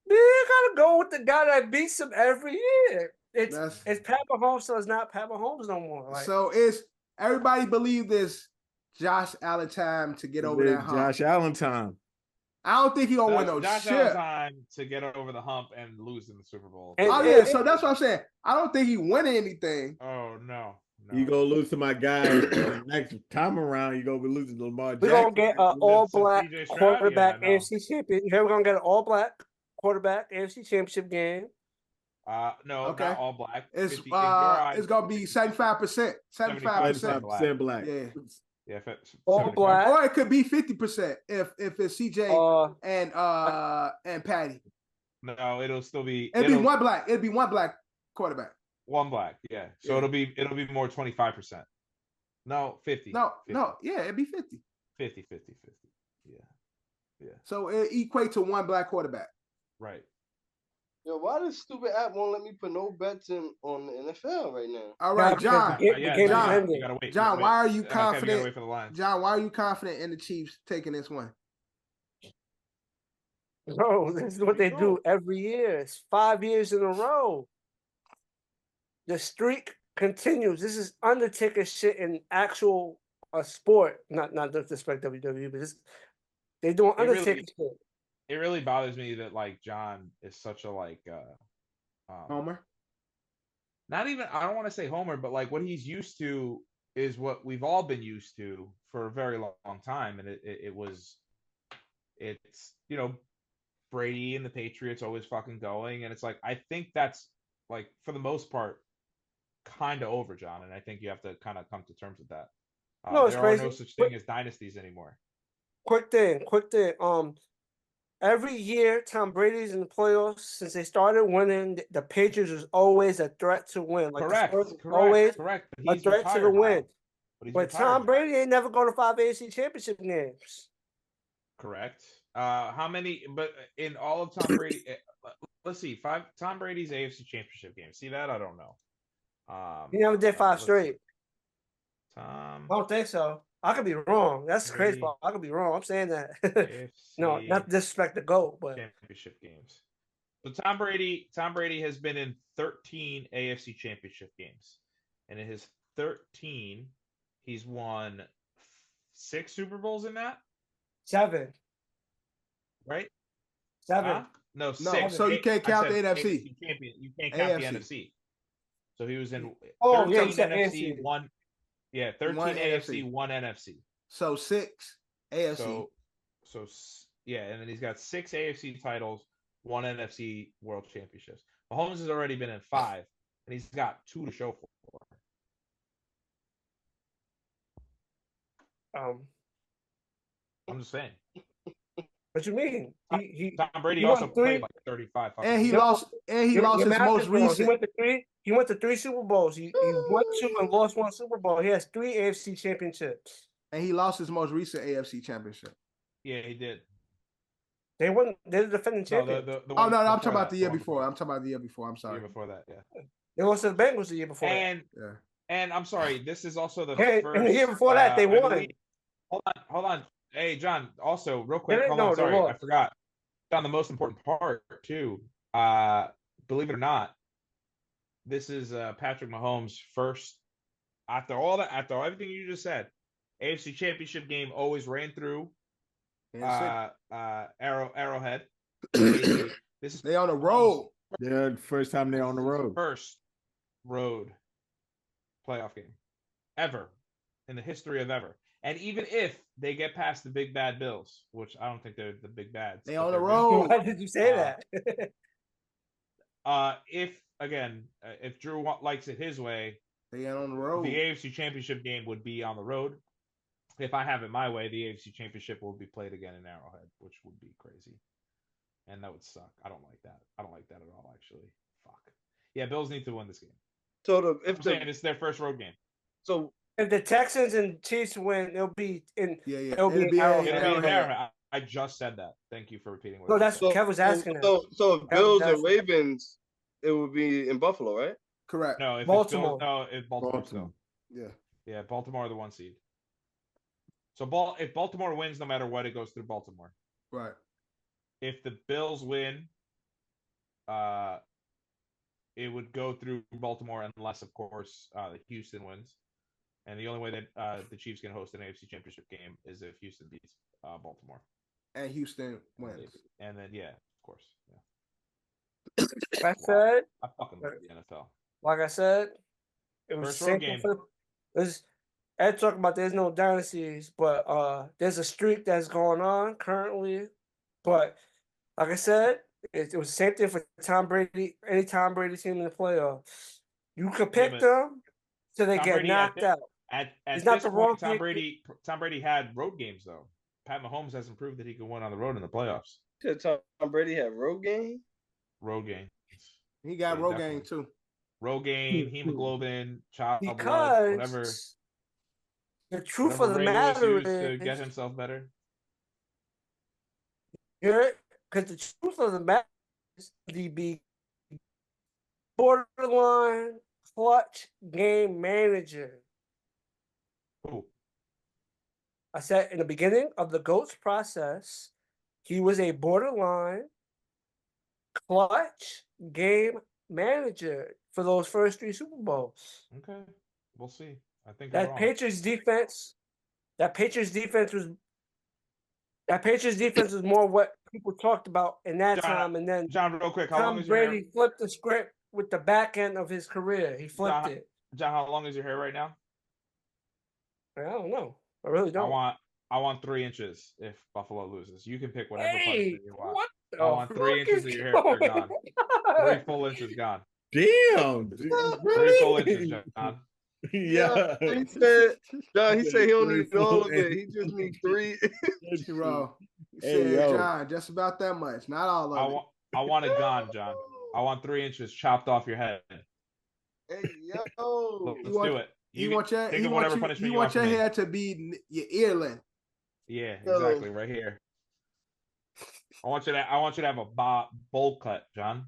you gotta go with the guy that beats him every year. It's Pat Mahomes, so it's not Pat Mahomes no more. So it's Everybody believe this Josh Allen time to get over that hump. Josh Allen time. I don't think he gonna win no Josh shit. Allen's time to get over the hump and lose in the Super Bowl. And- Oh yeah, so that's what I'm saying. I don't think he winning anything. Oh no. You gonna lose to my guy the next time around. You gonna be losing to Lamar We're Jackson. gonna get an all-black CJ Stroud? quarterback Yeah, no. AFC champion. We're gonna get an all-black quarterback AFC championship game. No, Okay. not all black. It's 50 in your eyes, it's gonna be 75%. 75%. 75% black. Yeah. Yeah, All 75. black. Or it could be 50% if it's CJ and Patty. No, it'll still be. It'd be one black. It'd be one black quarterback. One black. Yeah. So Yeah. it'll be more 25%. No, 50. No, 50. no, yeah, it'd be 50. 50. Yeah. Yeah. So it equate to one black quarterback. Right. Yo, why this stupid app won't let me put no bets in on the NFL right now? All right, John. Yeah, the game John, is ending. You gotta wait. John, why are you Okay, we gotta confident? wait for the Lions. John, why are you confident in the Chiefs taking this one? Bro, this is what they do every year. It's 5 years in a row. The streak continues. This is Undertaker shit in actual sport. Not disrespect WWE, but they doing It really- Undertaker shit. It really bothers me that like John is such a Homer. not even, I don't want to say Homer, but like what he's used to is what we've all been used to for a very long time, and it's Brady and the Patriots always fucking going, and it's like I think that's like for the most part kind of over, John, and I think you have to kind of come to terms with that. No, it's there crazy. are no such thing as dynasties anymore. Quick thing. Every year, Tom Brady's in the playoffs. Since they started winning, the Patriots was always a threat to win. Like the Spurs was always Correct. But a he's threat to the retired now. win. But, he's But retired Tom now. Brady ain't never go to 5 AFC championship games. Correct. How many? But in all of Tom Brady, let's see, 5 Tom Brady's AFC Championship games. See that? I don't know. He never did 5 let's straight. see. Tom. I don't think so. I could be wrong. That's crazy. Brady. I could be wrong. I'm saying that. AFC No, not to disrespect the GOAT, but Championship games. So Tom Brady has been in 13 AFC Championship games, and in his 13, he's won 6 Super Bowls in that. 7. Right? 7. Huh? No, 6. so you can't count the NFC. AFC champion. You can't count the AFC. NFC. So he was in Oh, 13 yeah, you said NFC, AFC. 1. Yeah, 13 One AFC, NFC. 1 NFC. So 6 AFC. Yeah, and then he's got 6 AFC titles, 1 NFC World Championships. Mahomes has already been in 5, and he's got 2 to show for. I'm just saying. What you mean? Tom Brady he also won 3. played like 35. and he Yo, lost his Your math most is wrong. recent. He went to 3 Super Bowls. He won 2 and lost 1 Super Bowl. He has 3 AFC championships. And he lost his most recent AFC championship. Yeah, he did. They're the defending No, champions. the Oh one no, I'm before talking about that, the year one before. I'm talking about the year before. I'm The sorry. year before that, yeah. They lost to the Bengals the year before. And Yeah. and I'm sorry, this is also the Hey, first. and the year before that, they I won. believe- hold on. Hey, John. Also, real quick, They hold didn't on. know, they Sorry, I lost. forgot. On the most important part too. Believe it or not, this is Patrick Mahomes' first. After everything you just said, AFC Championship game always ran through Arrowhead. This is They on the road. Yeah, the first time they're on the road. first road playoff game ever in the history of ever. And even if they get past the big bad Bills, which I don't think they're the big bads, They but on the they're road. Why did you say that? if Drew likes it his way, They ain't on the road. the AFC Championship game would be on the road. If I have it my way, the AFC Championship will be played again in Arrowhead, which would be crazy. And that would suck. I don't like that. I don't like that at all, actually. Fuck. Yeah, Bills need to win this game. So I'm saying it's their first road game. so If the Texans and Chiefs win, it'll be in. Yeah. It'll be in Arrowhead. It'll be in Arrowhead. Arrowhead. I just said that. Thank you for repeating what No, I that's said. Kev was asking that. So if That Bills was and asking. Ravens, it would be in Buffalo, right? Correct. No, if Baltimore. It's Bills, no, if Baltimore. Baltimore. Yeah. Yeah, Baltimore are the 1 seed. So if Baltimore wins, no matter what, it goes through Baltimore. Right. If the Bills win, it would go through Baltimore unless, of course, Houston wins. And the only way that the Chiefs can host an AFC Championship game is if Houston beats Baltimore. And Houston wins. And then, yeah, of course. Yeah. I said, I fucking love the NFL. like I said, it was First road game. Ed talking about there's no dynasties, but there's a streak that's going on currently. But like I said, it was the same thing for Tom Brady. Any Tom Brady team in the playoffs, you could pick them till they get knocked out. At it's this not the point, wrong Tom Brady had road games though. Pat Mahomes hasn't proved that he can win on the road in the playoffs. Tom Brady had road game. Road game. He got road game too. Road game, hemoglobin, child blood, whatever. The truth of the matter is to get himself better. Because the truth of the matter is the borderline clutch game manager. Who? I said in the beginning of the GOAT's process, he was a borderline clutch game manager for those first 3 Super Bowls. Okay, we'll see. I think that Patriots defense was more what people talked about in that time. And then John, real quick, Tom Brady flipped the script with the back end of his career. He flipped it. John, how long is your hair right now? I don't know. I really don't. I want 3 inches if Buffalo loses. You can pick whatever punishment you want. What I want 3 inches of your hair gone. 3 full inches gone. Damn. 3 full inches, John. Yeah. He said he don't need all of it. He just needs 3. Bro. He said, John, just about that much. Not all of it. I want it gone, John. I want 3 inches chopped off your head. Hey, yo. Let's do it. You want your hair to be your ear length. Yeah, exactly. Right here. I want you to have a bowl cut, John.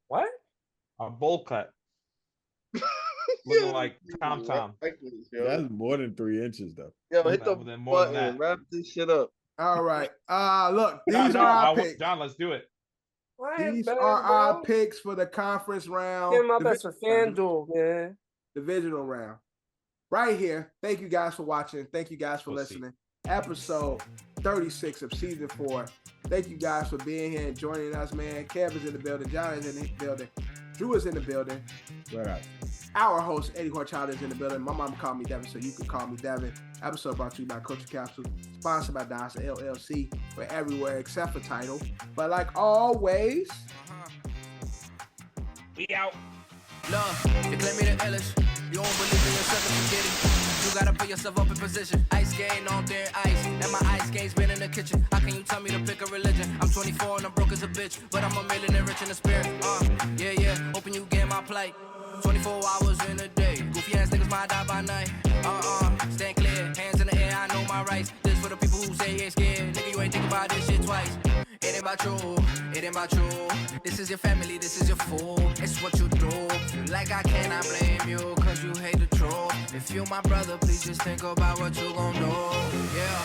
What? A bowl cut. Looking like Tom. That's more than 3 inches, though. Yo, hit the button and wrap this shit up. All right. Look, these are our picks. John, let's do it. These are our picks for the conference round. Give my best for FanDuel, man. Divisional round. Right here. Thank you guys for watching. Thank you guys for listening. Episode 36 of season 4. Thank you guys for being here and joining us, man. Kev is in the building. John is in the building. Drew is in the building. Right. Our host, Eddie Horchado, is in the building. My mom called me Devin, so you can call me Devin. Episode brought to you by Culture Capsule. Sponsored by Donsa LLC. We're everywhere except for Tidal. But like always, we out. Love, you claim me the illest. You don't believe in yourself and forget it. You gotta put yourself up in position. Ice skating on thin ice, and my ice skate's been in the kitchen. How can you tell me to pick a religion? I'm 24 and I'm broke as a bitch, but I'm a millionaire rich in the spirit. Yeah, hoping you get my plight. 24 hours in a day. Goofy ass niggas might die by night. Stand clear, hands in the air, I know my rights. This for the people who say you ain't scared. Nigga, you ain't think about this shit twice. It ain't about you, it ain't about you. This is your family, this is your fool. It's what you do. Feel like I cannot blame you, cause you hate the truth. If you my brother, please just think about what you gon' do. Yeah.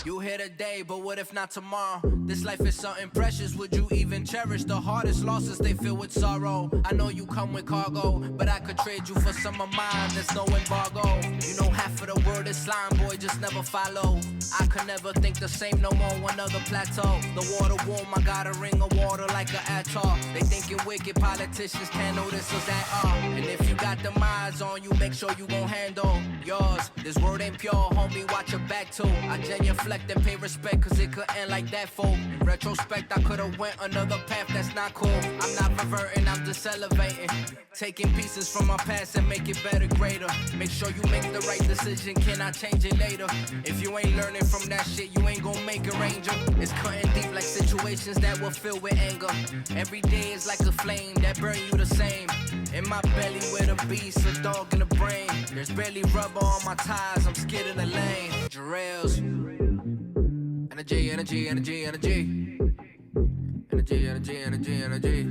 You here today, but what if not tomorrow? This life is something precious, would you even cherish? The hardest losses, they fill with sorrow. I know you come with cargo, but I could trade you for some of mine, there's no embargo. You know half of the word is slime, boy, just never follow. I could never think the same no more, another plateau. The water warm, I got a ring of water like an atoll. They thinking wicked politicians can't notice us at all. And if you got them eyes on you, make sure you gon' handle yours. This word ain't pure, homie, watch your back too. I genuflect and pay respect, cause it could end like that, fool. In retrospect, I could've went another path that's not cool. I'm not reverting, I'm just elevating. Taking pieces from my past and make it better, greater. Make sure you make the right decision, can I change it later? If you ain't learning from that shit, you ain't gon' make a ranger. It's cutting deep like situations that will fill with anger. Every day is like a flame that burn you the same. In my belly with a beast, a dog in the brain. There's barely rubber on my tires, I'm scared in the lane. Jerellz. Energy, energy, energy, energy. Energy, energy, energy, energy.